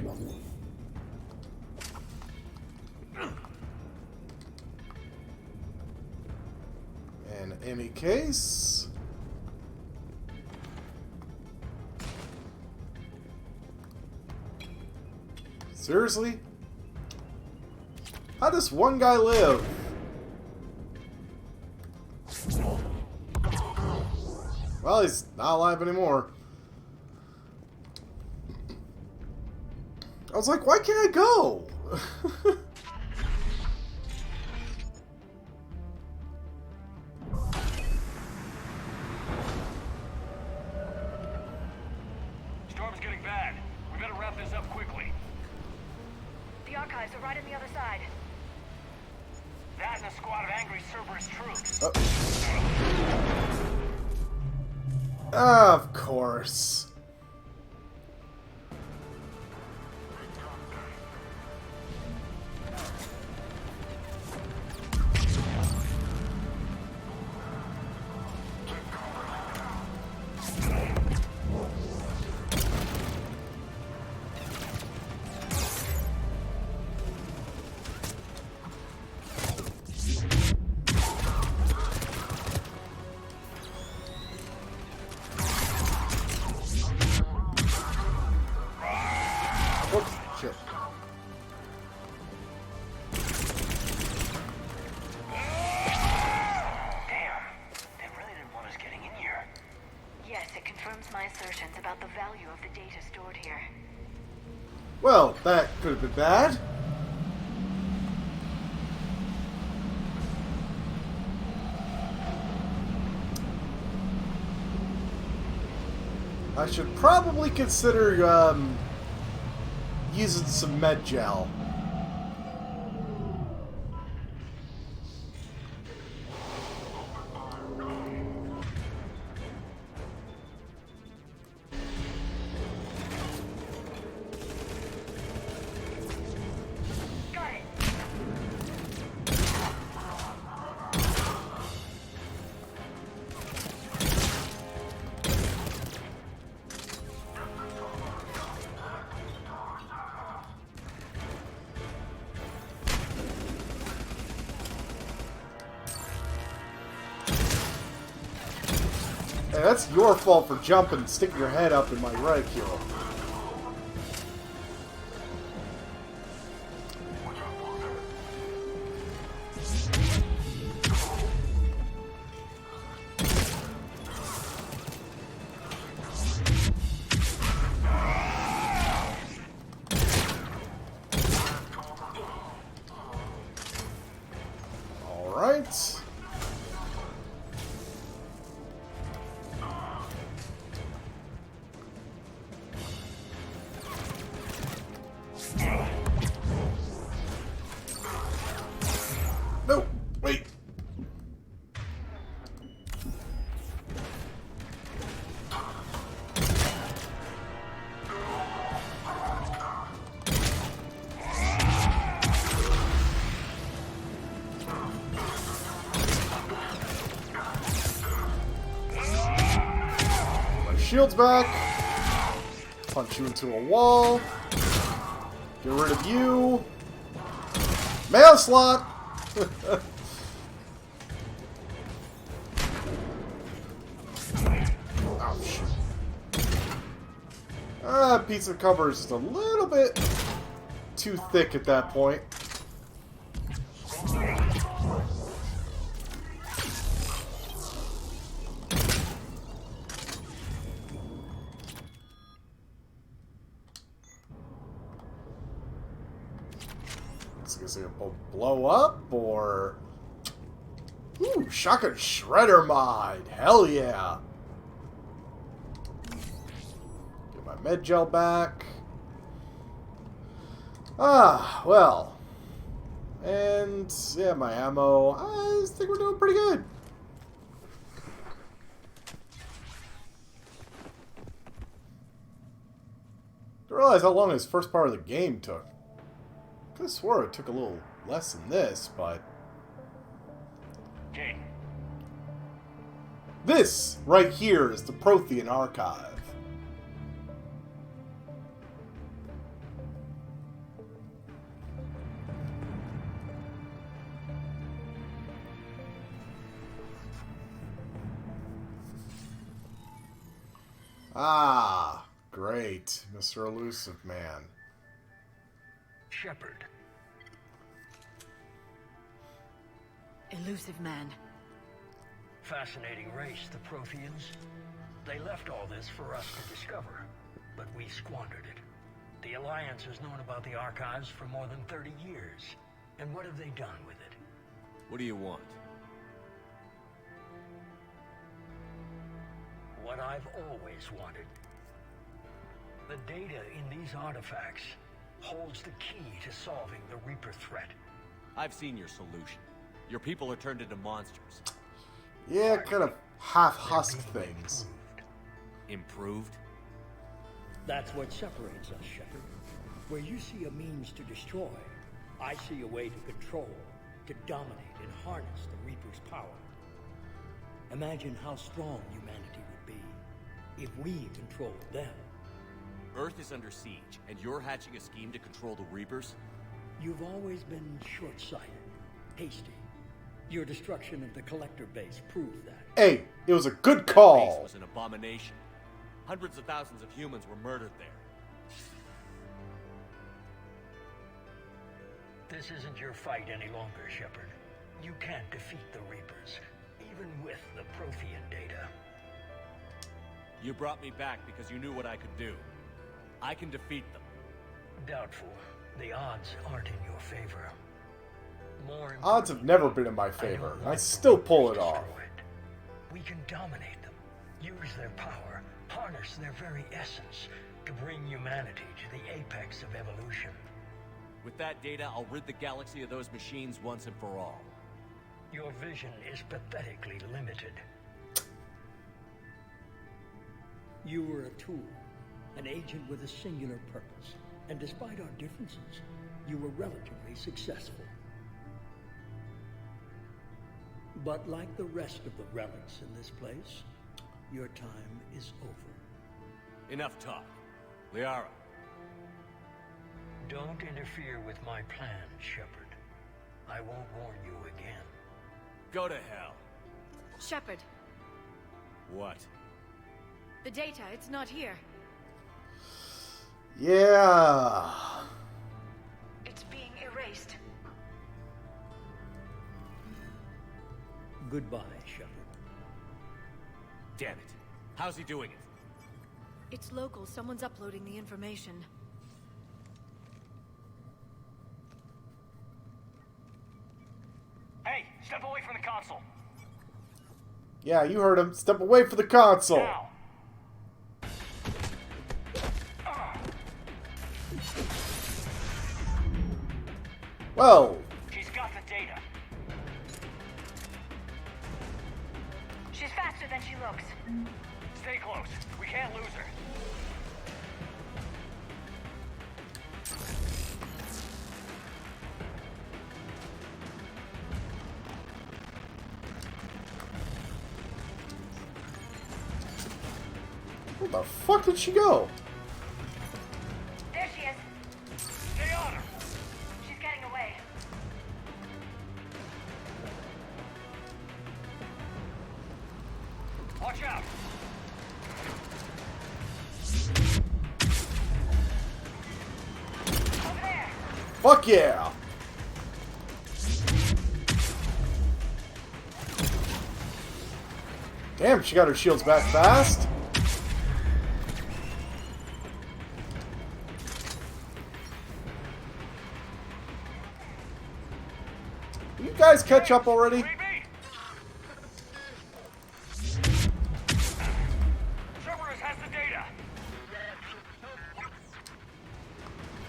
any case... Seriously? How does one guy live? Well, he's not alive anymore. I was like, why can't I go? Storm's getting bad. We better wrap this up quickly. The archives are right on the other side. That and a squad of angry Cerberus troops. Of course. Whoops, shit. Damn. They really didn't want us getting in here. Yes, it confirms my assertions about the value of the data stored here. Well, that could have been bad. I should probably consider using some med gel. Got it. Hey, that's your fault for jumping and sticking your head up in my reticule. All right. No, wait. My shield's back. Punch you into a wall. Get rid of you. Mail slot. Oh, shoot. Piece of cover is just a little bit too thick at that point. Is it gonna blow up or? Ooh, shotgun shredder mod. Hell yeah. Get my med gel back. Ah, well. And yeah, my ammo. I think we're doing pretty good. I didn't realize how long this first part of the game took. I could have swore it took a little less than this, but... Jake. This right here is the Prothean Archive. Ah, great, Mr. Elusive Man. Shepard. Elusive Man. Fascinating race, the Protheans. They left all this for us to discover, but we squandered it. The Alliance has known about the archives for more than 30 years. And what have they done with it? What do you want? What I've always wanted. The data in these artifacts holds the key to solving the Reaper threat. I've seen your solution. Your people are turned into monsters. Yeah, kind of half-husked things. Improved? That's what separates us, Shepard. Where you see a means to destroy, I see a way to control, to dominate and harness the Reaper's power. Imagine how strong humanity would be if we controlled them. Earth is under siege, and you're hatching a scheme to control the Reapers? You've always been short-sighted, hasty. Your destruction of the Collector base proved that. Hey, it was a good The call. base was an abomination. Hundreds of thousands of humans were murdered there. This isn't your fight any longer, Shepard. You can't defeat the Reapers, even with the Prothean data. You brought me back because you knew what I could do. I can defeat them. Doubtful. The odds aren't in your favor. More Odds have never been in my favor, and I still pull it off. We can dominate them, use their power, harness their very essence to bring humanity to the apex of evolution. With that data, I'll rid the galaxy of those machines once and for all. Your vision is pathetically limited. You were a tool, an agent with a singular purpose, and despite our differences, you were relatively successful. But like the rest of the relics in this place, your time is over. Enough talk. Liara. Don't interfere with my plan, Shepard. I won't warn you again. Go to hell. Shepard, What? the data, it's not here. Yeah. It's being erased. Goodbye, Shepard. Damn it. How's he doing it? It's local. Someone's uploading the information. Hey, step away from the console. Yeah, you heard him. Step away from the console. Now. Well, She's got the data. She's faster than she looks. Stay close. We can't lose her. where the fuck did she go? There she is. Stay on her. She's getting away. Watch out. Over there. Fuck yeah. Damn, she got her shields back fast. Will you guys catch up already? Read me. Cerberus has the data.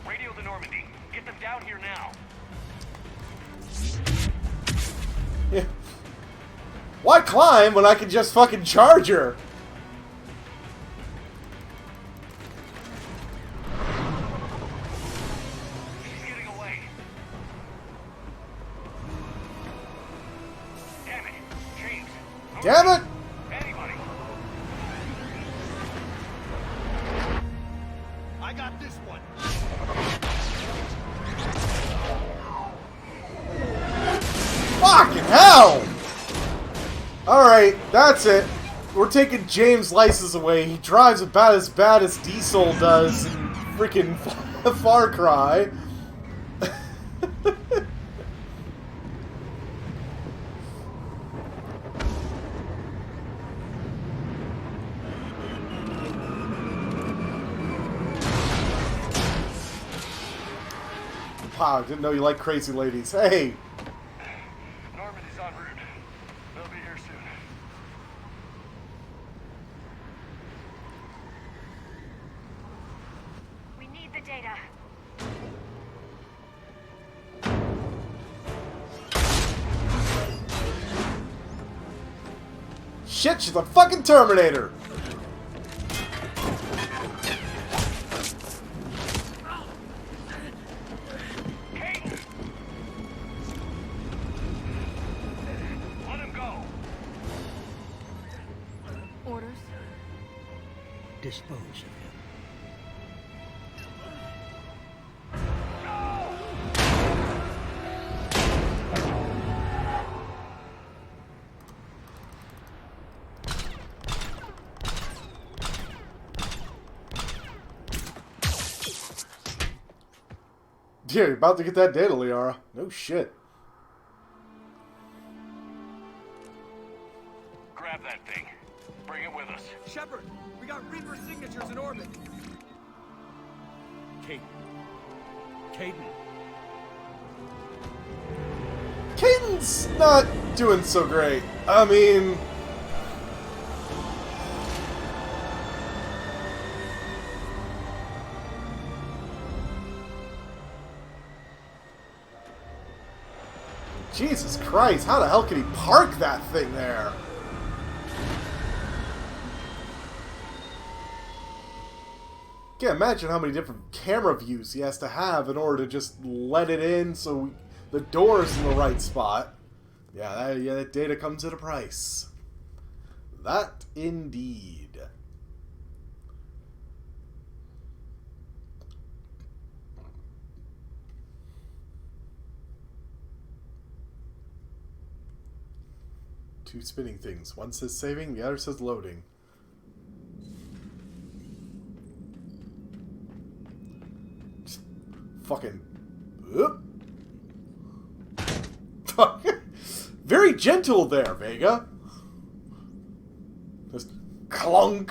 Radio to Normandy. Get them down here now. Yeah. Why climb when I can just fucking charge her? She's getting away. Damn it. James. Damn it! Anybody. I got this one. Fucking hell! Alright, that's it. We're taking James' license away. He drives about as bad as Diesel does in freaking Far Cry. Wow, didn't know you like crazy ladies. Hey! Normandy's en route. They'll be here soon. We need the data. Shit, she's a fucking Terminator! Let him go. Orders? Dispose of him. Yeah, you're about to get that data, Liara. No shit. Grab that thing. Bring it with us. Shepard, we got Reaper signatures in orbit. Caden. Caden. Caden's not doing so great. I mean... Jesus Christ, how the hell can he park that thing there? Can't imagine how many different camera views he has to have in order to just let it in so the door is in the right spot. Yeah, that data comes at a price. That indeed. Two spinning things. One says saving, the other says loading. Just fucking... Oop. Very gentle there, Vega. Just clunk.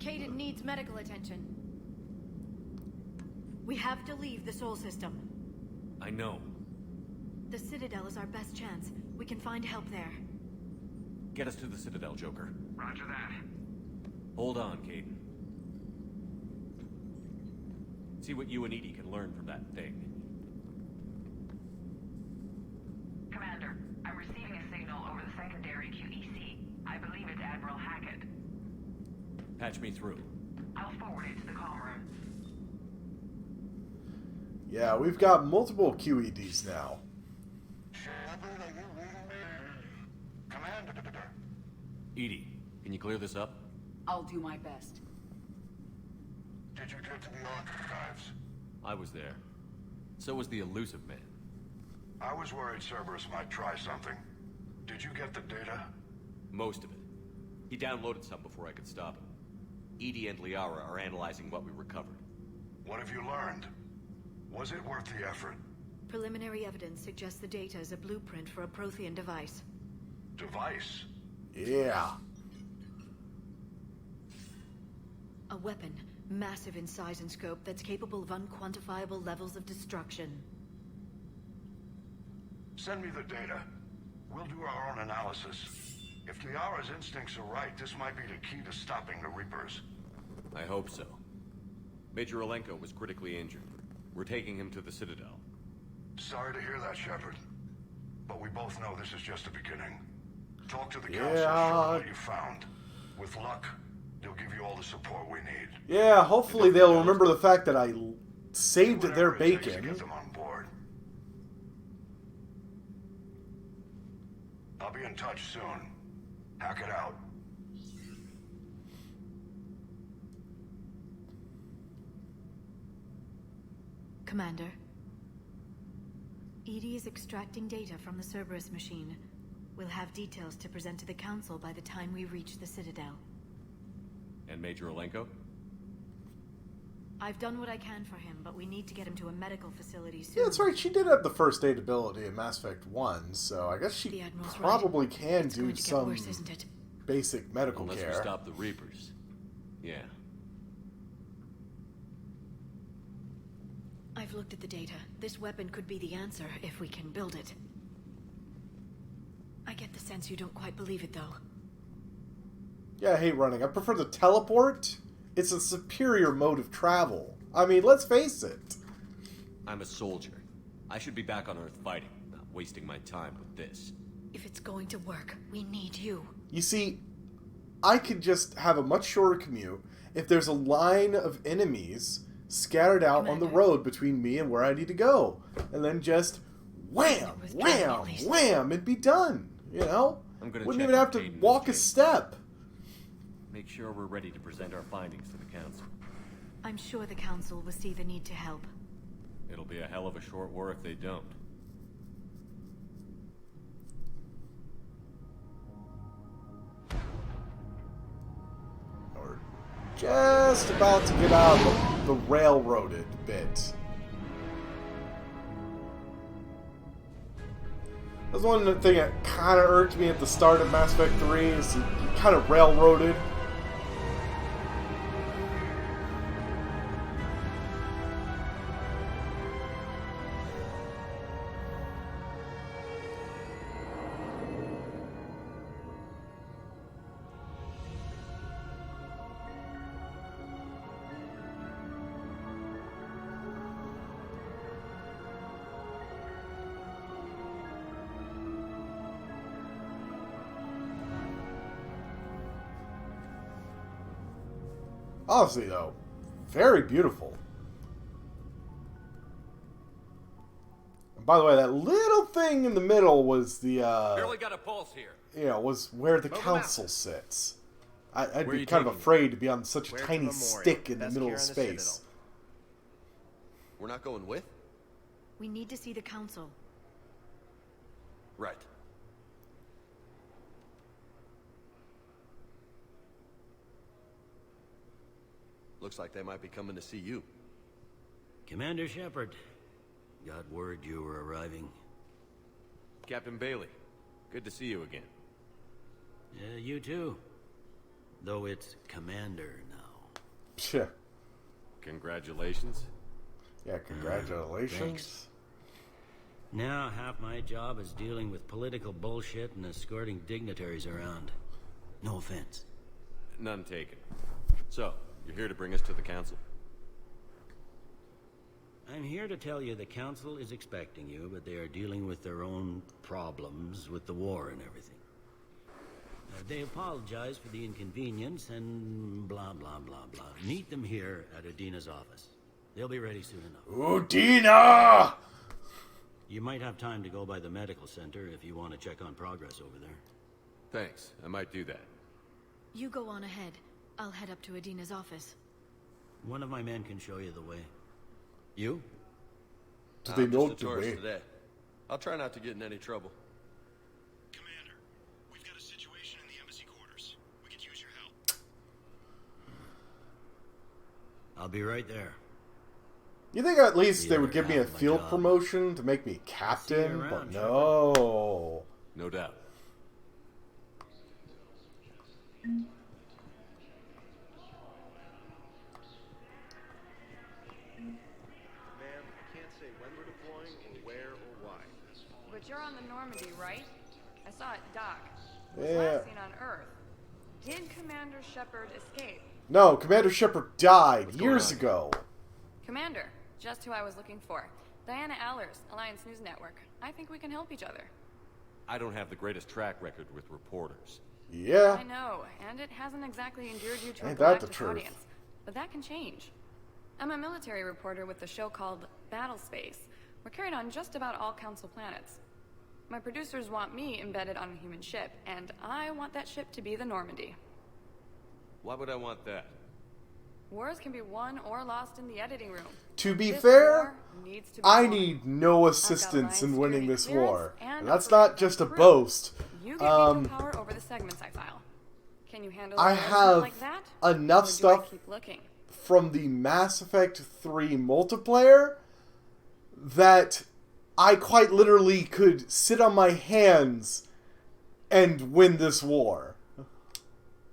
Caden needs medical attention. We have to leave the Sol system. I know. The Citadel is our best chance. We can find help there. Get us to the Citadel, Joker. Roger that. Hold on, Caden. See what you and Edie can learn from that thing. Commander, I'm receiving a signal over the secondary QEC. I believe it's Admiral Hackett. Patch me through. I'll forward it to the comm room. Yeah, we've got multiple QEDs now. Shepard, are you reading me? Commander. Edie, can you clear this up? I'll do my best. Did you get to the archives? I was there. So was the elusive man. I was worried Cerberus might try something. Did you get the data? Most of it. He downloaded some before I could stop him. Edie and Liara are analyzing what we recovered. What have you learned? Was it worth the effort? Preliminary evidence suggests the data is a blueprint for a Prothean device. Device? Yeah. A weapon, massive in size and scope, that's capable of unquantifiable levels of destruction. Send me the data. We'll do our own analysis. If Liara's instincts are right, this might be the key to stopping the Reapers. I hope so. Major Alenko was critically injured. We're taking him to the Citadel. Sorry to hear that, Shepard. But we both know this is just the beginning. Talk to the Council, show them what you found. With luck, they'll give you all the support we need. Yeah, hopefully they'll remember the fact that I saved their Whatever it takes to bacon. get them on board. I'll be in touch soon. Hack it out. Commander, Edie is extracting data from the Cerberus machine. We'll have details to present to the Council by the time we reach the Citadel. And Major Olenko? I've done what I can for him, but we need to get him to a medical facility soon. Yeah, that's right. She did have the first aid ability in Mass Effect 1, so I guess she probably can do some worse, isn't it? basic medical Unless care. we stop the Reapers. Yeah. I've looked at the data. This weapon could be the answer if we can build it. I get the sense you don't quite believe it, though. Yeah, I hate running. I prefer the teleport. It's a superior mode of travel. I mean, let's face it. I'm a soldier. I should be back on Earth fighting, not wasting my time with this. If it's going to work, we need you. You see, I could just have a much shorter commute if there's a line of enemies scattered out on the road between me and where I need to go. And then just wham, wham, wham, and be done. You know? Wouldn't even have to walk a step. Make sure we're ready to present our findings to the Council. I'm sure the Council will see the need to help. It'll be a hell of a short war if they don't. We're just about to get out of the railroaded bit. That's one thing that kind of irked me at the start of Mass Effect 3 is you kind of railroaded. Honestly, though, very beautiful. And by the way, that little thing in the middle was the, Barely got a pulse here. You know, was where the Council sits. I'd be kind of afraid to be on such a tiny stick in the middle of space. We're not going with? We need to see the Council. Right. Looks like they might be coming to see you. Commander Shepard, got word you were arriving. Captain Bailey, good to see you again. Yeah, you too. Though it's Commander now. Sure. Congratulations. Yeah, congratulations. Thanks. Now half my job is dealing with political bullshit and escorting dignitaries around. No offense. None taken. So, you're here to bring us to the Council? I'm here to tell you the Council is expecting you, but they are dealing with their own problems with the war and everything. They apologize for the inconvenience and blah, blah, blah, blah. Meet them here at Adina's office. They'll be ready soon enough. Adina! You might have time to go by the medical center if you want to check on progress over there. Thanks, I might do that. You go on ahead. I'll head up to Adina's office. One of my men can show you the way. You? Do they know just a tourist today. I'll try not to get in any trouble. Commander, we've got a situation in the embassy quarters. We could use your help. I'll be right there. You think at least they would give me a field promotion to make me captain? But no. No doubt. But you're on the Normandy, right? I saw it dock. Yeah. Last seen on Earth. Did Commander Shepard escape? No, Commander Shepard died years ago. Commander, just who I was looking for. Diana Allers, Alliance News Network. I think we can help each other. I don't have the greatest track record with reporters. Yeah. I know, and it hasn't exactly endeared you to Ain't a that the galactic truth? audience. But that can change. I'm a military reporter with the show called Battle Space. We're carried on just about all Council planets. My producers want me embedded on a human ship, and I want that ship to be the Normandy. Why would I want that? Wars can be won or lost in the editing room. To be This fair, war needs to be I won. need no assistance in winning this clearance war. and And that's not just a boast. You get veto power over the segments I file. Can you handle I a have like that? enough Or do stuff I keep looking? from the Mass Effect 3 multiplayer that I quite literally could sit on my hands and win this war.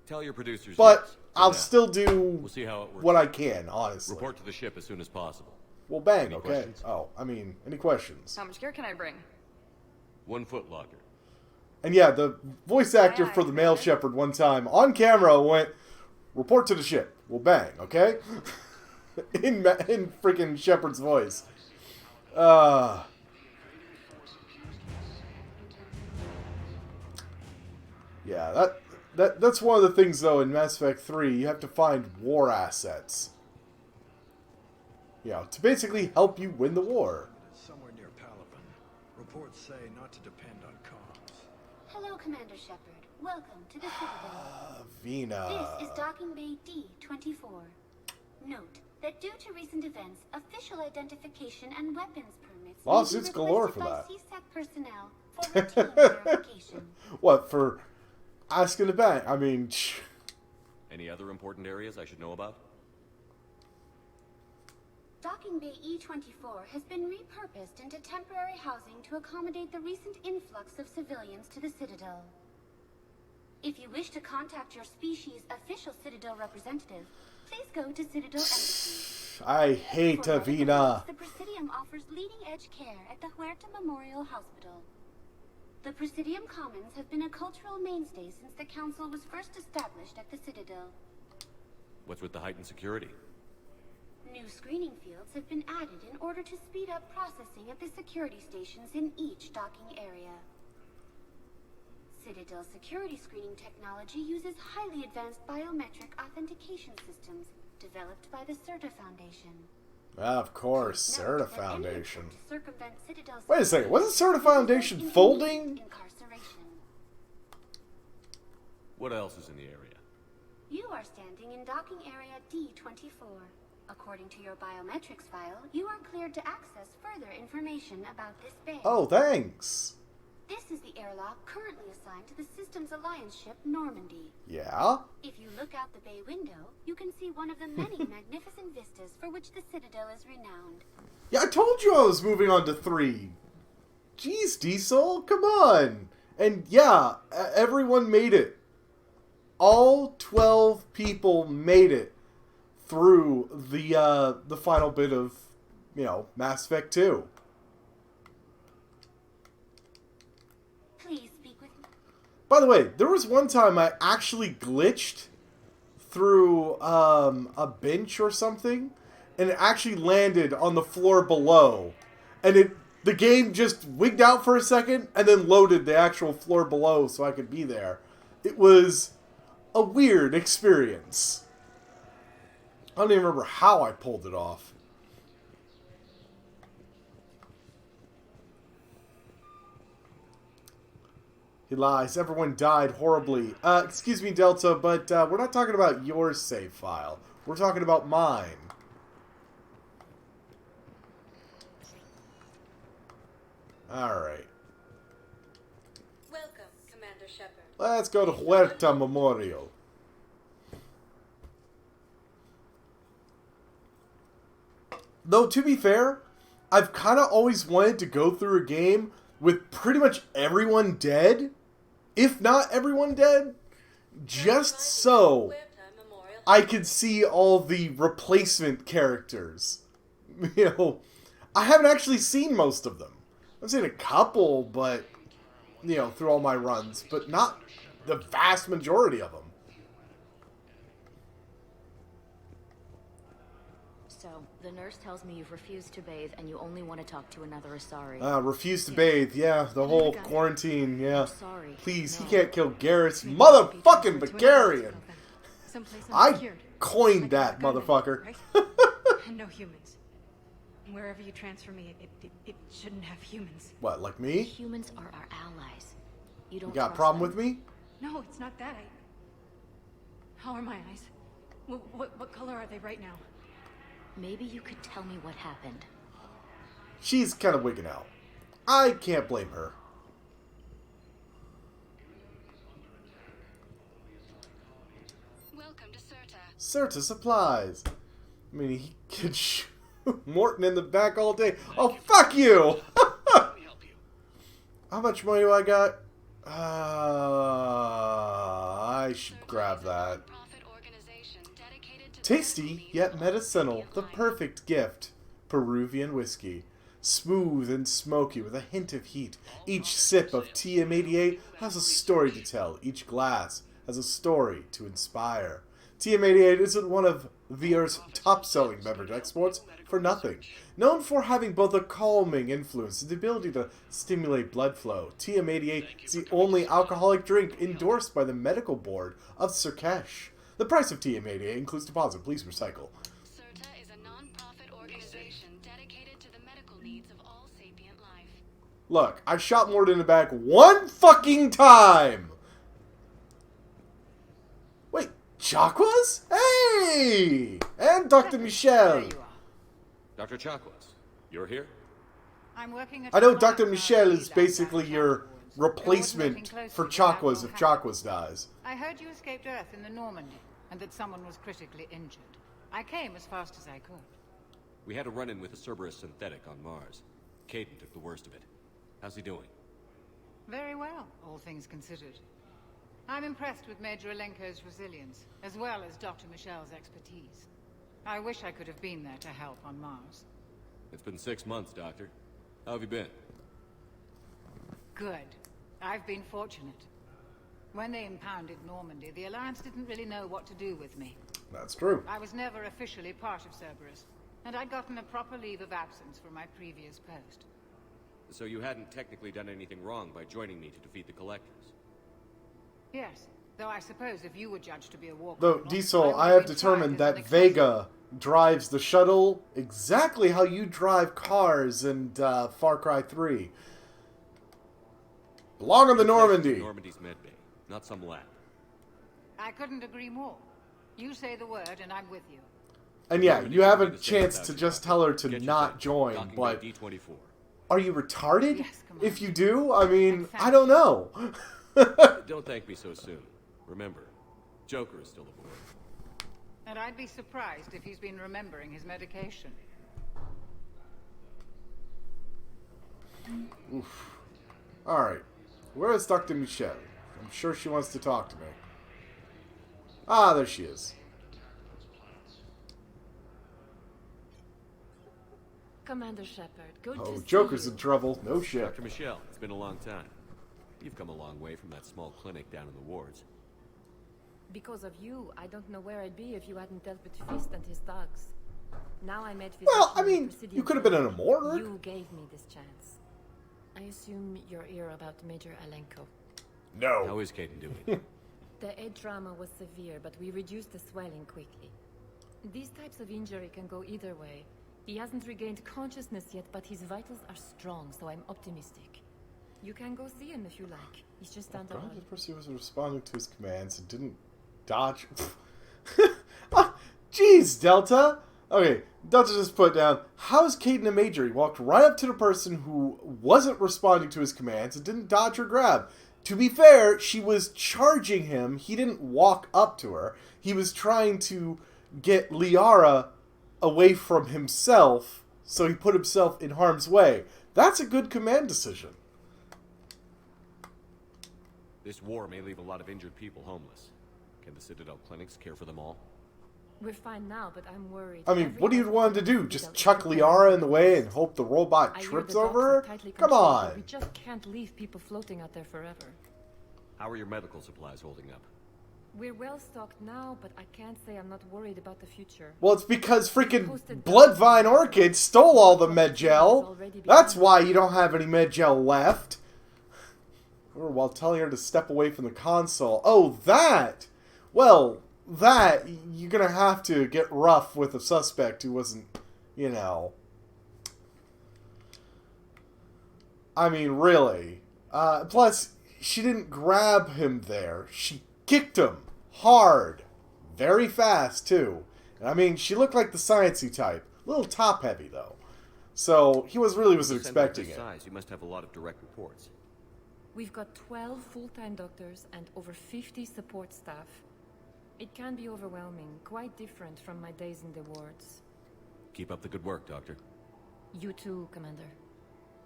Tell your producers. But yes, I'll now. still do We'll see how it works. what I can, honestly. Report to the ship as soon as possible. Well, bang, Any okay. questions? Oh, I mean, any questions? How much gear can I bring? 1 foot locker. And yeah, the voice actor Aye, for aye, the male Commander. Shepard one time on camera went, report to the ship. Well, bang, okay? in freaking Shepard's voice. Yeah, that's one of the things, though, in Mass Effect 3. You have to find war assets. You know, to basically help you win the war. Somewhere near Palaven. Reports say not to depend on comms. Hello, Commander Shepard. Welcome to the Citadel. Vina. This is Docking Bay D-24. Note that due to recent events, official identification and weapons permits Lawsuits may be galore requested for by CSAC personnel for routine verification. What, for asking the bank? I mean, Any other important areas I should know about? Docking Bay E-24 has been repurposed into temporary housing to accommodate the recent influx of civilians to the Citadel. If you wish to contact your species' official Citadel representative, please go to Citadel Embassy. I hate For medical Vina. needs, the Presidium offers leading-edge care at the Huerta Memorial Hospital. The Presidium Commons have been a cultural mainstay since the Council was first established at the Citadel. What's with the heightened security? New screening fields have been added in order to speed up processing at the security stations in each docking area. Citadel security screening technology uses highly advanced biometric authentication systems developed by the CERTA Foundation. Of course, Note CERTA that any Foundation. attempt to circumvent Citadel's Wait a second, wasn't CERTA security Foundation results in folding? immediate incarceration. What else is in the area? You are standing in docking area D-24. According to your biometrics file, you are cleared to access further information about this bay. Oh, thanks. This is the airlock currently assigned to the Systems Alliance ship Normandy. Yeah? If you look out the bay window, you can see one of the many magnificent vistas for which the Citadel is renowned. Yeah, I told you I was moving on to 3. Jeez, Diesel, come on. And yeah, everyone made it. All 12 people made it through the final bit of, you know, Mass Effect 2. Please speak with me. By the way, there was one time I actually glitched through a bench or something, and it actually landed on the floor below. And the game just wigged out for a second, and then loaded the actual floor below so I could be there. It was a weird experience. I don't even remember how I pulled it off. He lies. Everyone died horribly. Excuse me, Delta, but we're not talking about your save file. We're talking about mine. Alright. Welcome, Commander Shepard. Let's go to Huerta Memorial. Though, to be fair, I've kind of always wanted to go through a game with pretty much everyone dead, if not everyone dead, just so I could see all the replacement characters. You know, I haven't actually seen most of them. I've seen a couple, but, you know, through all my runs, but not the vast majority of them. So, the nurse tells me you've refused to bathe and you only want to talk to another Asari. Refuse to bathe, yeah, the whole quarantine, yeah. Sorry. Please, he can't kill Garrus. Motherfucking Bulgarian! Someplace I unsecured. coined that, motherfucker. Right? And no humans. Wherever you transfer me, it shouldn't have humans. What, like me? Humans are our allies. You don't You got a trust problem them? with me? No, it's not that. How are my eyes? What color are they right now? Maybe you could tell me what happened. She's kind of wigging out. I can't blame her. Certa supplies. I mean, he could shoot Morton in the back all day. Oh, fuck you! How much money do I got? I should grab that. Tasty, yet medicinal. The perfect gift. Peruvian whiskey. Smooth and smoky with a hint of heat. Each sip of TM88 has a story to tell. Each glass has a story to inspire. TM88 isn't one of VR's top-selling beverage exports for nothing. Known for having both a calming influence and the ability to stimulate blood flow, TM88 is the only alcoholic drink endorsed by the Medical Board of Surkesh. The price of TM88 includes deposit. Please recycle. CERTA is a non-profit organization dedicated to the medical needs of all sapient life. Look, I shot Morton in the back one fucking time! Wait, Chakwas? Hey! And Dr. Michel. Dr. Chakwas, you're here? I'm working at I know Dr. Michel is basically your replacement for Chakwas if Chakwas dies. I heard you escaped Earth in the Normandy, and that someone was critically injured. I came as fast as I could. We had a run-in with a Cerberus synthetic on Mars. Caden took the worst of it. How's he doing? Very well, all things considered. I'm impressed with Major Alenko's resilience, as well as Dr. Michel's expertise. I wish I could have been there to help on Mars. It's been 6 months, Doctor. How have you been? Good. I've been fortunate. When they impounded Normandy, the Alliance didn't really know what to do with me. That's true. I was never officially part of Cerberus, and I'd gotten a proper leave of absence from my previous post. So you hadn't technically done anything wrong by joining me to defeat the Collectors? Yes, though I suppose if you were judged to be a war Though, criminal, Diesel, I have determined that Vega drives the shuttle exactly how you drive cars in Far Cry 3. Belong on the Normandy. Normandy's medbay, not some lab. I couldn't agree more. You say the word and I'm with you. And yeah, you have a chance to just tell her to not join, but are you retarded? Yes, if you do, I mean, I don't know. Don't thank me so soon. Remember, Joker is still aboard. And I'd be surprised if he's been remembering his medication. Oof. Alright. Where is Dr. Michel? I'm sure she wants to talk to me. Ah, there she is. Commander Shepard, good to see Joker's you. in trouble. No shit. Dr. Michel, it's been a long time. You've come a long way from that small clinic down in the wards. Because of you, I don't know where I'd be if you hadn't dealt with Fist and his thugs. Now I met Well, I mean, you could have been in a morgue. You gave me this chance. I assume you're here about Major Alenko. No. How is Caden doing? The head trauma was severe, but we reduced the swelling quickly. These types of injury can go either way. He hasn't regained consciousness yet, but his vitals are strong, so I'm optimistic. You can go see him if you like. He's just down the road. The person was responding to his commands and didn't dodge. Jeez, Delta. Okay, Delta just put down, how is Caden a major? He walked right up to the person who wasn't responding to his commands and didn't dodge or grab. To be fair, she was charging him. He didn't walk up to her. He was trying to get Liara away from himself, so he put himself in harm's way. That's a good command decision. This war may leave a lot of injured people homeless. Can the Citadel clinics care for them all? We're fine now, but I'm worried. I mean, what do you want to do? Just chuck Liara in the way and hope the robot trips over her? Come on. We just can't leave people floating out there forever. How are your medical supplies holding up? We're well stocked now, but I can't say I'm not worried about the future. Well, it's because freaking Bloodvine Orchid stole all the Medgel. That's why you don't have any Medgel left. Or while telling her to step away from the console. Oh, that! Well, that, you're gonna have to get rough with a suspect who wasn't, you know. I mean, really. Plus, she didn't grab him there. She kicked him hard. Very fast, too. I mean, she looked like the sciencey type. A little top-heavy, though. So, he wasn't expecting it. Size, you must have a lot of direct reports. We've got 12 full-time doctors and over 50 support staff. It can be overwhelming, quite different from my days in the wards. Keep up the good work, Doctor. You too, Commander.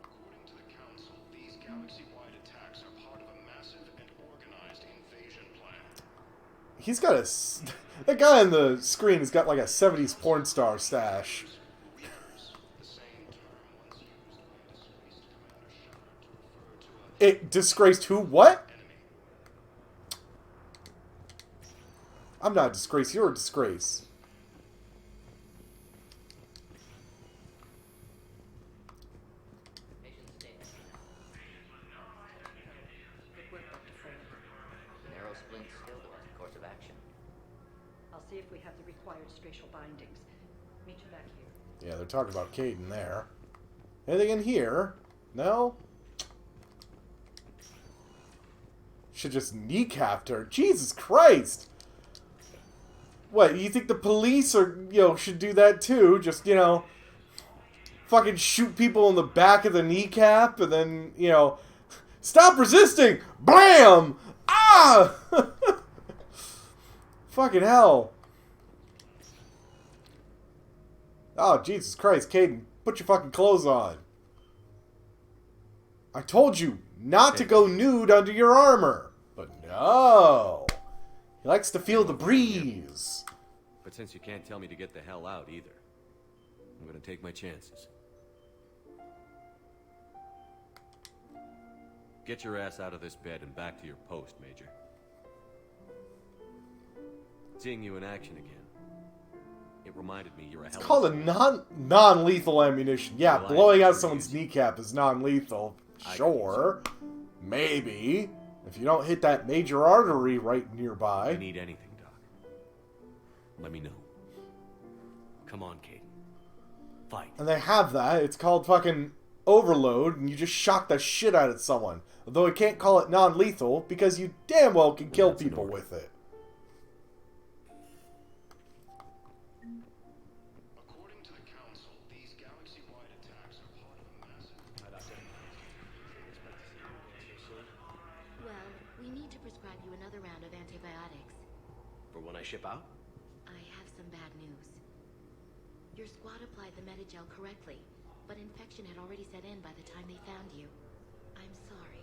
According to the Council, these galaxy-wide attacks are part of a massive and organized invasion plan. He's got a... That guy on the screen has got like a 70s porn star stash. It disgraced who? What? I'm not a disgrace. You're a disgrace. Narrow splint still the course of action. I'll see if we have the required spatial bindings. Meet you back here. Yeah, they're talking about Caden there. Anything in here? No? Should just kneecapped her. Jesus Christ! What, you think the police are, should do that too? Just, fucking shoot people in the back of the kneecap and then, stop resisting! Blam! Ah! Fucking hell. Oh, Jesus Christ, Caden, put your fucking clothes on. I told you not to go nude under your armor. But no. He likes to feel the breeze. But since you can't tell me to get the hell out either, I'm gonna take my chances. Get your ass out of this bed and back to your post, Major. Seeing you in action again, it reminded me you're a hell of a... It's called a non-lethal ammunition. Yeah, blowing out someone's kneecap is non-lethal. Sure. Maybe. If you don't hit that major artery right nearby. If you need anything, Doc, let me know. Come on, Kate. Fight. And they have that. It's called fucking overload, and you just shock the shit out of someone. Although I can't call it non-lethal, because you damn well can kill people with it. According to the Council, these galaxy-wide attacks are part of a massive... Well, we need to prescribe you another round of antibiotics. For when I ship out? I have some bad news. Your squad applied the Medigel correctly, but infection had already set in by the time they found you. I'm sorry.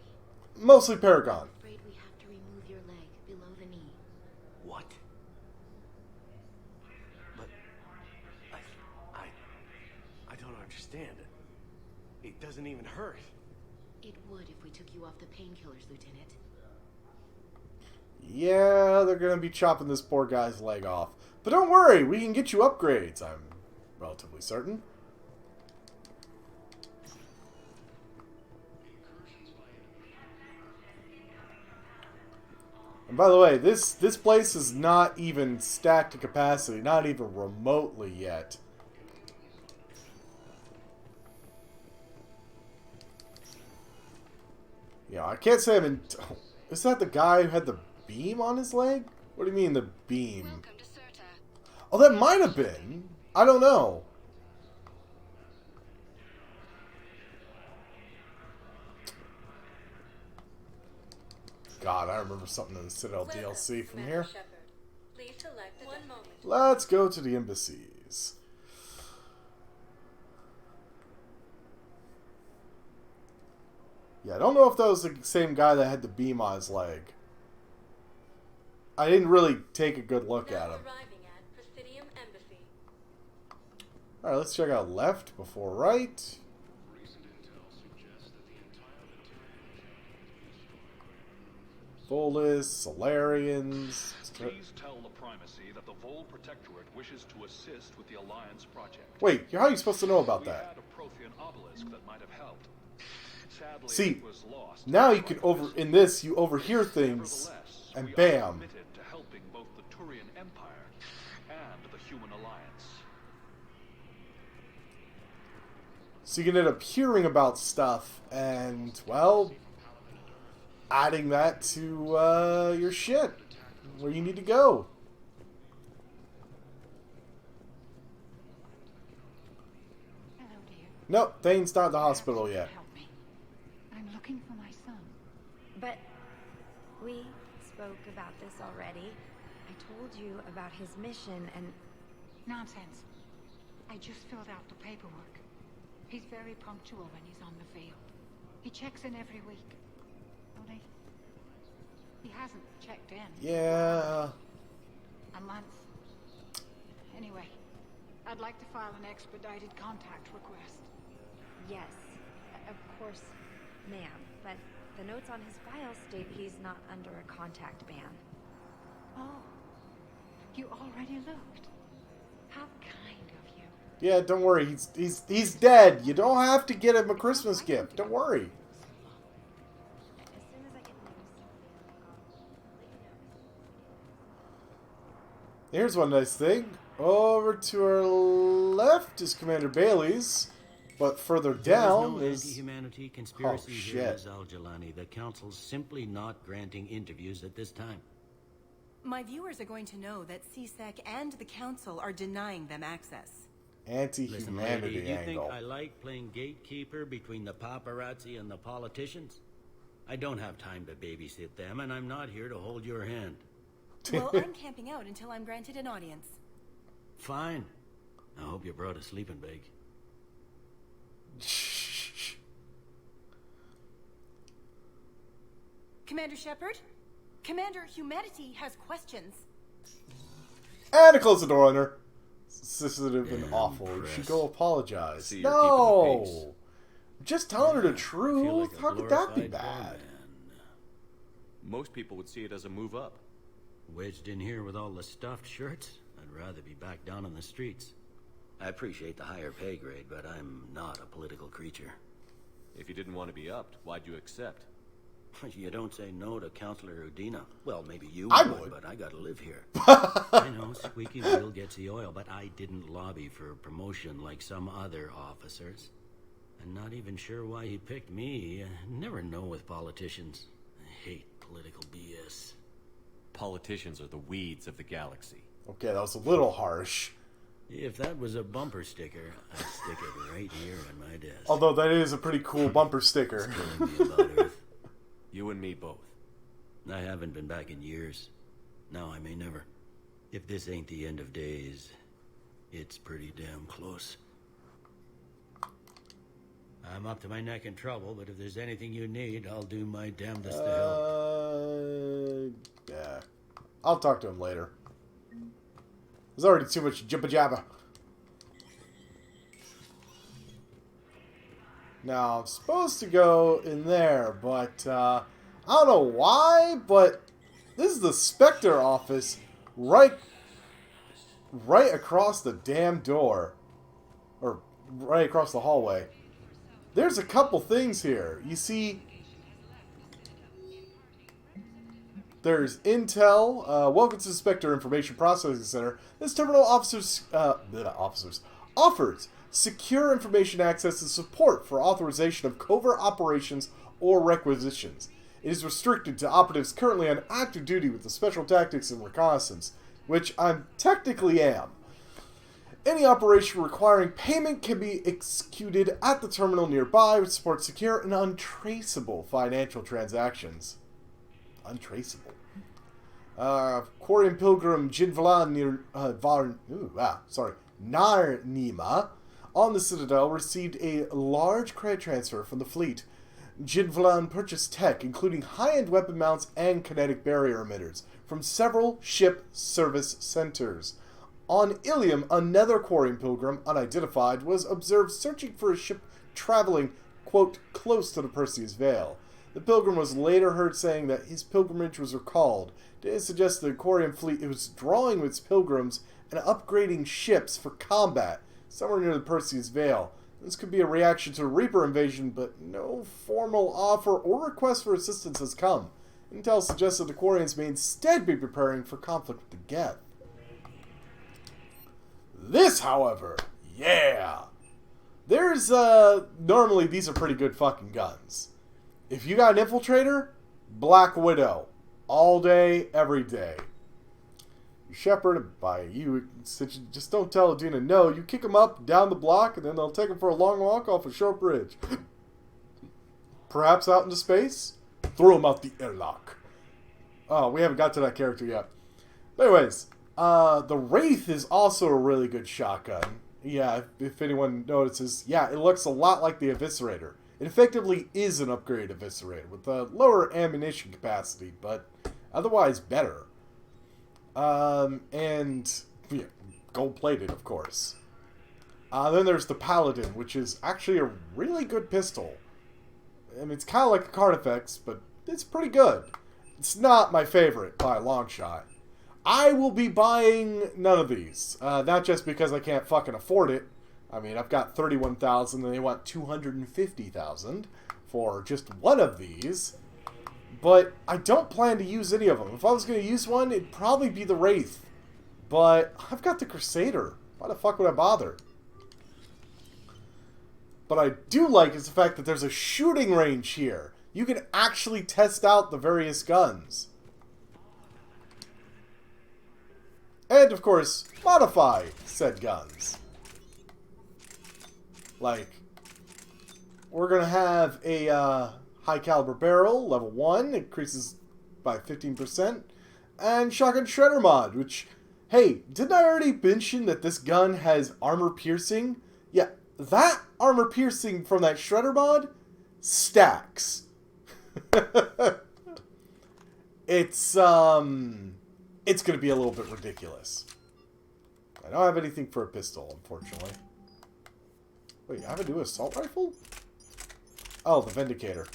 Mostly Paragon. I'm afraid we have to remove your leg below the knee. What? But... I don't understand. It doesn't even hurt. It would if we took you off the painkillers, Lieutenant. Yeah, they're gonna be chopping this poor guy's leg off. But don't worry, we can get you upgrades, I'm relatively certain. And by the way, this place is not even stacked to capacity, not even remotely yet. Yeah, I can't say I've been... Is that the guy who had the beam on his leg? What do you mean, the beam? Oh, that might have been. I don't know. God, I remember something in the Citadel DLC from here. Please select one moment. Let's go to the embassies. Yeah, I don't know if that was the same guy that had the beam on his leg. I didn't really take a good look at him. Alright, let's check out left before right. Volus, Solarians. Please tell the Primacy that the Vol Protectorate wishes to assist with the Alliance project. Wait, how are you supposed to know about that? We had a Prothean obelisk that might have helped. Sadly, See, it was lost. now you can in this, you overhear things, and We are bam. committed to helping both the Turian Empire and the Human Alliance. So you can end up hearing about stuff, and, well, adding that to your shit, where you need to go. Hello, dear. Nope, they ain't started the hospital yet. Help me. I'm looking for my son. But we spoke about this already. I told you about his mission and... Nonsense. I just filled out the paperwork. He's very punctual when he's on the field. He checks in every week. Only... he hasn't checked in. Yeah. A month. Anyway, I'd like to file an expedited contact request. Yes, of course, ma'am. But the notes on his file state he's not under a contact ban. Oh, you already looked. How kind of you. Yeah, don't worry. He's dead. You don't have to get him a Christmas gift. Don't worry. As soon as I get news, I'll let you know. Here's one nice thing. Over to our left is Commander Bailey's, but further down there is... no anti-humanity conspiracy oh, here, shit. Ms. Al-Jalani. The Council's simply not granting interviews at this time. My viewers are going to know that CSEC and the Council are denying them access. Anti-humanity Listen, lady, you angle. think I like playing gatekeeper between the paparazzi and the politicians? I don't have time to babysit them, and I'm not here to hold your hand. Well, I'm camping out until I'm granted an audience. Fine. I hope you brought a sleeping bag. Commander Shepard? Commander, humanity has questions. And to close the door on her. This would have been awful. You should go apologize. See, you're keeping the peace. No! Just telling her the I feel truth. like a How could that be glorified bad? doorman. Most people would see it as a move up. Wedged in here with all the stuffed shirts? I'd rather be back down on the streets. I appreciate the higher pay grade, but I'm not a political creature. If you didn't want to be upped, why'd you accept? You don't say no to Counselor Udina. Well, maybe you I would, would. but I gotta live here. I know, squeaky wheel gets the oil, but I didn't lobby for promotion like some other officers. I'm not even sure why he picked me. Never know with politicians. I hate political BS. Politicians are the weeds of the galaxy. Okay, that was a little harsh. If that was a bumper sticker, I'd stick it right here on my desk. Although that is a pretty cool bumper sticker. Telling me about Earth. You and me both. I haven't been back in years. Now I may never. If this ain't the end of days, it's pretty damn close. I'm up to my neck in trouble, but if there's anything you need, I'll do my damnedest to help. Yeah. I'll talk to him later. There's already too much jibba jabba. Now, I'm supposed to go in there, but I don't know why, but this is the Spectre office right across the damn door. Or right across the hallway. There's a couple things here. You see, there's intel. Welcome to the Spectre Information Processing Center. This terminal offers secure information access and support for authorization of covert operations or requisitions. It is restricted to operatives currently on active duty with the Special Tactics and Reconnaissance, which I technically am. Any operation requiring payment can be executed at the terminal nearby, which supports secure and untraceable financial transactions. Untraceable. Quarian Pilgrim Jinvalan near Narnima on the Citadel received a large credit transfer from the fleet. Jinvalan purchased tech, including high-end weapon mounts and kinetic barrier emitters, from several ship service centers. On Ilium, another Quarian Pilgrim, unidentified, was observed searching for a ship traveling, quote, close to the Perseus Veil. The Pilgrim was later heard saying that his pilgrimage was recalled. It suggests the Quarian fleet was drawing its pilgrims and upgrading ships for combat somewhere near the Perseus Veil. This could be a reaction to the Reaper invasion, but no formal offer or request for assistance has come. Intel suggests that the Quarians may instead be preparing for conflict with the Geth. This, however, yeah! There's, normally these are pretty good fucking guns. If you got an infiltrator, Black Widow. All day, every day. You shepherd by you, just don't tell Adina no. You kick them up, down the block, and then they'll take them for a long walk off a short bridge. Perhaps out into space? Throw them out the airlock. Oh, we haven't got to that character yet. But anyways, the Wraith is also a really good shotgun. Yeah, if anyone notices, yeah, it looks a lot like the Eviscerator. It effectively is an upgraded Eviscerator with a lower ammunition capacity, but otherwise better. And yeah, gold-plated, of course. Then there's the Paladin, which is actually a really good pistol. I mean, it's kind of like the Carnifex, but it's pretty good. It's not my favorite by a long shot. I will be buying none of these. Not just because I can't fucking afford it. I mean, I've got 31,000 and they want 250,000 for just one of these. But I don't plan to use any of them. If I was going to use one, it'd probably be the Wraith. But I've got the Crusader. Why the fuck would I bother? But I do like is the fact that there's a shooting range here. You can actually test out the various guns. And, of course, modify said guns. Like, we're going to have a high caliber barrel, level 1, increases by 15%. And shotgun shredder mod, which, hey, didn't I already mention that this gun has armor piercing? Yeah, that armor piercing from that shredder mod stacks. It's going to be a little bit ridiculous. I don't have anything for a pistol, unfortunately. Wait, I have a new assault rifle? Oh, the Vindicator.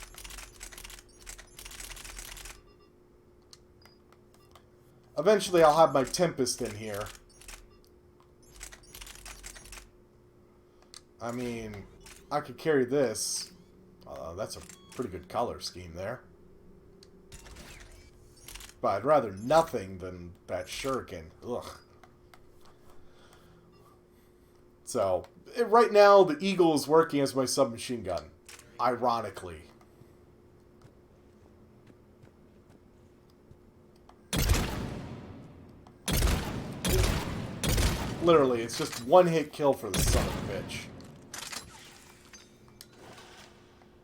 Eventually, I'll have my Tempest in here. I mean, I could carry this. That's a pretty good color scheme there. But I'd rather nothing than that shuriken. Ugh. So, right now, the Eagle is working as my submachine gun. Ironically. Literally, it's just one hit kill for the son of a bitch.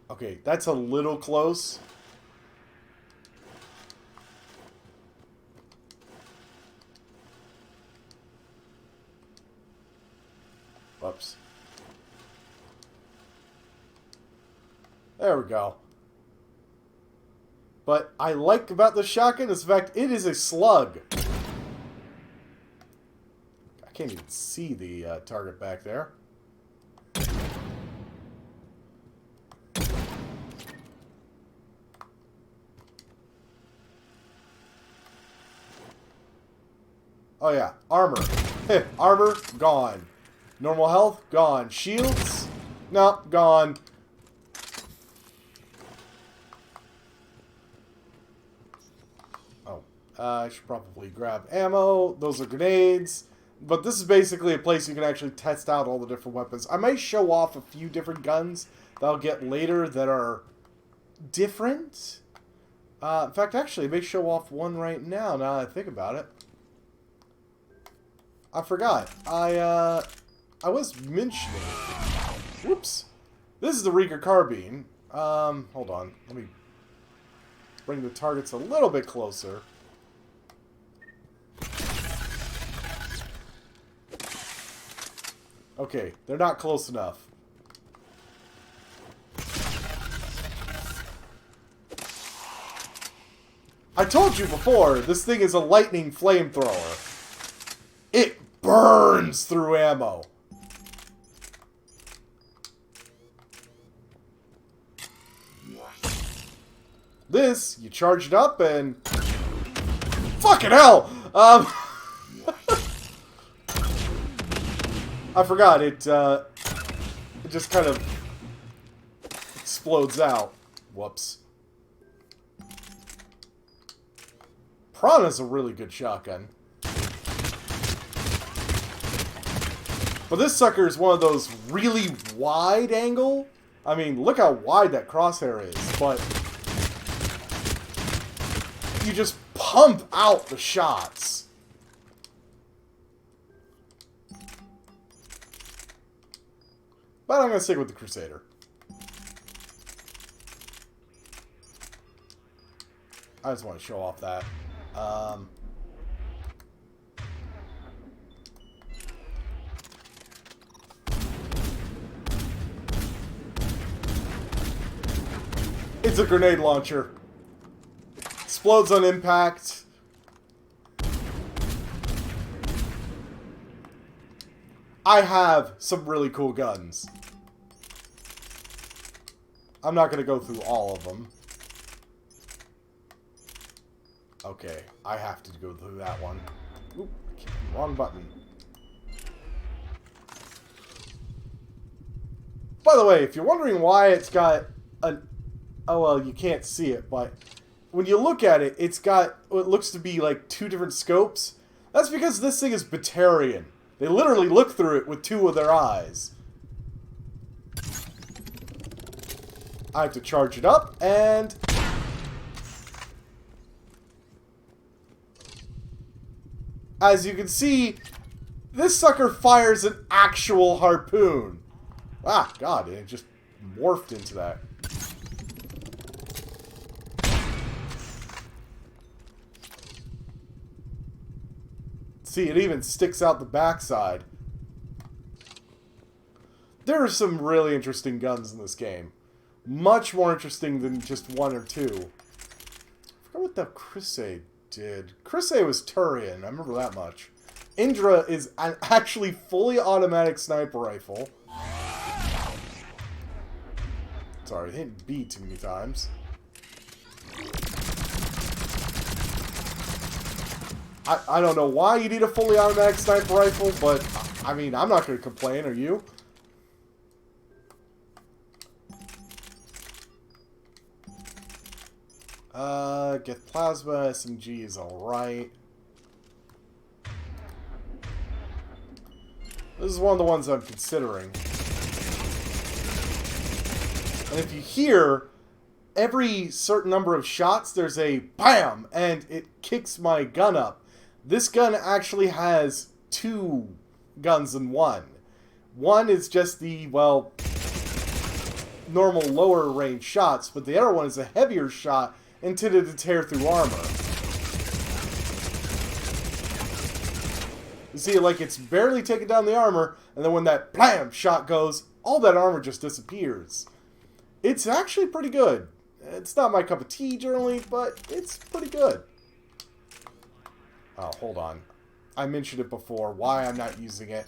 Okay, that's a little close. Whoops. There we go. But I like about the shotgun is the fact it is a slug. I can't even see the target back there. Oh yeah, armor. Armor, gone. Normal health, gone. Shields, no, gone. Oh, I should probably grab ammo. Those are grenades. But this is basically a place you can actually test out all the different weapons. I might show off a few different guns that I'll get later that are different. In fact, actually, I may show off one right now that I think about it. I forgot. I was mentioning... Whoops. This is the Rieger carbine. Hold on. Let me bring the targets a little bit closer. Okay, they're not close enough. I told you before, this thing is a lightning flamethrower. It burns through ammo. This, you charge it up and... Fucking hell! I forgot, it just kind of explodes out. Whoops. Piranha's a really good shotgun. But this sucker is one of those really wide angle. I mean, look how wide that crosshair is, but you just pump out the shots. But I'm going to stick with the Crusader. I just want to show off that. It's a grenade launcher. Explodes on impact. I have some really cool guns. I'm not going to go through all of them. Okay, I have to go through that one. Oop, wrong button. By the way, if you're wondering why it's got an... Oh, well, you can't see it, but when you look at it, it's got what looks to be like 2 different scopes. That's because this thing is Batarian. They literally look through it with 2 of their eyes. I have to charge it up, and... As you can see, this sucker fires an actual harpoon. Ah, God, it just morphed into that. See, it even sticks out the backside. There are some really interesting guns in this game. Much more interesting than just 1 or 2. I forgot what the Crusade did. Crusade was Turian, I remember that much. Indra is an actually fully automatic sniper rifle. Sorry, I hit B too many times. I don't know why you need a fully automatic sniper rifle, but, I mean, I'm not going to complain, are you? Get plasma, SMG is alright. This is one of the ones I'm considering. And if you hear every certain number of shots, there's a BAM! And it kicks my gun up. This gun actually has 2 guns in one. One is just the, well, normal lower range shots, but the other one is a heavier shot intended to tear through armor. You see, like, it's barely taking down the armor, and then when that BLAM shot goes, all that armor just disappears. It's actually pretty good. It's not my cup of tea generally, but it's pretty good. Oh, hold on. I mentioned it before, why I'm not using it.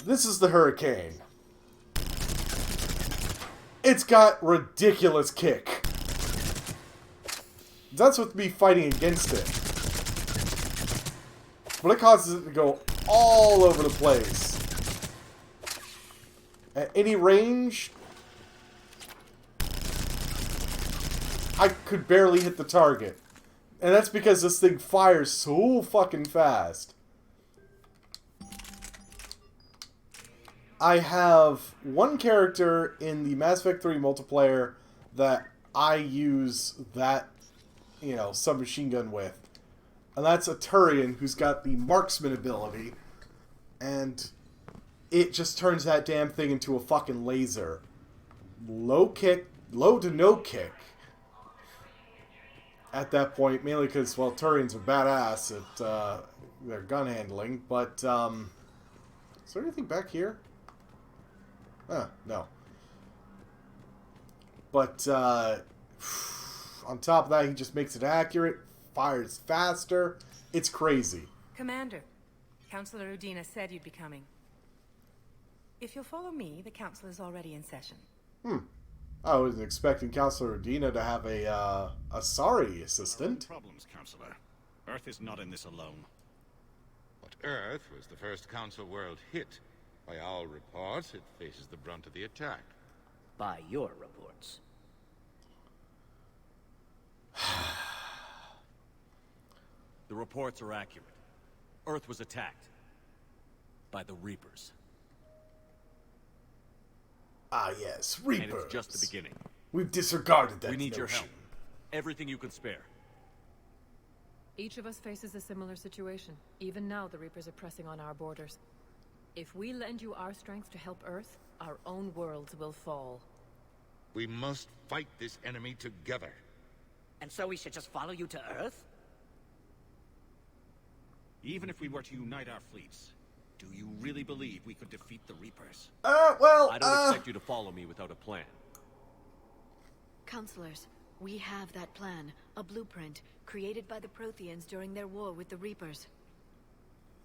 This is the Hurricane. It's got ridiculous kick. That's with me fighting against it. But it causes it to go all over the place. At any range, I could barely hit the target. And that's because this thing fires so fucking fast. I have one character in the Mass Effect 3 multiplayer that I use that, you know, submachine gun with. And that's a Turian who's got the marksman ability. And it just turns that damn thing into a fucking laser. Low to no kick. At that point, mainly because, well, Turians are badass at their gun handling. But, is there anything back here? No. But, on top of that, he just makes it accurate, fires faster. It's crazy. Commander, Councillor Udina said you'd be coming. If you'll follow me, the council is already in session. I wasn't expecting Councillor Udina to have a sorry assistant. Problems, Councillor. Earth is not in this alone. But Earth was the first Council world hit. By our reports, it faces the brunt of the attack. By your reports. The reports are accurate. Earth was attacked. By the Reapers. Ah, yes, Reapers. And it's just the beginning. We've disregarded that We need notion. your help. Everything you can spare. Each of us faces a similar situation. Even now, the Reapers are pressing on our borders. If we lend you our strength to help Earth, our own worlds will fall. We must fight this enemy together. And so we should just follow you to Earth? Even if we were to unite our fleets, do you really believe we could defeat the Reapers? I don't expect you to follow me without a plan. Counselors, we have that plan. A blueprint, created by the Protheans during their war with the Reapers.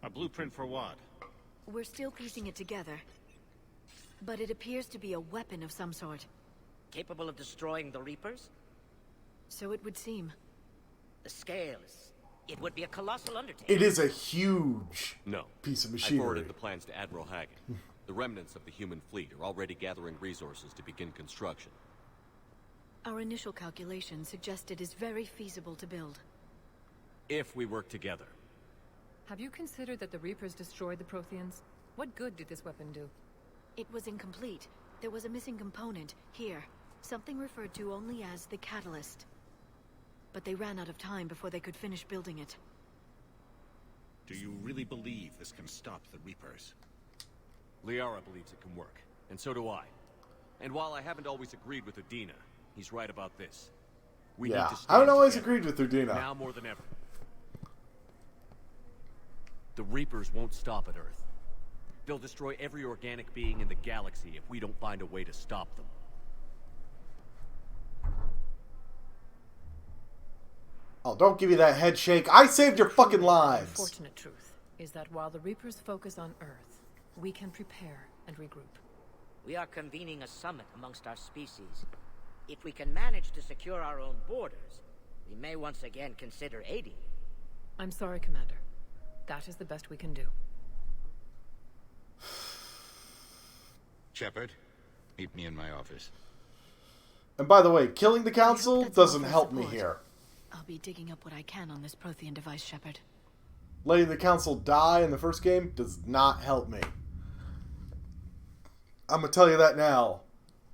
A blueprint for what? We're still piecing it together. But it appears to be a weapon of some sort. Capable of destroying the Reapers? So it would seem. The scales. It would be a colossal undertaking. It is a huge piece of I machinery. forwarded the plans to Admiral Hagen. The remnants of the human fleet are already gathering resources to begin construction. Our initial calculations suggest it is very feasible to build. If we work together. Have you considered that the Reapers destroyed the Protheans? What good did this weapon do? It was incomplete. There was a missing component, here. Something referred to only as the catalyst. But they ran out of time before they could finish building it. Do you really believe this can stop the Reapers? Liara believes it can work, and so do I. And while I haven't always agreed with Udina, he's right about this. We need to stand I haven't always together, agreed with Udina. now more than ever. The Reapers won't stop at Earth. They'll destroy every organic being in the galaxy if we don't find a way to stop them. Oh, don't give me that head shake. I saved your fucking lives. The unfortunate truth is that while the Reapers focus on Earth, we can prepare and regroup. We are convening a summit amongst our species. If we can manage to secure our own borders, we may once again consider aiding you. I'm sorry, Commander. That is the best we can do. Shepard, meet me in my office. And by the way, killing the council doesn't help me here. I'll be digging up what I can on this Prothean device, Shepard. Letting the council die in the first game does not help me. I'm gonna tell you that now.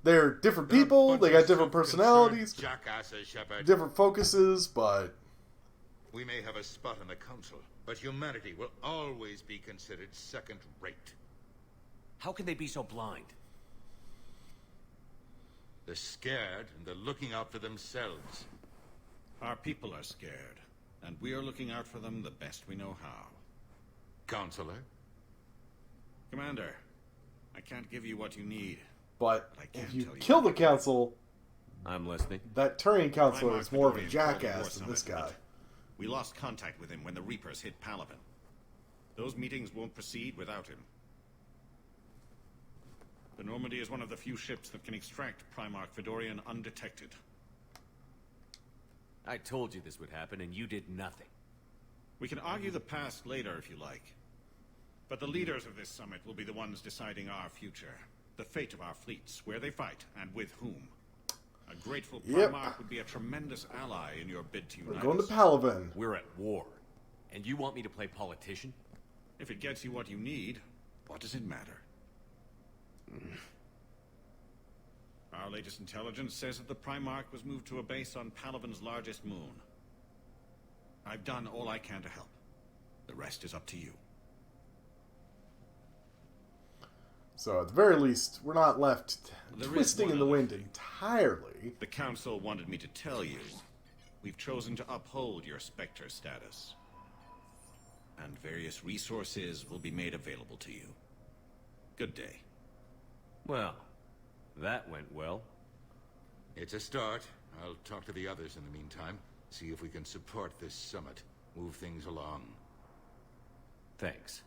They're different people, they got different personalities, Jackasses, Shepard. different focuses, but... We may have a spot in the council, but humanity will always be considered second-rate. How can they be so blind? They're scared, and they're looking out for themselves. Our people are scared, and we are looking out for them the best we know how. Counselor? Commander, I can't give you what you need. But I can if you tell you kill the council, I'm listening. that Turian counselor Primarch is more of a Fedorian called the jackass war than this summit, guy. but we lost contact with him when the Reapers hit Palaven. Those meetings won't proceed without him. The Normandy is one of the few ships that can extract Primarch Fedorian undetected. I told you this would happen, and you did nothing. We can argue the past later if you like. But the leaders of this summit will be the ones deciding our future. The fate of our fleets, where they fight, and with whom. A grateful Primarch would be a tremendous ally in your bid to unite We're going to us. Palaven. We're at war. And you want me to play politician? If it gets you what you need, what does it matter? Our latest intelligence says that the Primarch was moved to a base on Palaven's largest moon. I've done all I can to help. The rest is up to you. So at the very least, we're not left There is twisting one in the other wind thing. entirely. The Council wanted me to tell you, we've chosen to uphold your Spectre status. And various resources will be made available to you. Good day. Well, that went well. It's a start. I'll talk to the others in the meantime. See if we can support this summit. Move things along. Thanks.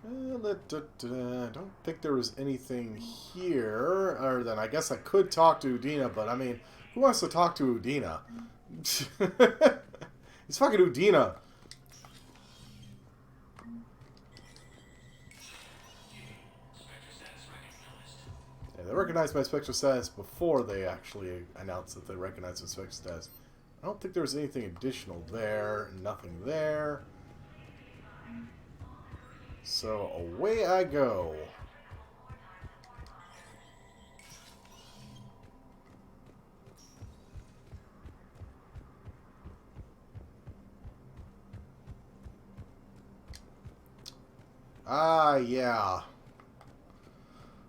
I don't think there was anything here, other than I guess I could talk to Udina, but I mean, who wants to talk to Udina? It's fucking Udina. Yeah, they recognized my Spectre status before they actually announced that they recognized my Spectre status. I don't think there was anything additional there, nothing there. So away I go. Ah, yeah.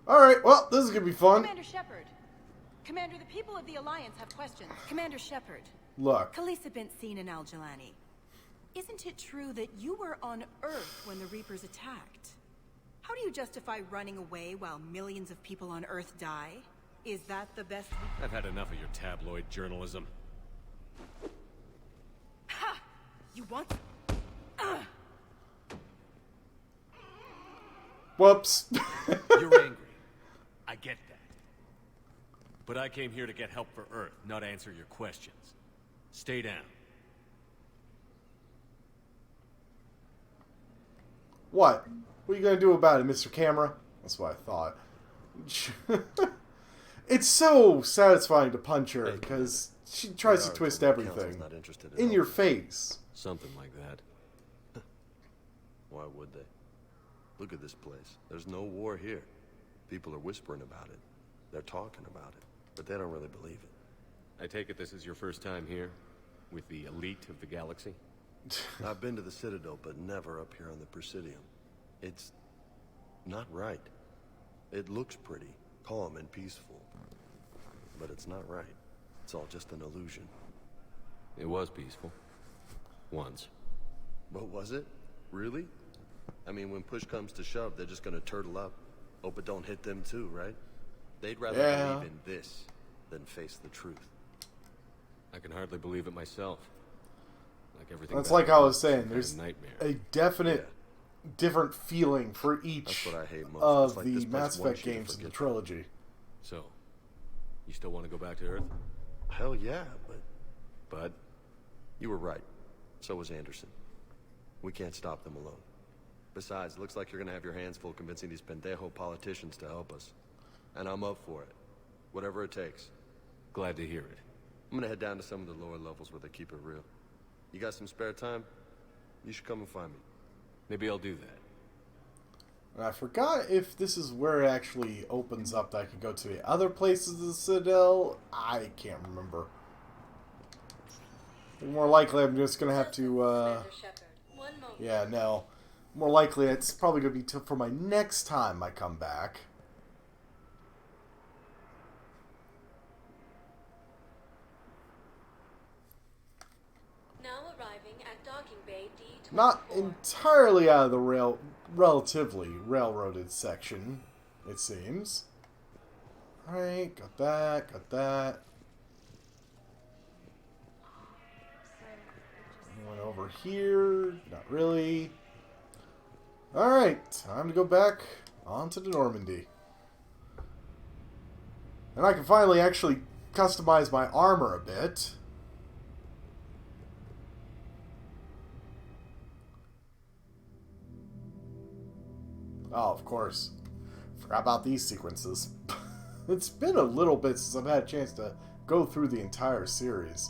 Alright, well, this is going to be fun. Commander Shepard, Commander, the people of the Alliance have questions. Commander Shepard. Look. Khaleesa bint Seen and Al-Jalani. Isn't it true that you were on Earth when the Reapers attacked? How do you justify running away while millions of people on Earth die? Is that the best... I've had enough of your tabloid journalism. Ha! You want... Whoops. You're angry. I get that. But I came here to get help for Earth, not answer your questions. Stay down. What? What are you gonna do about it, Mr. Camera? That's what I thought. It's so satisfying to punch her because she tries to twist everything in your face. Something like that. Why would they? Look at this place. There's no war here. People are whispering about it. They're talking about it, but they don't really believe it. I take it this is your first time here? With the elite of the galaxy? I've been to the Citadel, but never up here on the Presidium. It's not right. It looks pretty, calm and peaceful. But it's not right. It's all just an illusion. It was peaceful. Once. But was it? Really? I mean, when push comes to shove, they're just gonna turtle up. Hope it don't hit them too, right? They'd rather believe in this than face the truth. I can hardly believe it myself. Like everything. That's like I was saying. There's nightmare. A definite different feeling for each what I hate most. of like the Mass Effect games in the trilogy. So, you still want to go back to Earth? Hell yeah, but you were right. So was Anderson. We can't stop them alone. Besides, it looks like you're gonna have your hands full convincing these pendejo politicians to help us. And I'm up for it. Whatever it takes. Glad to hear it. I'm gonna head down to some of the lower levels where they keep it real. You got some spare time? You should come and find me. Maybe I'll do that. And I forgot if this is where it actually opens up that I can go to the other places of the Citadel. I can't remember. More likely I'm just gonna have to, yeah, no. More likely it's probably gonna be for my next time I come back. Now arriving at docking bay D24. Not entirely out of the relatively railroaded section, it seems. Alright, got that, got that. Anyone over here? Not really. Alright, time to go back onto the Normandy. And I can finally actually customize my armor a bit. Oh, of course. Forgot about these sequences. It's been a little bit since I've had a chance to go through the entire series.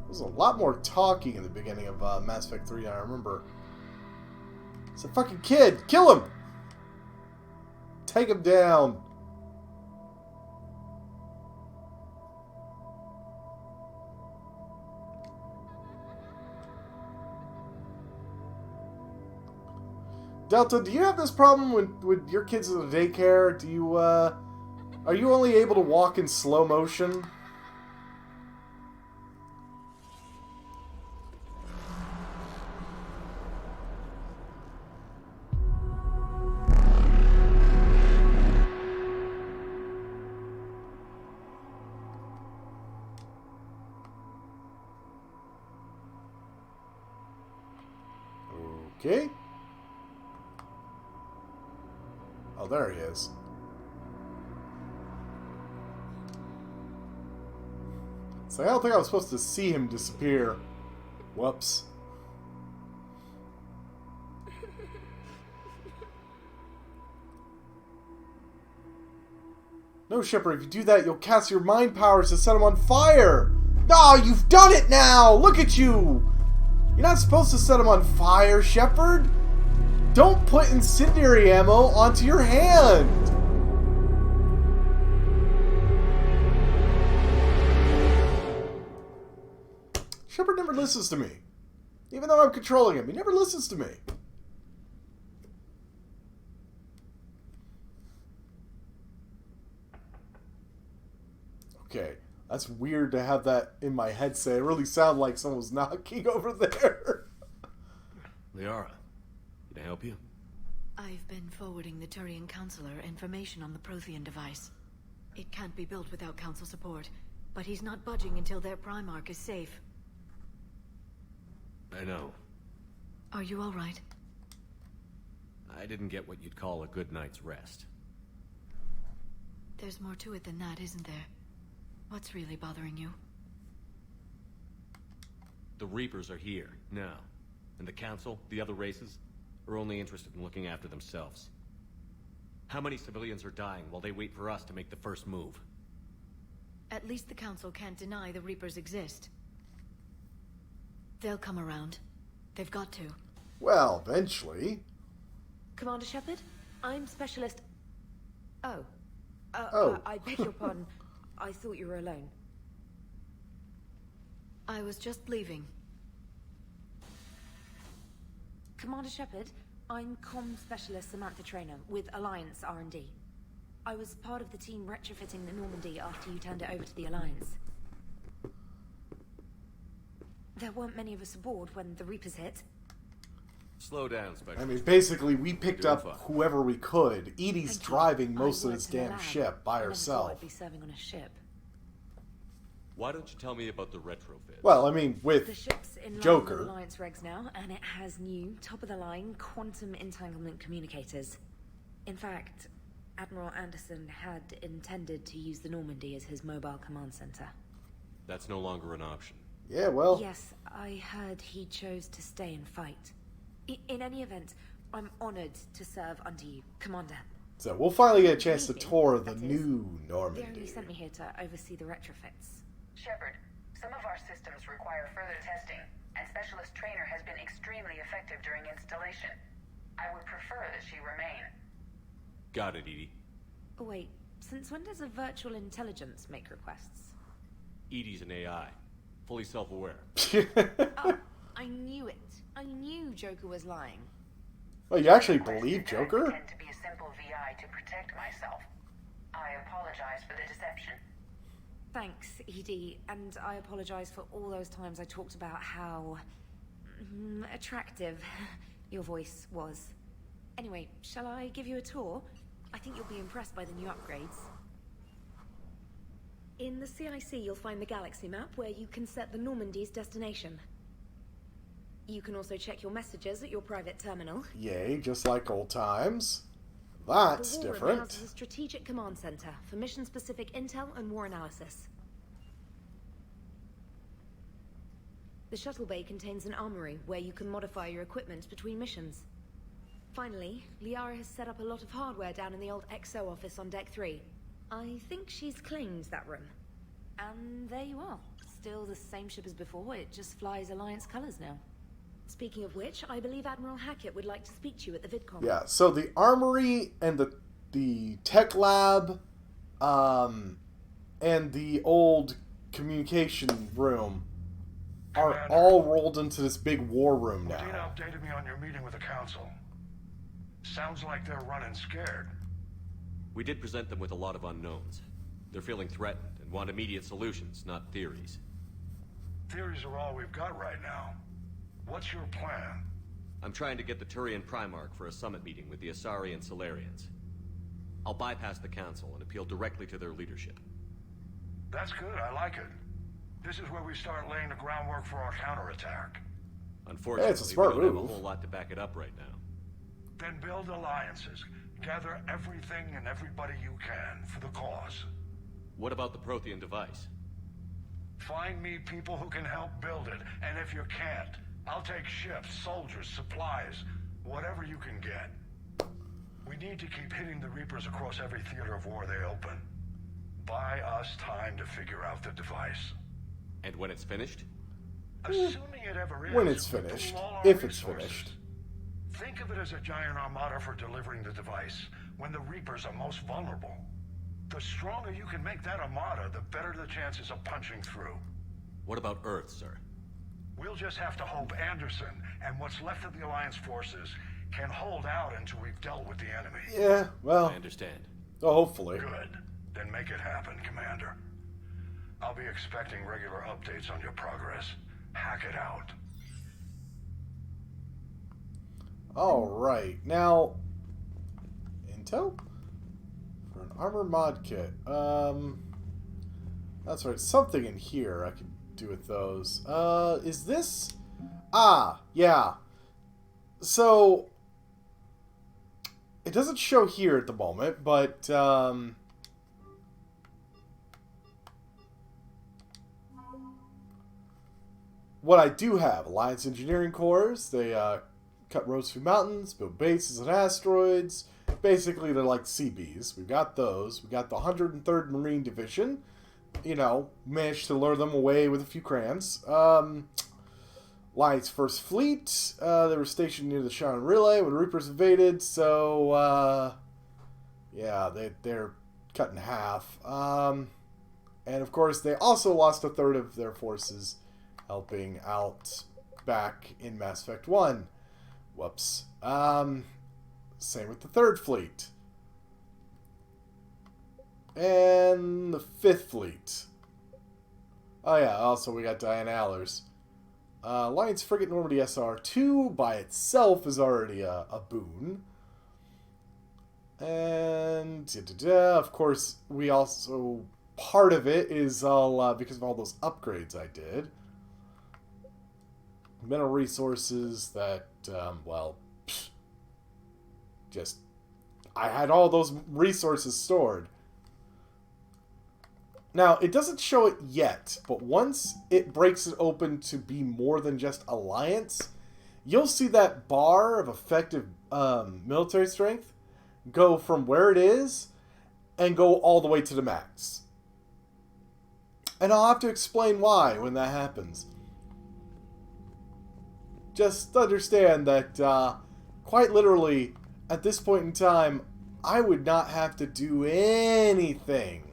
There's a lot more talking in the beginning of Mass Effect 3 than I remember. It's a fucking kid! Kill him! Take him down! Delta, do you have this problem with your kids in the daycare? Do you, are you only able to walk in slow motion? Okay. Oh, there he is. So I don't think I was supposed to see him disappear. Whoops. No, Shepard, if you do that, you'll cast your mind powers to set him on fire! No, you've done it now! Look at you! You're not supposed to set him on fire, Shepard! Don't put incendiary ammo onto your hand! Shepard never listens to me. Even though I'm controlling him, he never listens to me. Okay. That's weird to have that in my headset. It really sounded like someone was knocking over there. Liara, can I help you? I've been forwarding the Turian Counselor information on the Prothean device. It can't be built without Council support, but he's not budging until their Primarch is safe. I know. Are you all right? I didn't get what you'd call a good night's rest. There's more to it than that, isn't there? What's really bothering you? The Reapers are here, now. And the Council, the other races, are only interested in looking after themselves. How many civilians are dying while they wait for us to make the first move? At least the Council can't deny the Reapers exist. They'll come around. They've got to. Well, eventually. Commander Shepard, I'm Specialist... Oh. I beg your pardon. I thought you were alone. I was just leaving. Commander Shepard, I'm Comm Specialist Samantha Traynor with Alliance R&D. I was part of the team retrofitting the Normandy after you turned it over to the Alliance. There weren't many of us aboard when the Reapers hit. Slow down, Spectre. I mean, basically, we picked up whoever we could. Edie's driving most of this damn ship by herself. I'd be serving on a ship. Why don't you tell me about the retrofit? Well, I mean, with the ship's in line Joker. with Alliance regs now, and it has new, top-of-the-line quantum entanglement communicators. In fact, Admiral Anderson had intended to use the Normandy as his mobile command center. That's no longer an option. Yeah, well... Yes, I heard he chose to stay and fight. In any event, I'm honored to serve under you, Commander. So we'll finally get a chance to tour the new Normandy. They only sent me here to oversee the retrofits. Shepard, some of our systems require further testing, and Specialist Traynor has been extremely effective during installation. I would prefer that she remain. Got it, Edie. Oh, wait, since when does a virtual intelligence make requests? Edie's an AI. Fully self-aware. Oh, I knew it. I knew Joker was lying. Well, you actually believe Joker? I pretend to be a simple VI to protect myself. I apologize for the deception. Thanks, Edie, and I apologize for all those times I talked about how... attractive your voice was. Anyway, shall I give you a tour? I think you'll be impressed by the new upgrades. In the CIC, you'll find the galaxy map where you can set the Normandy's destination. You can also check your messages at your private terminal. Yay, just like old times. That's the war different. room houses a strategic command center for mission-specific intel and war analysis. The shuttle bay contains an armory where you can modify your equipment between missions. Finally, Liara has set up a lot of hardware down in the old XO office on Deck 3. I think she's claimed that room. And there you are. Still the same ship as before, it just flies Alliance colors now. Speaking of which, I believe Admiral Hackett would like to speak to you at the VidCon. Yeah, so the armory and the tech lab and the old communication room are all rolled into this big war room now. Medina updated me on your meeting with the Council. Sounds like they're running scared. We did present them with a lot of unknowns. They're feeling threatened and want immediate solutions, not theories. Theories are all we've got right now. What's your plan? I'm trying to get the Turian Primarch for a summit meeting with the Asari and Solarians. I'll bypass the Council and appeal directly to their leadership. That's good, I like it. This is where we start laying the groundwork for our counterattack. Unfortunately, it's a smart we don't have move. a whole lot to back it up right now. Then build alliances. Gather everything and everybody you can for the cause. What about the Prothean device? Find me people who can help build it, and if you can't, I'll take ships, soldiers, supplies, whatever you can get. We need to keep hitting the Reapers across every theater of war they open. Buy us time to figure out the device. And when it's finished? Assuming it ever is. When it's we'll finished. pool all our If it's resources. finished. Think of it as a giant armada for delivering the device, when the Reapers are most vulnerable. The stronger you can make that armada, the better the chances of punching through. What about Earth, sir? We'll just have to hope Anderson and what's left of the Alliance forces can hold out until we've dealt with the enemy. Yeah, well... I understand. Oh, hopefully. Good. Then make it happen, Commander. I'll be expecting regular updates on your progress. Hack it out. Alright, now... Intel? For an armor mod kit. That's right, something in here I could do with those. Is this... Ah, yeah. So... It doesn't show here at the moment, but, what I do have, Alliance Engineering Cores, they, cut roads through mountains, build bases on asteroids. Basically, they're like CBs. We've got those. We got the 103rd Marine Division. You know, managed to lure them away with a few crayons. Alliance First Fleet. They were stationed near the Shannon Relay when Reapers invaded. So, yeah, they're cut in half. And, of course, they also lost a third of their forces helping out back in Mass Effect 1. Whoops. Same with the 3rd Fleet. And the 5th Fleet. Oh yeah, also we got Diane Allers. Alliance Frigate Normandy SR2 by itself is already a boon. And of course, we also... Part of it is all because of all those upgrades I did. Mineral resources that, well... Just... I had all those resources stored. Now, it doesn't show it yet, but once it breaks it open to be more than just Alliance, you'll see that bar of effective military strength go from where it is and go all the way to the max. And I'll have to explain why when that happens. Just understand that, quite literally, at this point in time, I would not have to do anything.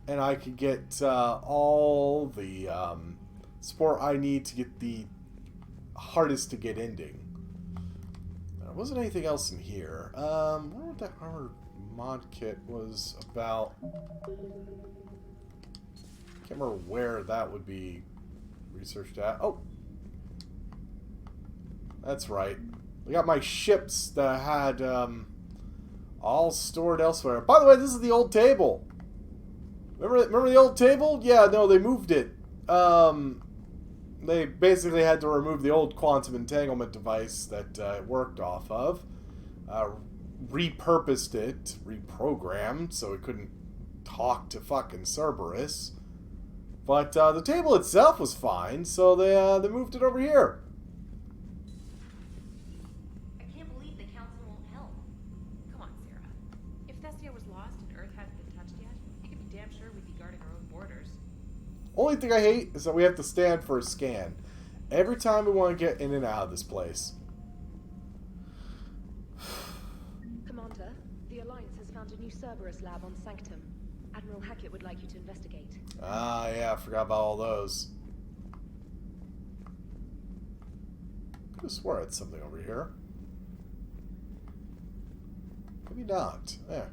And I could get all the support I need to get the hardest to get ending. There wasn't anything else in here. I wonder what that armor mod kit was about. Can't remember where that would be researched at. Oh! That's right. I got my ships that I had all stored elsewhere. By the way, this is the old table. Remember the old table? Yeah, no, they moved it. They basically had to remove the old quantum entanglement device that it worked off of. Repurposed it, reprogrammed, so it couldn't talk to fucking Cerberus. But the table itself was fine, so they moved it over here. I can't believe the council won't help. Come on, Sarah. If Thessia was lost and Earth hadn't been touched yet, you could be damn sure we'd be guarding our own borders. Only thing I hate is that we have to stand for a scan every time we want to get in and out of this place. Commander, the Alliance has found a new Cerberus lab on Sanctum. Admiral Hackett would like you to investigate. Ah, yeah, I forgot about all those. Could have swore I had something over here. Maybe not. There.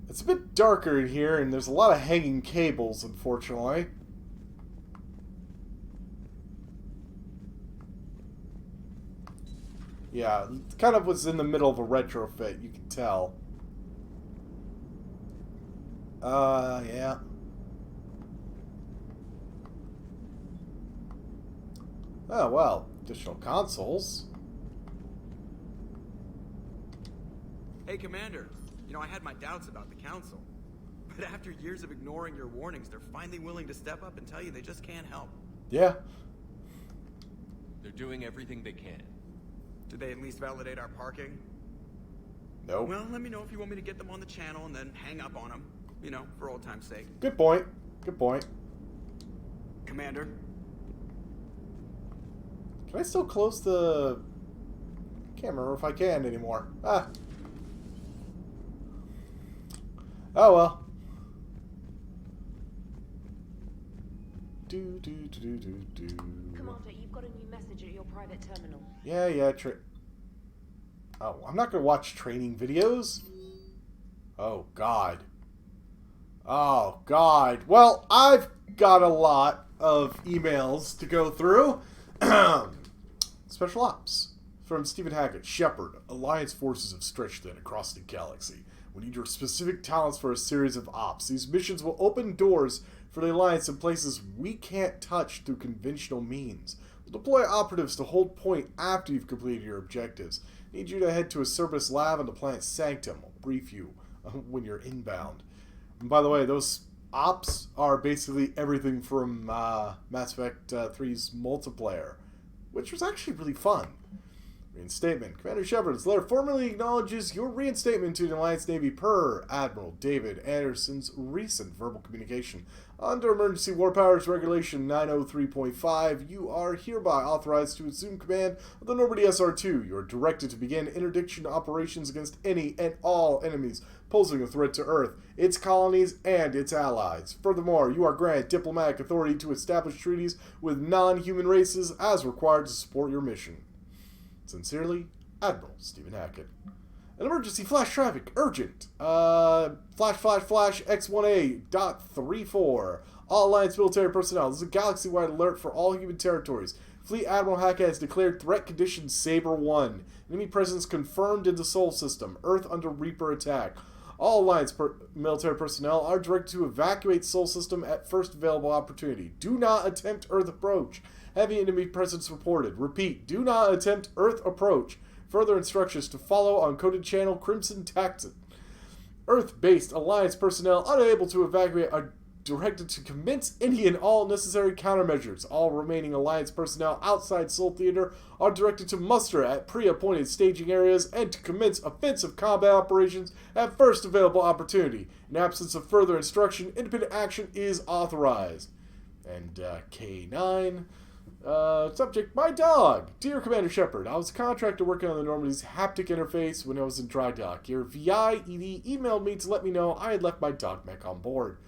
It's a bit darker in here, and there's a lot of hanging cables, unfortunately. Yeah, it kind of was in the middle of a retrofit, you can tell. Yeah. Oh, well, additional consoles. Hey, Commander. You know, I had my doubts about the Council. But after years of ignoring your warnings, they're finally willing to step up and tell you they just can't help. Yeah. They're doing everything they can. Did they at least validate our parking? Nope. Well, let me know if you want me to get them on the channel and then hang up on them. You know, for old time's sake. Good point. Good point. Commander? Can I still close the... Can't remember if I can anymore. Ah. Oh well. Commander, you've got a new message at your private terminal. Yeah. Oh, I'm not gonna watch training videos? Oh, God. Oh, God. Well, I've got a lot of emails to go through. Special Ops from Stephen Hackett. Shepard, Alliance forces have stretched thin across the galaxy. We need your specific talents for a series of ops. These missions will open doors for the Alliance in places we can't touch through conventional means. We'll deploy operatives to hold point after you've completed your objectives. Need you to head to a Cerberus lab on the planet Sanctum. I'll brief you when you're inbound. And by the way, those ops are basically everything from Mass Effect 3's multiplayer, which was actually really fun. Reinstatement. Commander Shepard, this letter formally acknowledges your reinstatement to the Alliance Navy per Admiral David Anderson's recent verbal communication. Under Emergency War Powers Regulation 903.5, you are hereby authorized to assume command of the Normandy SR-2. You are directed to begin interdiction operations against any and all enemies posing a threat to Earth, its colonies, and its allies. Furthermore, you are granted diplomatic authority to establish treaties with non-human races as required to support your mission. Sincerely, Admiral Stephen Hackett. An emergency flash traffic, urgent. Flash X1A.34. All Alliance military personnel. This is a galaxy-wide alert for all human territories. Fleet Admiral Hackett has declared threat condition Saber 1. Enemy presence confirmed in the Sol system. Earth under Reaper attack. All Alliance military personnel are directed to evacuate Sol system at first available opportunity. Do not attempt Earth approach. Heavy enemy presence reported. Repeat, do not attempt Earth approach. Further instructions to follow on coded channel Crimson Taxon. Earth-based Alliance personnel unable to evacuate are directed to commence any and all necessary countermeasures. All remaining Alliance personnel outside Sol Theater are directed to muster at pre-appointed staging areas and to commence offensive combat operations at first available opportunity. In absence of further instruction, independent action is authorized. And K9... subject, my dog. Dear Commander Shepard, I was a contractor working on the Normandy's haptic interface when I was in dry dock. Your VIED emailed me to let me know I had left my dog mech on board.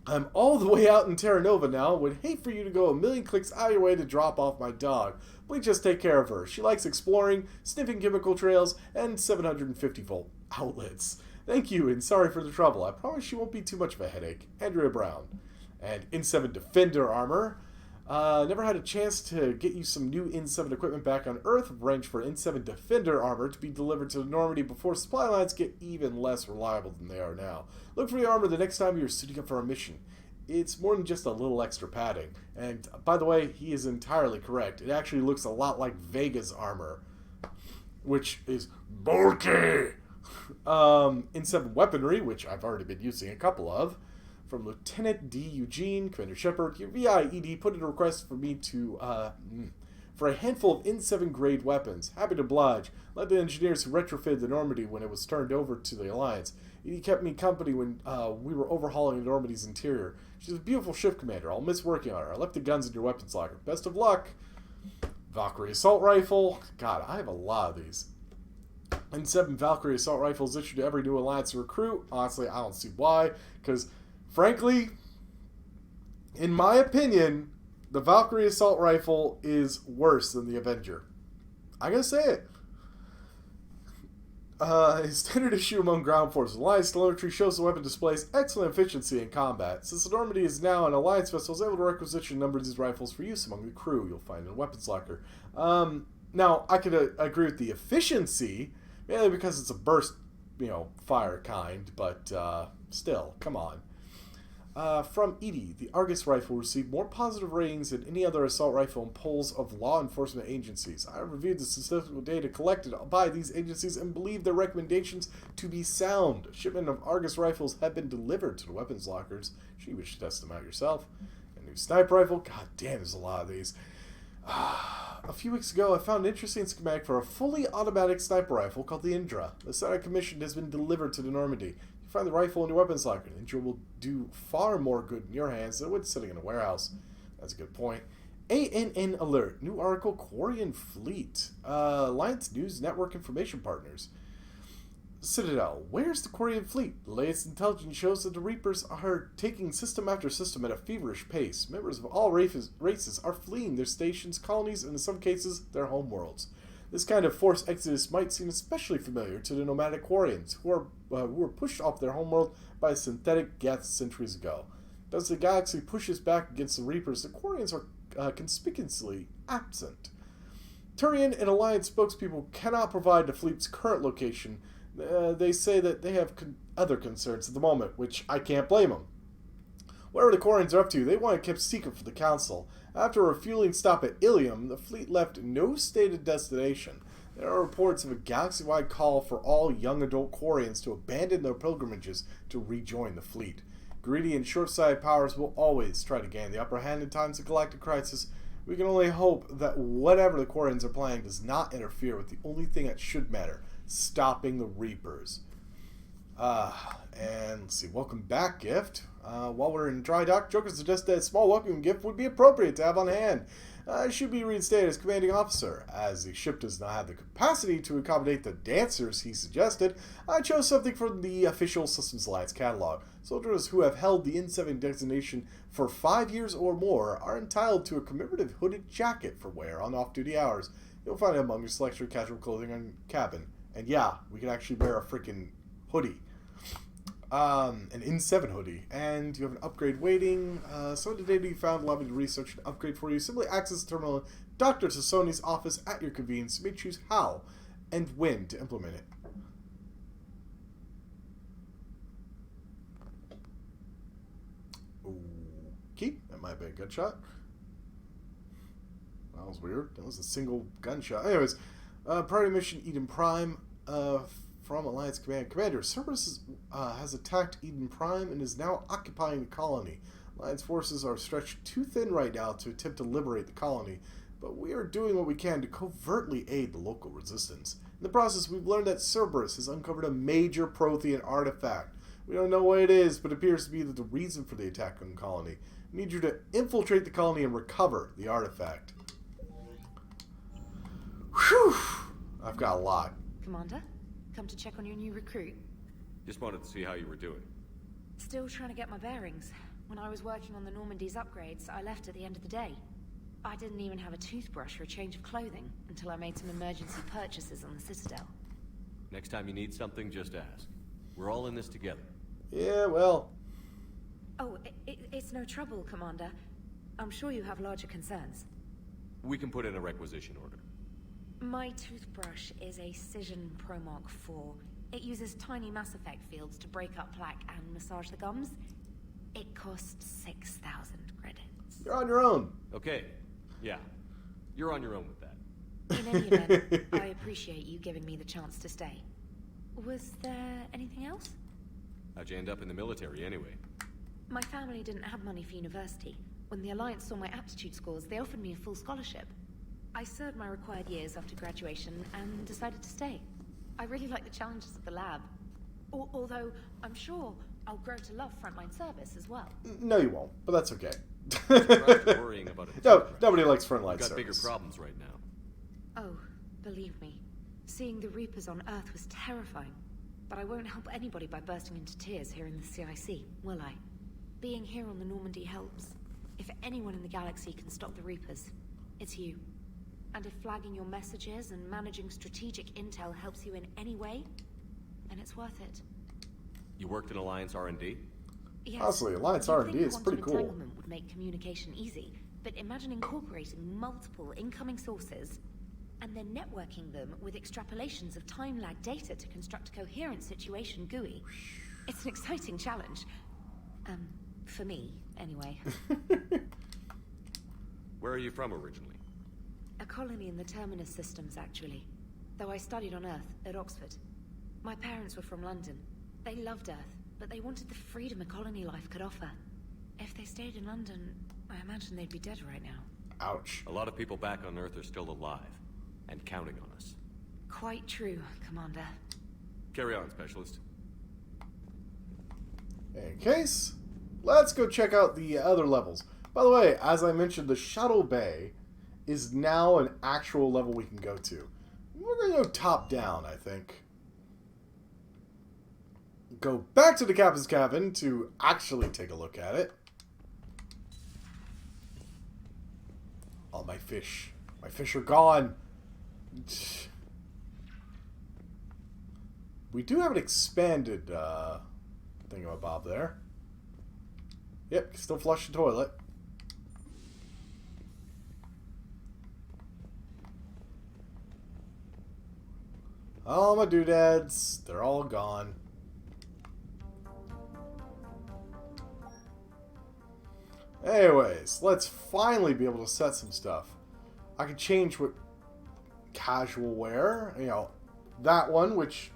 I'm all the way out in Terra Nova now. Would hate for you to go a million clicks out of your way to drop off my dog. Please just take care of her. She likes exploring, sniffing chemical trails, and 750-volt outlets. Thank you, and sorry for the trouble. I promise she won't be too much of a headache. Andrea Brown. And N7 Defender armor. Never had a chance to get you some new N7 equipment back on Earth. Arranged for N7 Defender armor to be delivered to the Normandy before supply lines get even less reliable than they are now. Look for the armor the next time you're suiting up for a mission. It's more than just a little extra padding. And, by the way, he is entirely correct. It actually looks a lot like Vega's armor, which is bulky. N7 weaponry, which I've already been using a couple of. From Lieutenant D. Eugene, Commander Shepard, your VIED put in a request for me to, for a handful of N7 grade weapons. Happy to oblige. Led the engineers who retrofitted the Normandy when it was turned over to the Alliance. He kept me company when we were overhauling the Normandy's interior. She's a beautiful ship commander. I'll miss working on her. I left the guns in your weapons locker. Best of luck. Valkyrie Assault Rifle. God, I have a lot of these. N7 Valkyrie Assault Rifles issued to every new Alliance recruit. Honestly, I don't see why, because frankly, in my opinion, the Valkyrie Assault Rifle is worse than the Avenger. I gotta say it. Standard issue among ground forces. Alliance telemetry shows the weapon displays excellent efficiency in combat. Since the Normandy is now an Alliance vessel, is able to requisition a number of these rifles for use among the crew. You'll find in a weapons locker. Now, I could agree with the efficiency, mainly because it's a burst, fire kind, but still, come on. From Edie, the Argus rifle received more positive ratings than any other assault rifle in polls of law enforcement agencies. I reviewed the statistical data collected by these agencies and believe their recommendations to be sound. A shipment of Argus rifles have been delivered to the weapons lockers. You wish to test them out yourself. A new sniper rifle. God damn, there's a lot of these. A few weeks ago, I found an interesting schematic for a fully automatic sniper rifle called the Indra. The set I commissioned has been delivered to the Normandy. Find the rifle in your weapons locker. Indra will do far more good in your hands than it would sitting in a warehouse. That's a good point. ANN alert. New article, Quarian Fleet. Alliance News Network Information Partners. Citadel. Where's the Quarian Fleet? The latest intelligence shows that the Reapers are taking system after system at a feverish pace. Members of all races are fleeing their stations, colonies, and in some cases, their homeworlds. This kind of forced exodus might seem especially familiar to the nomadic Quarians, who were pushed off their homeworld by synthetic Geth centuries ago. As the galaxy pushes back against the Reapers, the Quarians are conspicuously absent. Turian and Alliance spokespeople cannot provide the fleet's current location. They say that they have other concerns at the moment, which I can't blame them. Whatever the Quarians are up to, they want it kept secret for the Council. After a refueling stop at Ilium, the fleet left no stated destination. There are reports of a galaxy-wide call for all young adult Quarians to abandon their pilgrimages to rejoin the fleet. Greedy and short-sighted powers will always try to gain the upper hand in times of galactic crisis. We can only hope that whatever the Quarians are planning does not interfere with the only thing that should matter, stopping the Reapers. And let's see, welcome back gift. While we're in dry dock, Joker suggests that a small welcome gift would be appropriate to have on hand. Should be reinstated as commanding officer. As the ship does not have the capacity to accommodate the dancers he suggested, I chose something from the official Systems Alliance catalog. Soldiers who have held the N7 designation for 5 years or more are entitled to a commemorative hooded jacket for wear on off-duty hours. You'll find it among your selection of casual clothing on cabin. And yeah, we can actually wear a freaking hoodie. An N7 hoodie, and you have an upgrade waiting. Some of the data you found allow me to research an upgrade for you. Simply access the terminal Dr. Sassoni's office at your convenience. You may choose how and when to implement it. Okay, that might have been a good shot. That was weird. That was a single gunshot. Anyways, priority mission Eden Prime. From Alliance Command. Commander, Cerberus has attacked Eden Prime and is now occupying the colony. Alliance forces are stretched too thin right now to attempt to liberate the colony, but we are doing what we can to covertly aid the local resistance. In the process, we've learned that Cerberus has uncovered a major Prothean artifact. We don't know what it is, but it appears to be the reason for the attack on the colony. We need you to infiltrate the colony and recover the artifact. Whew! I've got a lot. Commander? Come to check on your new recruit. Just wanted to see how you were doing. Still trying to get my bearings. When I was working on the Normandy's upgrades, I left at the end of the day. I didn't even have a toothbrush or a change of clothing until I made some emergency purchases on the Citadel. Next time you need something, just ask. We're all in this together. Yeah, well... Oh, it's no trouble, Commander. I'm sure you have larger concerns. We can put in a requisition order. My toothbrush is a Cision Pro Mark IV. It uses tiny Mass Effect fields to break up plaque and massage the gums. It costs 6,000 credits. You're on your own. Okay. Yeah. You're on your own with that. In any event, I appreciate you giving me the chance to stay. Was there anything else? How'd you end up in the military anyway? My family didn't have money for university. When the Alliance saw my aptitude scores, they offered me a full scholarship. I served my required years after graduation and decided to stay. I really like the challenges of the lab. Although, I'm sure I'll grow to love frontline service as well. No, you won't, but that's okay. Worrying about it. No, nobody likes frontline service. Got bigger problems right now. Oh, believe me. Seeing the Reapers on Earth was terrifying. But I won't help anybody by bursting into tears here in the CIC, will I? Being here on the Normandy helps. If anyone in the galaxy can stop the Reapers, it's you. And if flagging your messages and managing strategic intel helps you in any way, then it's worth it. You worked in Alliance R&D? Yes. Honestly, Alliance R&D is pretty cool. Entanglement would make communication easy, but imagine incorporating multiple incoming sources and then networking them with extrapolations of time-lag data to construct a coherent situation GUI. It's an exciting challenge. For me, anyway. Where are you from originally? A colony in the Terminus systems, actually. Though I studied on Earth, at Oxford. My parents were from London. They loved Earth, but they wanted the freedom a colony life could offer. If they stayed in London, I imagine they'd be dead right now. Ouch. A lot of people back on Earth are still alive, and counting on us. Quite true, Commander. Carry on, Specialist. In case, let's go check out the other levels. By the way, as I mentioned, the Shuttle Bay is now an actual level we can go to. We're going to go top down, I think. Go back to the captain's cabin to actually take a look at it. Oh, my fish. My fish are gone. We do have an expanded thingamabob there. Yep, still flush the toilet. All my doodads, they're all gone. Anyways, let's finally be able to set some stuff. I can change what casual wear, you know, that one, which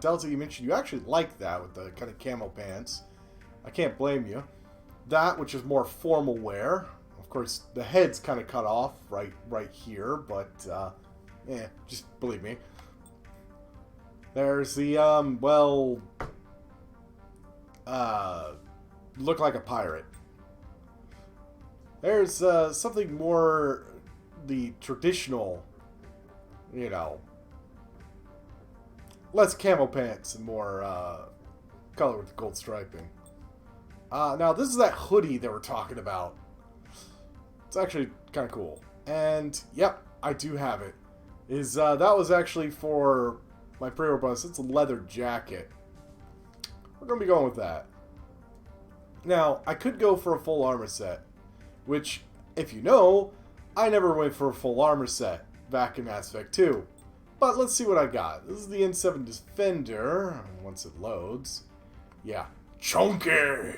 Delta, you mentioned you actually like that with the kind of camo pants. I can't blame you. That, which is more formal wear. Of course, the head's kind of cut off right here, but just believe me. There's the look like a pirate. There's something more the traditional, you know, less camo pants and more color with gold striping. Now, this is that hoodie that we're talking about. It's actually kind of cool. And, yep, I do have it. That was actually for my pre-order bonus. It's a leather jacket. We're going to be going with that. Now, I could go for a full armor set. Which, if you know, I never went for a full armor set back in Mass Effect 2. But let's see what I got. This is the N7 Defender. Once it loads. Yeah. Chunky!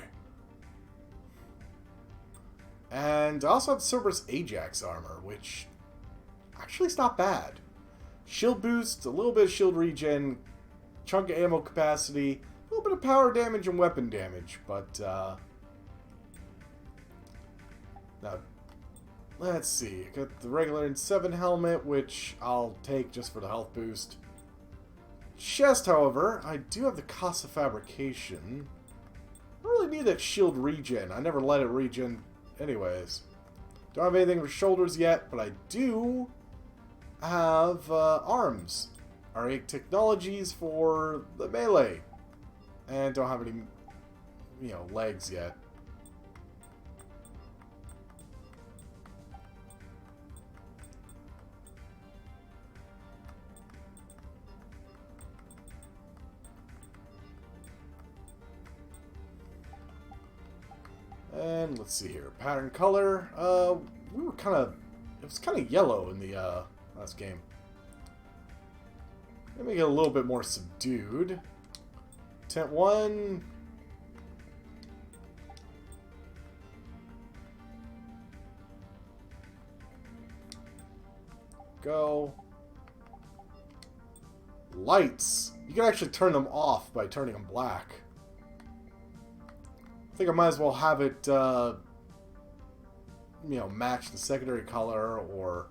And I also have Cerberus Ajax armor, which actually is not bad. Shield boost, a little bit of shield regen, chunk of ammo capacity, a little bit of power damage and weapon damage, but now, let's see. I got the regular N7 helmet, which I'll take just for the health boost. Chest, however, I do have the Casa Fabrication. I don't really need that shield regen. I never let it regen anyways. Don't have anything for shoulders yet, but I do have arms. R8 technologies for the melee. And don't have any, you know, legs yet. And let's see here. Pattern color. We were kind of... It was kind of yellow in the last game. Let me get a little bit more subdued. Tent 1. Go. Lights. You can actually turn them off by turning them black. I think I might as well have it, you know, match the secondary color, or...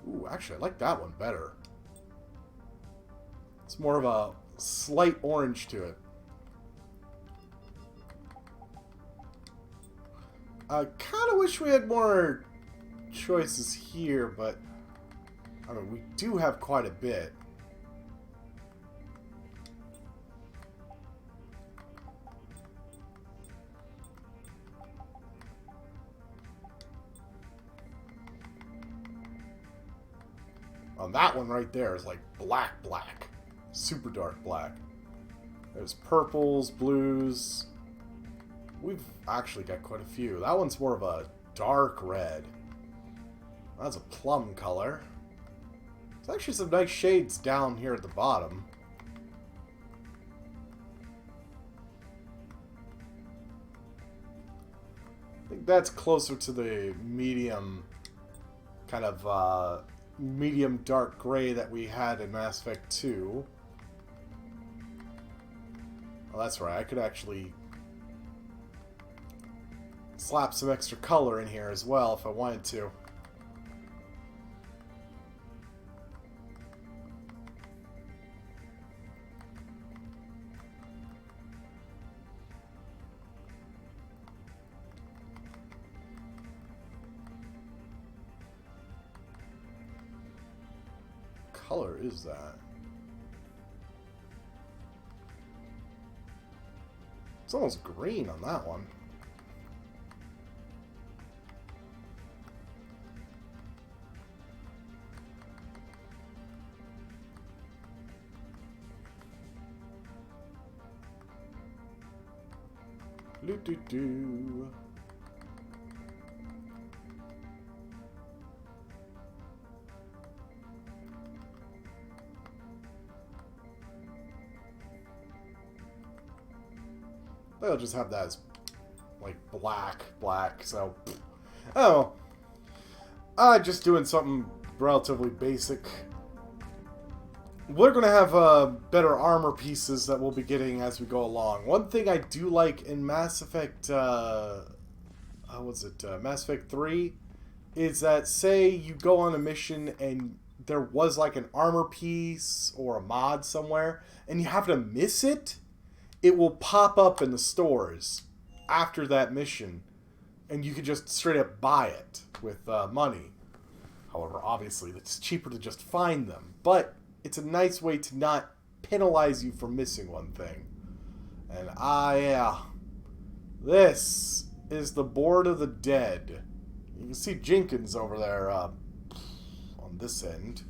Ooh, actually, I like that one better. It's more of a slight orange to it. I kind of wish we had more choices here, but... I mean, we do have quite a bit. On that one right there is like black. Super dark black. There's purples, blues. We've actually got quite a few. That one's more of a dark red. That's a plum color. There's actually some nice shades down here at the bottom. I think that's closer to the medium kind of medium dark gray that we had in Mass Effect 2. Oh, that's right. I could actually slap some extra color in here as well if I wanted to. Color is that? It's almost green on that one. Do-do-do-do. They'll just have that as, like, black, so... Oh. Just doing something relatively basic. We're going to have better armor pieces that we'll be getting as we go along. One thing I do like in Mass Effect... Mass Effect 3 is that, say you go on a mission and there was, like, an armor piece or a mod somewhere, and you happen to miss it, it will pop up in the stores after that mission, and you can just straight up buy it with money. However, obviously, it's cheaper to just find them, but it's a nice way to not penalize you for missing one thing. And yeah, this is the Board of the Dead. You can see Jenkins over there on this end.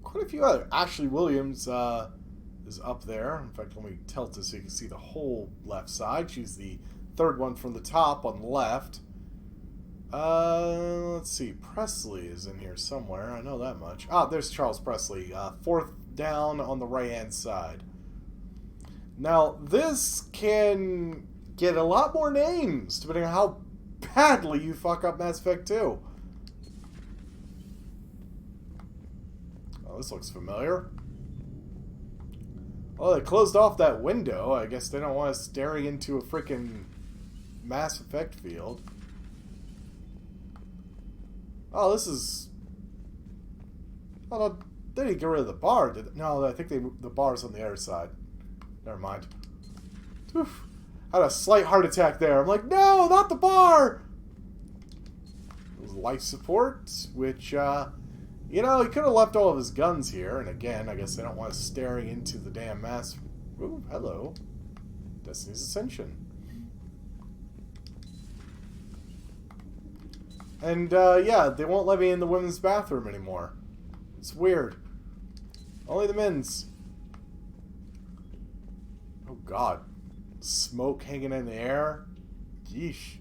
Quite a few other. Ashley Williams is up there. In fact, let me tilt it so you can see the whole left side. She's the third one from the top on the left. Let's see. Presley is in here somewhere. I know that much. Ah, there's Charles Presley. Fourth down on the right-hand side. Now, this can get a lot more names, depending on how badly you fuck up Mass Effect 2. Oh, this looks familiar. Well, they closed off that window. I guess they don't want us staring into a freaking Mass Effect field. Oh, this is... Oh, they didn't get rid of the bar, did they? No, I think the bar's on the other side. Never mind. Oof. I had a slight heart attack there. I'm like, no, not the bar! It was life support, which, you know, he could have left all of his guns here. And again, I guess they don't want us staring into the damn mass. Ooh, hello. Destiny's Ascension. And, yeah, they won't let me in the women's bathroom anymore. It's weird. Only the men's. Oh, God. Smoke hanging in the air. Yeesh.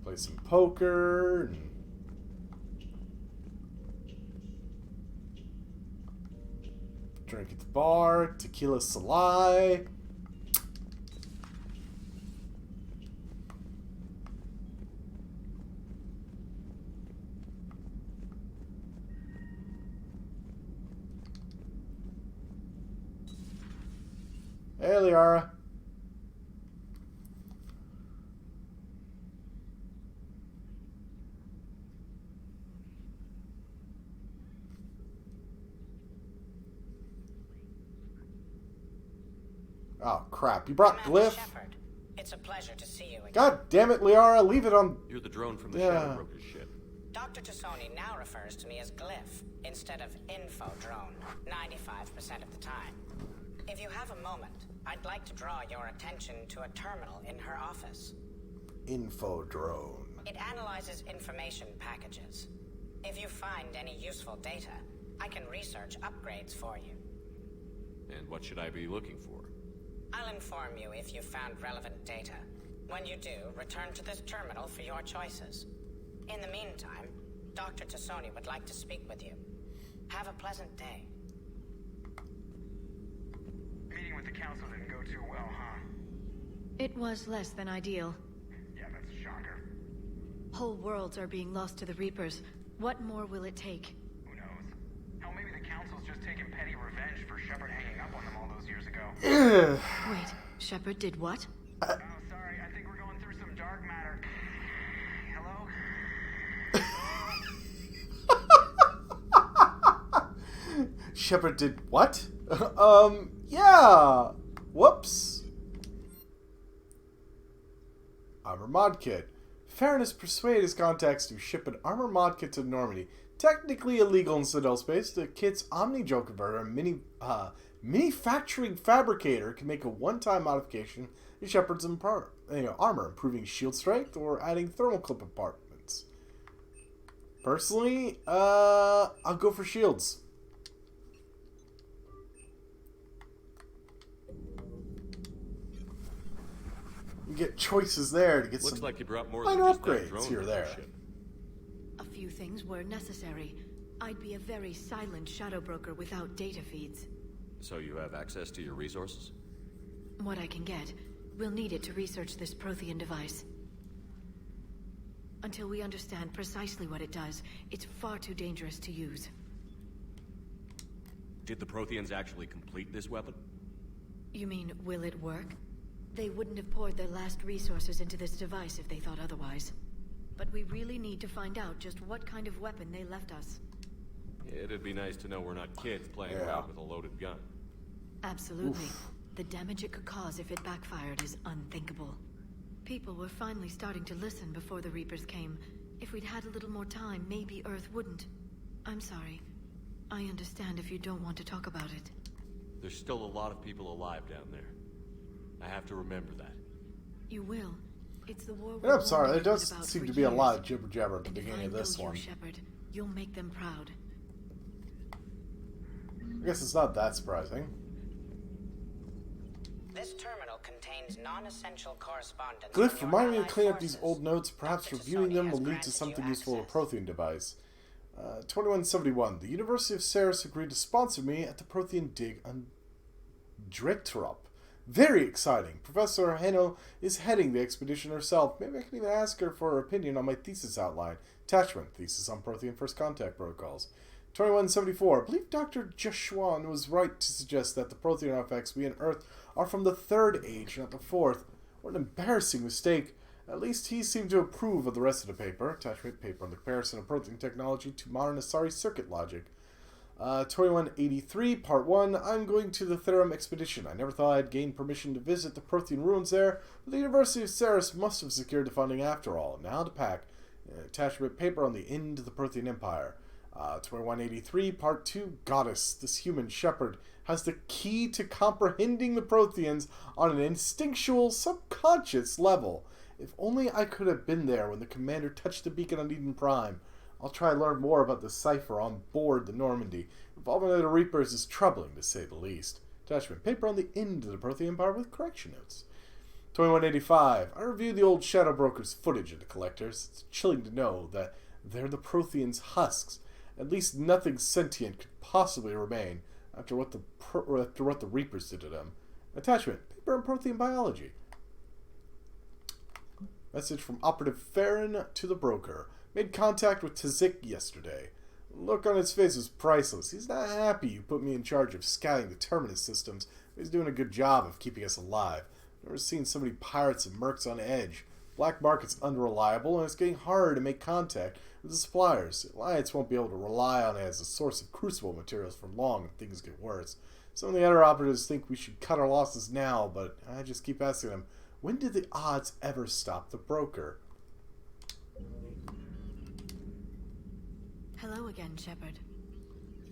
Play some poker. And drink at the bar. Tequila Salai. Hey, Liara. Oh, crap. You brought Glyph? Shepard, it's a pleasure to see you again. God damn it, Liara. Leave it on... You're the drone from the Shadow Broker's ship. Dr. Tassoni now refers to me as Glyph instead of Info Drone 95% of the time. If you have a moment, I'd like to draw your attention to a terminal in her office. Info Drone. It analyzes information packages. If you find any useful data, I can research upgrades for you. And what should I be looking for? I'll inform you if you've found relevant data. When you do, return to this terminal for your choices. In the meantime, Dr. Tassoni would like to speak with you. Have a pleasant day. Meeting with the council didn't go too well, huh? It was less than ideal. Yeah, that's a shocker. Whole worlds are being lost to the Reapers. What more will it take? Who knows? Hell, maybe the council's just taking petty revenge for Shepard hanging up on them all those years ago. Wait, Shepard did what? Oh, sorry, I think we're going through some dark matter. Hello? Shepard did what? Yeah. Whoops. Armor mod kit. Fairness persuade his contacts to ship an armor mod kit to Normandy. Technically illegal in Citadel space, the kit's omni-gel converter and manufacturing fabricator can make a one-time modification to Shepard's armor, improving shield strength or adding thermal clip compartments. Personally, I'll go for shields. choices there to get Looks some like you brought more than minor just that upgrades drone here or on there. your ship. A few things were necessary. I'd be a very silent shadow broker without data feeds. So you have access to your resources? What I can get. We'll need it to research this Prothean device. Until we understand precisely what it does, it's far too dangerous to use. Did the Protheans actually complete this weapon? You mean, will it work? They wouldn't have poured their last resources into this device if they thought otherwise. But we really need to find out just what kind of weapon they left us. It'd be nice to know we're not kids playing around with a loaded gun. Absolutely. The damage it could cause if it backfired is unthinkable. People were finally starting to listen before the Reapers came. If we'd had a little more time, maybe Earth wouldn't. I'm sorry. I understand if you don't want to talk about it. There's still a lot of people alive down there. I have to remember that. You will. It's the war. Yeah, I'm sorry, there does seem to be a lot of jibber jabber at the beginning of this one. Shepard, you'll make them proud. I guess it's not that surprising. This terminal contains non-essential correspondence. Glyph, remind me to clean up these old notes. Perhaps reviewing them will lead to something useful with a Prothean device. 2171. The University of Ceres agreed to sponsor me at the Prothean dig on Drektrop. Very exciting. Professor Heno is heading the expedition herself. Maybe I can even ask her for her opinion on my thesis outline. Attachment. Thesis on Prothean First Contact Protocols. 2174. I believe Dr. Joshuan was right to suggest that the Prothean artifacts we on Earth are from the Third Age, not the Fourth. What an embarrassing mistake. At least he seemed to approve of the rest of the paper. Attachment paper on the comparison of Prothean technology to modern Asari circuit logic. 2183, Part 1. I'm going to the Therum expedition. I never thought I'd gain permission to visit the Prothean ruins there, but the University of Ceres must have secured the funding after all. Now to pack. Attachment paper on the end of the Prothean Empire. 2183, Part 2. Goddess, this human shepherd, has the key to comprehending the Protheans on an instinctual, subconscious level. If only I could have been there when the commander touched the beacon on Eden Prime. I'll try to learn more about the cipher on board the Normandy. Involvement of the Reapers is troubling, to say the least. Attachment paper on the end of the Prothean Empire with correction notes. 2185. I reviewed the old Shadow Broker's footage of the Collectors. It's chilling to know that they're the Protheans' husks. At least nothing sentient could possibly remain after what the Reapers did to them. Attachment paper on Prothean biology. Message from Operative Farron to the broker. Made contact with Tazik yesterday. The look on his face was priceless. He's not happy you put me in charge of scouting the Terminus systems, but he's doing a good job of keeping us alive. I've never seen so many pirates and mercs on edge. Black market's unreliable, and it's getting harder to make contact with the suppliers. The Alliance won't be able to rely on it as a source of crucible materials for long if things get worse. Some of the other operatives think we should cut our losses now, but I just keep asking them, when did the odds ever stop the broker? Hello again, Shepard.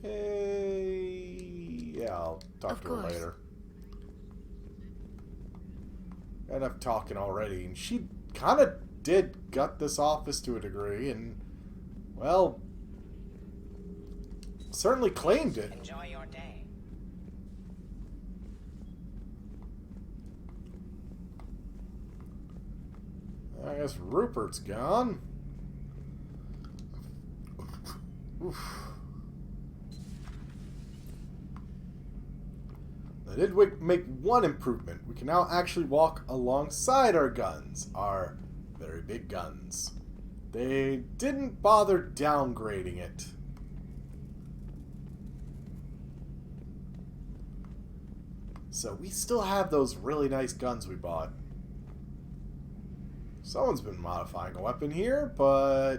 Hey, yeah, I'll talk to her later. Enough talking already, and she kind of did gut this office to a degree, and, well, certainly claimed it. Enjoy your day. I guess Rupert's gone. Oof. They did make one improvement. We can now actually walk alongside our guns, our very big guns. They didn't bother downgrading it. So we still have those really nice guns we bought. Someone's been modifying a weapon here, but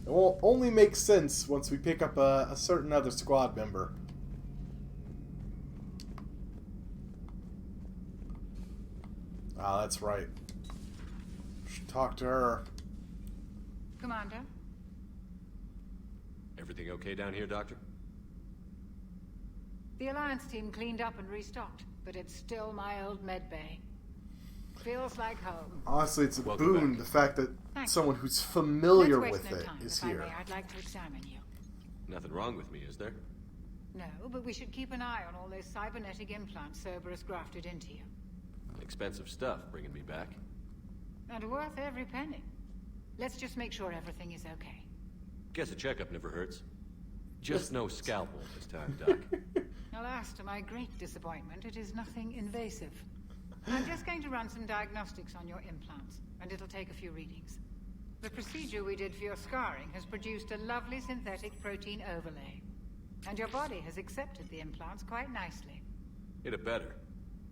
it will only make sense once we pick up a certain other squad member. Ah, that's right. Should talk to her. Commander? Everything okay down here, Doctor? The Alliance team cleaned up and restocked, but it's still my old med bay. Feels like home. Honestly, it's a Welcome boon, back. the fact that Thank someone who's familiar Let's waste with no it time, is if I here. may. I'd like to examine you. Nothing wrong with me, is there? No, but we should keep an eye on all those cybernetic implants Cerberus grafted into you. I Expensive stuff bringing me back. And worth every penny. Let's just make sure everything is okay. Guess a checkup never hurts. Just no scalpel this time, Doc. Alas, to my great disappointment, it is nothing invasive. I'm just going to run some diagnostics on your implants, and it'll take a few readings. The procedure we did for your scarring has produced a lovely synthetic protein overlay. And your body has accepted the implants quite nicely. Hit it better.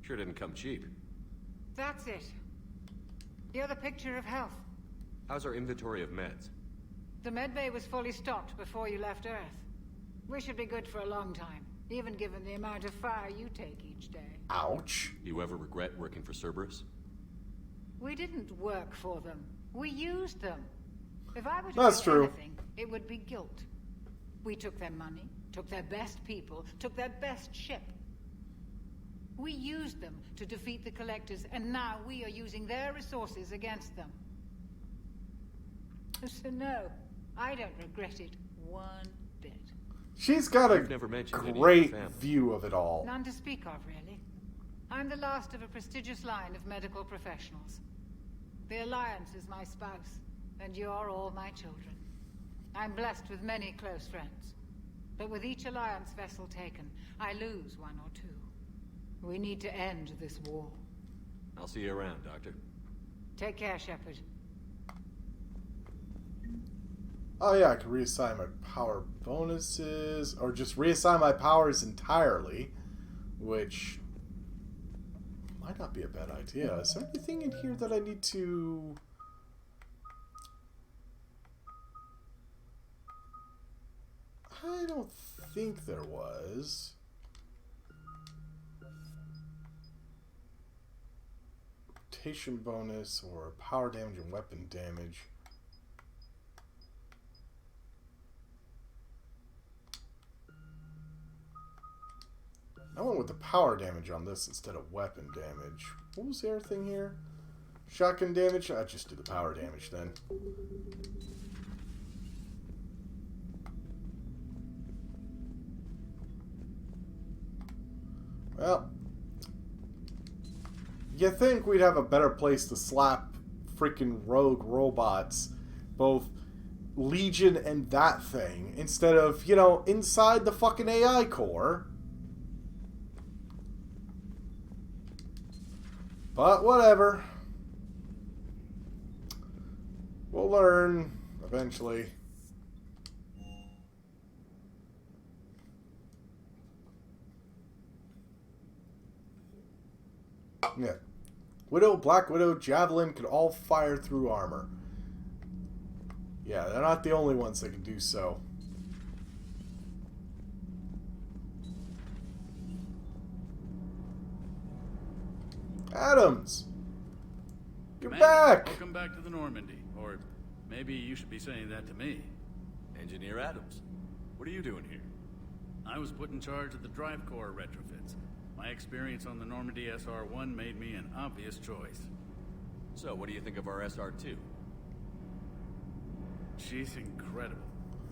Sure didn't come cheap. That's it. You're the picture of health. How's our inventory of meds? The medbay was fully stocked before you left Earth. We should be good for a long time, even given the amount of fire you take each day. Ouch. You ever regret working for Cerberus? We didn't work for them. We used them. If I were to That's do true. anything, it would be guilt. We took their money, took their best people, took their best ship. We used them to defeat the Collectors, and now we are using their resources against them. So no, I don't regret it one bit. She's got a Never mentioned any of great your family. view of it all. None to speak of, really. I'm the last of a prestigious line of medical professionals. The Alliance is my spouse, and you're all my children. I'm blessed with many close friends. But with each Alliance vessel taken, I lose one or two. We need to end this war. I'll see you around, Doctor. Take care, Shepard. Oh yeah, I can reassign my power bonuses, or just reassign my powers entirely, which might not be a bad idea. Is there anything in here that I need to... I don't think there was. Rotation bonus or power damage and weapon damage. I went with the power damage on this instead of weapon damage. What was the other thing here? Shotgun damage? I just do the power damage then. Well, you think we'd have a better place to slap freaking rogue robots, both Legion and that thing, instead of, you know, inside the fucking AI core. But whatever. We'll learn eventually. Yeah. Widow, Black Widow, Javelin can all fire through armor. Yeah, they're not the only ones that can do so. Adams! You're Commander, back! Welcome back to the Normandy. Or maybe you should be saying that to me. Engineer Adams, what are you doing here? I was put in charge of the drive core retrofits. My experience on the Normandy SR-1 made me an obvious choice. So, what do you think of our SR-2? She's incredible.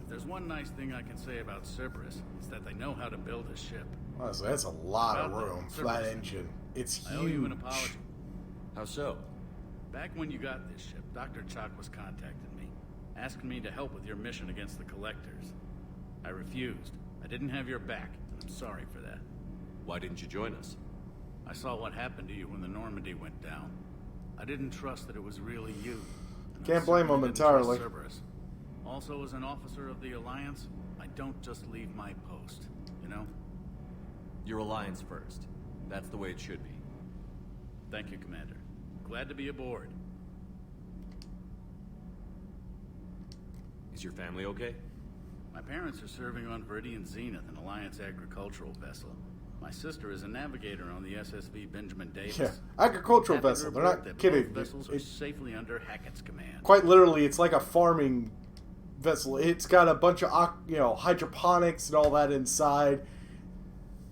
If there's one nice thing I can say about Cerberus, it's that they know how to build a ship. Honestly, that's a lot of About the room for that Cerberus. engine. It's I owe you an huge. apology. How so? Back when you got this ship, Dr. Chakwas contacted me, asking me to help with your mission against the Collectors. I refused. I didn't have your back, and I'm sorry for that. Why didn't you join us? I saw what happened to you when the Normandy went down. I didn't trust that it was really you. and I Can't blame certainly him didn't trust entirely. Cerberus. Also, as an officer of the Alliance, I don't just leave my post, you know? Your Alliance first. That's the way it should be. Thank you, Commander. Glad to be aboard. Is your family okay? My parents are serving on Viridian Zenith, an Alliance agricultural vessel. My sister is a navigator on the SSV Benjamin Davis. Yeah, agricultural Happy to vessel. They're report not that kidding. both vessels are It- safely under Hackett's command. quite literally, it's like a farming vessel. It's got a bunch of, hydroponics and all that inside.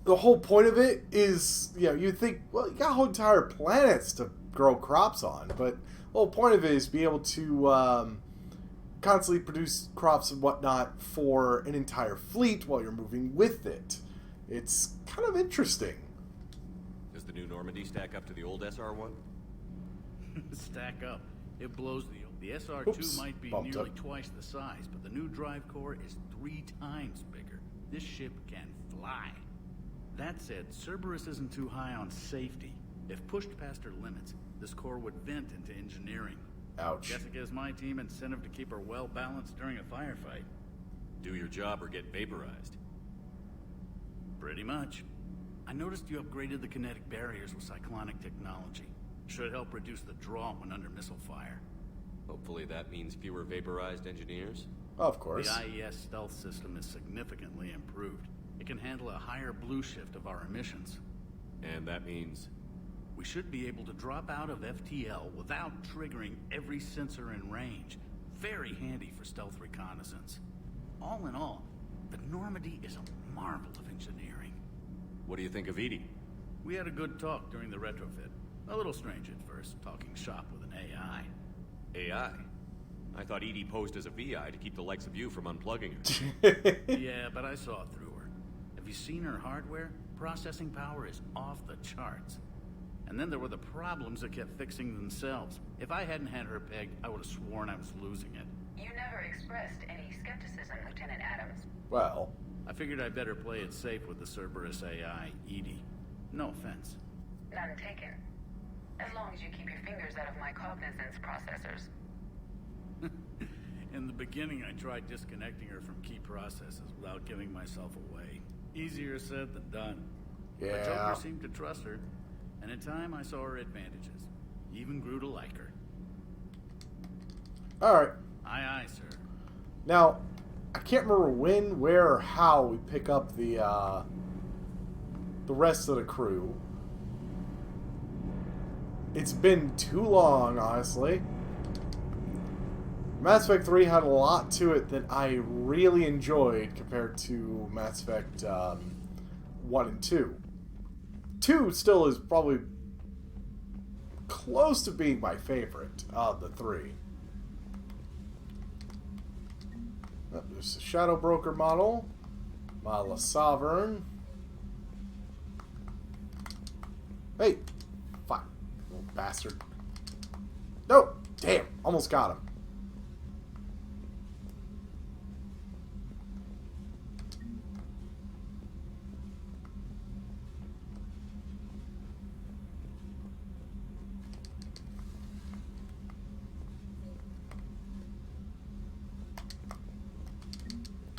The whole point of it is, you think, well, you got whole entire planets to grow crops on, but the whole point of it is be able to constantly produce crops and whatnot for an entire fleet while you're moving with it. It's kind of interesting. Does the the new Normandy stack up to the old SR-1? Stack up. It blows the SR-2 Oops, might be bumped nearly up. twice the size, but the new drive core is 3 times bigger. This ship can fly. That said, Cerberus isn't too high on safety. If pushed past her limits, this core would vent into engineering. Ouch. Guess it gives my team incentive to keep her well balanced during a firefight. Do your job or get vaporized. Pretty much. I noticed you upgraded the kinetic barriers with cyclonic technology. Should help reduce the draw when under missile fire. Hopefully that means fewer vaporized engineers. Of course. The IES stealth system is significantly improved. It can handle a higher blue shift of our emissions. And that means... We should be able to drop out of FTL without triggering every sensor in range. Very handy for stealth reconnaissance. All in all, the Normandy is a marvel of engineering. What do you think of Edie? We had a good talk during the retrofit. A little strange at first, talking shop with an AI. AI? I thought Edie posed as a VI to keep the likes of you from unplugging her. Yeah, but I saw through her. Have you seen her hardware? Processing power is off the charts. And then there were the problems that kept fixing themselves. If I hadn't had her pegged, I would have sworn I was losing it. You never expressed any skepticism, Lieutenant Adams. Well... I figured I'd better play it safe with the Cerberus AI, Edie. No offense. None taken. As long as you keep your fingers out of my cognizance processors. In the beginning, I tried disconnecting her from key processes without giving myself away. Easier said than done. Yeah. But Joker seemed to trust her, and in time I saw her advantages. Even grew to like her. Alright. Aye, aye, sir. Now, I can't remember when, where, or how we pick up the rest of the crew. It's been too long, honestly. Mass Effect 3 had a lot to it that I really enjoyed compared to Mass Effect 1 and 2. 2 still is probably close to being my favorite of the 3. Oh, there's a Shadow Broker model. Model of Sovereign. Hey! Fuck. Little bastard. Nope! Damn! Almost got him.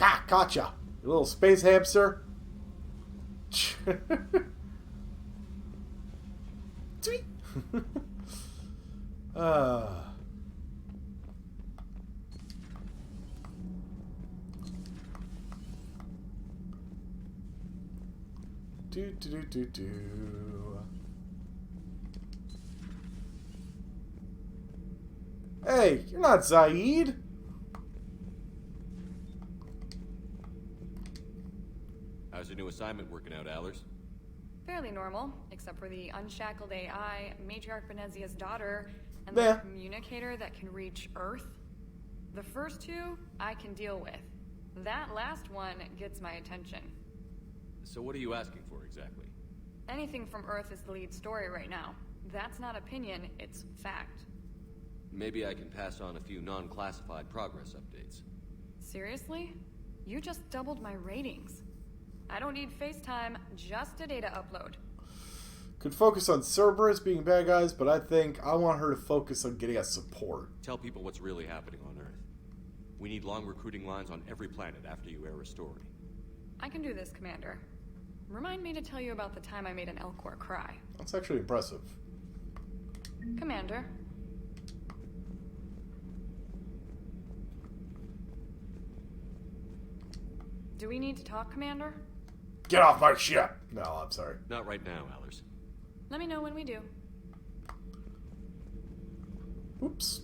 Ah, gotcha! You little space hamster. Tweet. Do. Hey, you're not Zaid. How's your new assignment working out, Allers? Fairly normal, except for the unshackled AI, Matriarch Benezia's daughter, and Yeah. the communicator that can reach Earth. The first two, I can deal with. That last one gets my attention. So what are you asking for, exactly? Anything from Earth is the lead story right now. That's not opinion, it's fact. Maybe I can pass on a few non-classified progress updates. Seriously? You just doubled my ratings. I don't need FaceTime, just a data upload. Could focus on Cerberus being bad guys, but I think I want her to focus on getting us support. Tell people what's really happening on Earth. We need long recruiting lines on every planet after you air a story. I can do this, Commander. Remind me to tell you about the time I made an Elcor cry. That's actually impressive. Commander. Do we need to talk, Commander? Get off my ship! No, I'm sorry. Not right now, Allers. Let me know when we do. Oops.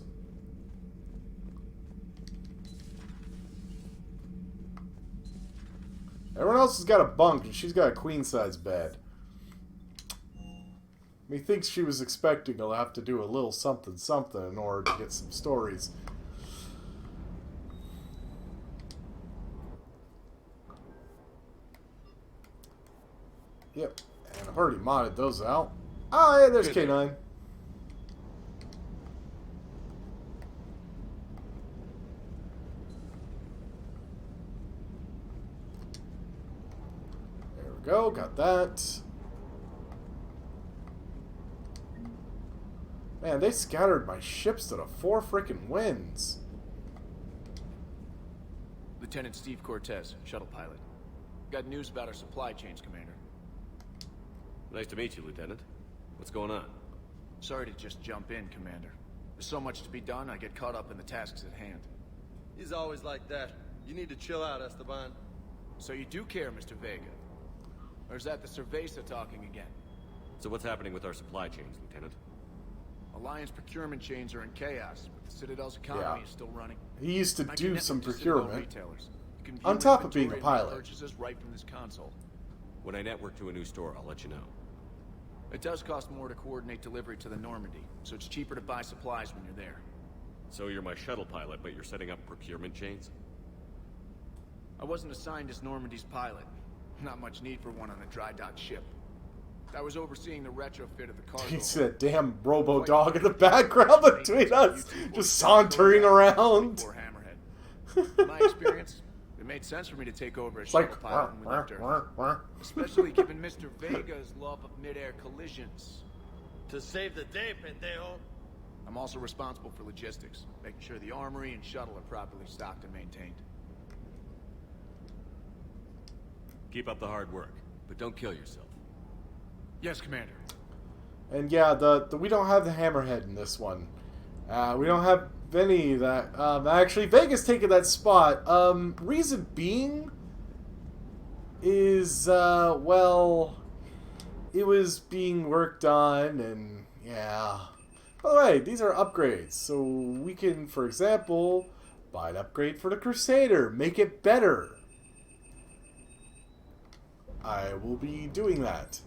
Everyone else has got a bunk, and she's got a queen-size bed. Methinks she was expecting to have to do a little something in order to get some stories. Yep, and I've already modded those out. Oh, yeah, there's Good. K9. There we go, got that. Man, they scattered my ships to the 4 frickin' winds. Lieutenant Steve Cortez, shuttle pilot. Got news about our supply chains, Commander. Nice to meet you, Lieutenant. What's going on? Sorry to just jump in, Commander. There's so much to be done, I get caught up in the tasks at hand. He's always like that. You need to chill out, Esteban. So you do care, Mr. Vega? Or is that the Cerveza talking again? So what's happening with our supply chains, Lieutenant? Alliance procurement chains are in chaos, but the Citadel's economy is still running. He used to I do connect some to Citadel procurement. retailers. You can view On top of being a inventory and pilot. Purchases right from this console. When I network to a new store, I'll let you know. It does cost more to coordinate delivery to the Normandy, so it's cheaper to buy supplies when you're there. So you're my shuttle pilot, but you're setting up procurement chains? I wasn't assigned as Normandy's pilot. Not much need for one on a dry dock ship. I was overseeing the retrofit of the cargo. You see that damn robo dog in the background between us, just sauntering around. In my experience, it made sense for me to take over as shuttle Like, pilot when we left Earth. Especially given Mr. Vega's love of mid-air collisions. To save the day, pendejo. I'm also responsible for logistics, making sure the armory and shuttle are properly stocked and maintained. Keep up the hard work, but don't kill yourself. Yes, Commander. And yeah, we don't have the hammerhead in this one. We don't have any that. Actually, Vega's taking that spot. Reason being is, well, it was being worked on, and yeah. By the way, these are upgrades, so we can, for example, buy an upgrade for the Crusader, make it better. I will be doing that.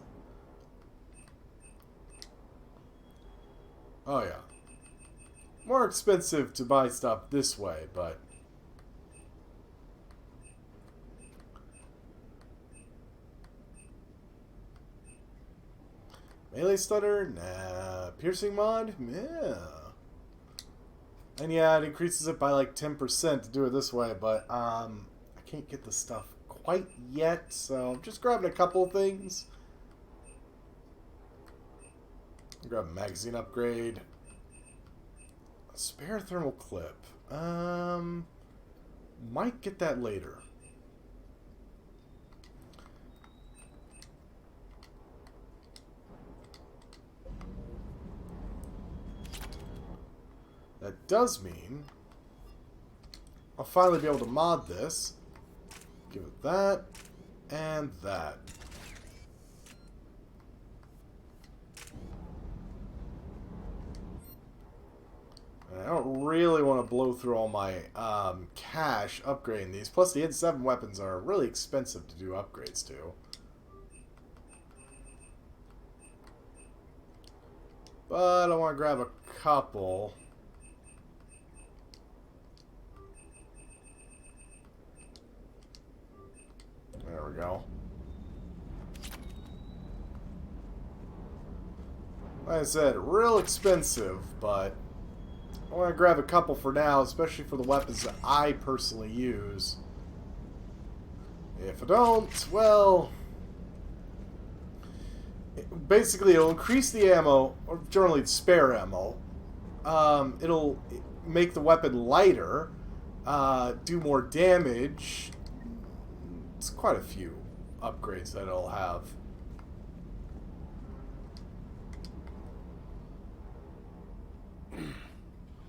Oh yeah. More expensive to buy stuff this way, but... Melee stutter? Nah. Piercing mod? Yeah. And yeah, it increases it by like 10% to do it this way, but I can't get the stuff quite yet, so I'm just grabbing a couple things. Grab a magazine upgrade. A spare thermal clip. Might get that later. That does mean I'll finally be able to mod this. Give it that and that. I don't really want to blow through all my cash upgrading these. Plus, the N7 weapons are really expensive to do upgrades to. But I want to grab a couple. There we go. Like I said, real expensive, but I want to grab a couple for now, especially for the weapons that I personally use. If I don't, well... basically, it'll increase the ammo, or generally the spare ammo. It'll make the weapon lighter, do more damage. It's quite a few upgrades that it'll have.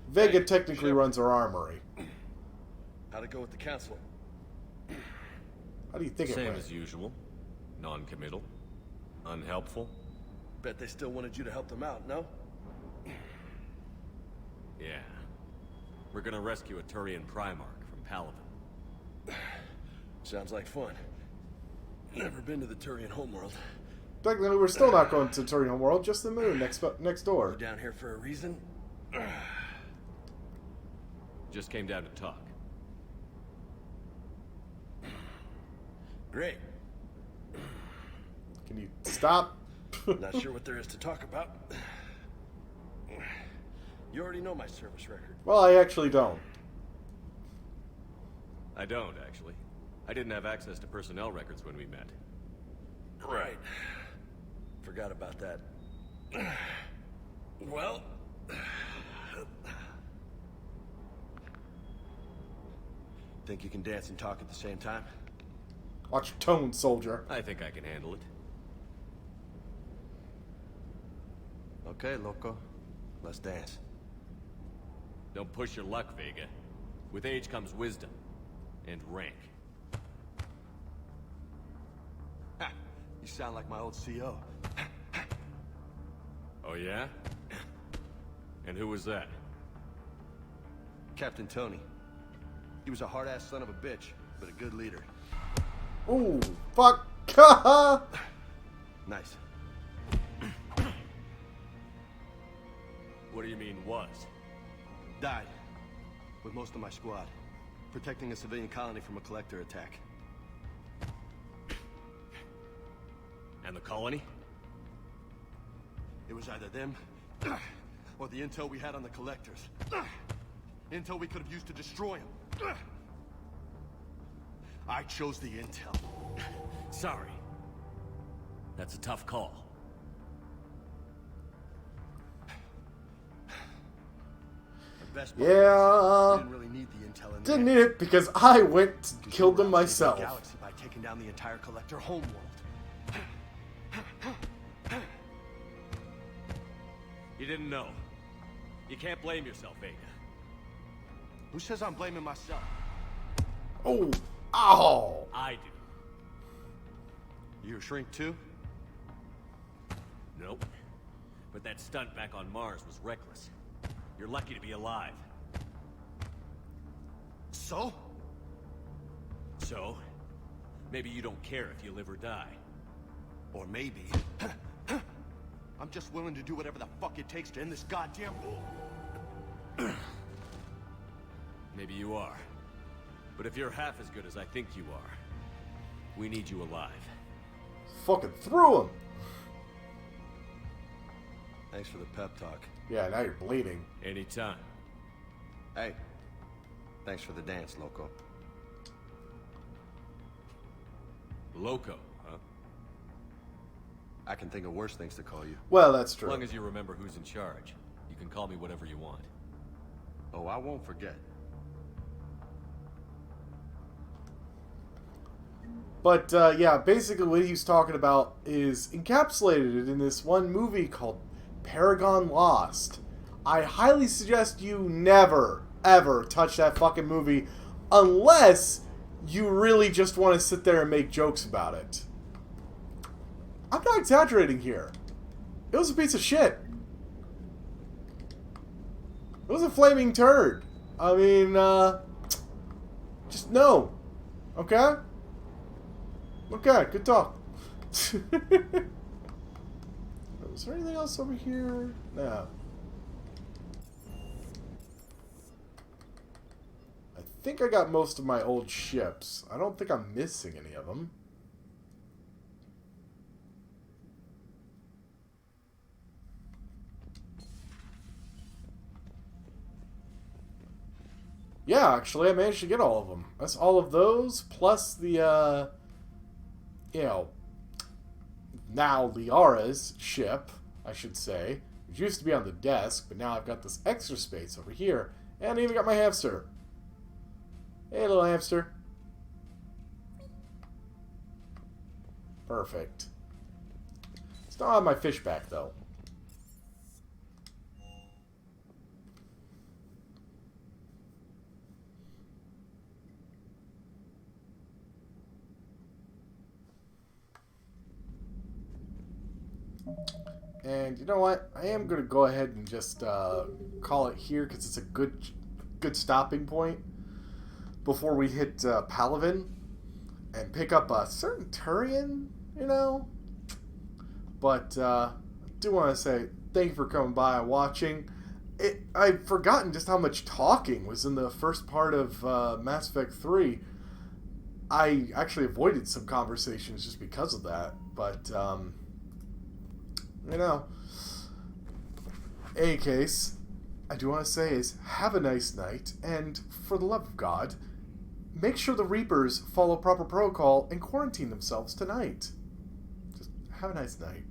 Vega technically runs our armory. How'd it go with the council? How do you think it Same went? as usual. Non-committal. Unhelpful. Bet they still wanted you to help them out, no? Yeah. We're gonna rescue a Turian Primarch from Paladin. Sounds like fun. Never been to the Turian homeworld. Technically, we're still not going to Turian homeworld, just the moon next door. We're down here for a reason? Just came down to talk. Great. Can you stop Not sure what there is to talk about. You already know my service record. Well, I actually don't. I don't, actually. I didn't have access to personnel records when we met. Right. Forgot about that. Well... Think you can dance and talk at the same time? Watch your tone, soldier. I think I can handle it. Okay, loco. Let's dance. Don't push your luck, Vega. With age comes wisdom. And rank. Ha! You sound like my old CO. Oh, yeah? And who was that? Captain Tony. He was a hard-ass son of a bitch, but a good leader. Ooh, fuck. Nice. What do you mean, was? Died. With most of my squad. Protecting a civilian colony from a collector attack. And the colony? It was either them, or the intel we had on the collectors. Intel we could have used to destroy them. I chose the intel. Sorry. That's a tough call. Yeah. Didn't really need the intel in Didn't need it because I went and killed them myself. Galaxy by taking down the entire collector homeworld. You didn't know. You can't blame yourself, Vega. Who says I'm blaming myself? Oh. Ow. I do. You a shrink too? Nope. But that stunt back on Mars was reckless. You're lucky to be alive. So? So? Maybe you don't care if you live or die. Or maybe... I'm just willing to do whatever the fuck it takes to end this goddamn war. Maybe you are. But if you're half as good as I think you are, we need you alive. Fucking threw him. Thanks for the pep talk. Yeah, now you're bleeding. Anytime. Hey, thanks for the dance, loco. Loco, huh? I can think of worse things to call you. Well, that's true. As long as you remember who's in charge, you can call me whatever you want. Oh, I won't forget. But, yeah, basically what he's talking about is encapsulated in this one movie called Paragon Lost. I highly suggest you never, ever touch that fucking movie unless you really just want to sit there and make jokes about it. I'm not exaggerating here. It was a piece of shit. It was a flaming turd. I mean, just no. Okay? Okay, good talk. Is there anything else over here? No. I think I got most of my old ships. I don't think I'm missing any of them. Yeah, actually, I managed to get all of them. That's all of those, plus the, you know, now Liara's ship, I should say, which used to be on the desk, but now I've got this extra space over here, and I even got my hamster. Hey, little hamster. Perfect. Still have my fish back, though. And you know what? I am going to go ahead and just call it here because it's a good stopping point before we hit Palaven and pick up a certain Turian, you know? But I do want to say thank you for coming by and watching. I've forgotten just how much talking was in the first part of Mass Effect 3. I actually avoided some conversations just because of that, but You know. Any case, I do want to say is, have a nice night, and for the love of God, make sure the Reapers follow proper protocol and quarantine themselves tonight. Just have a nice night.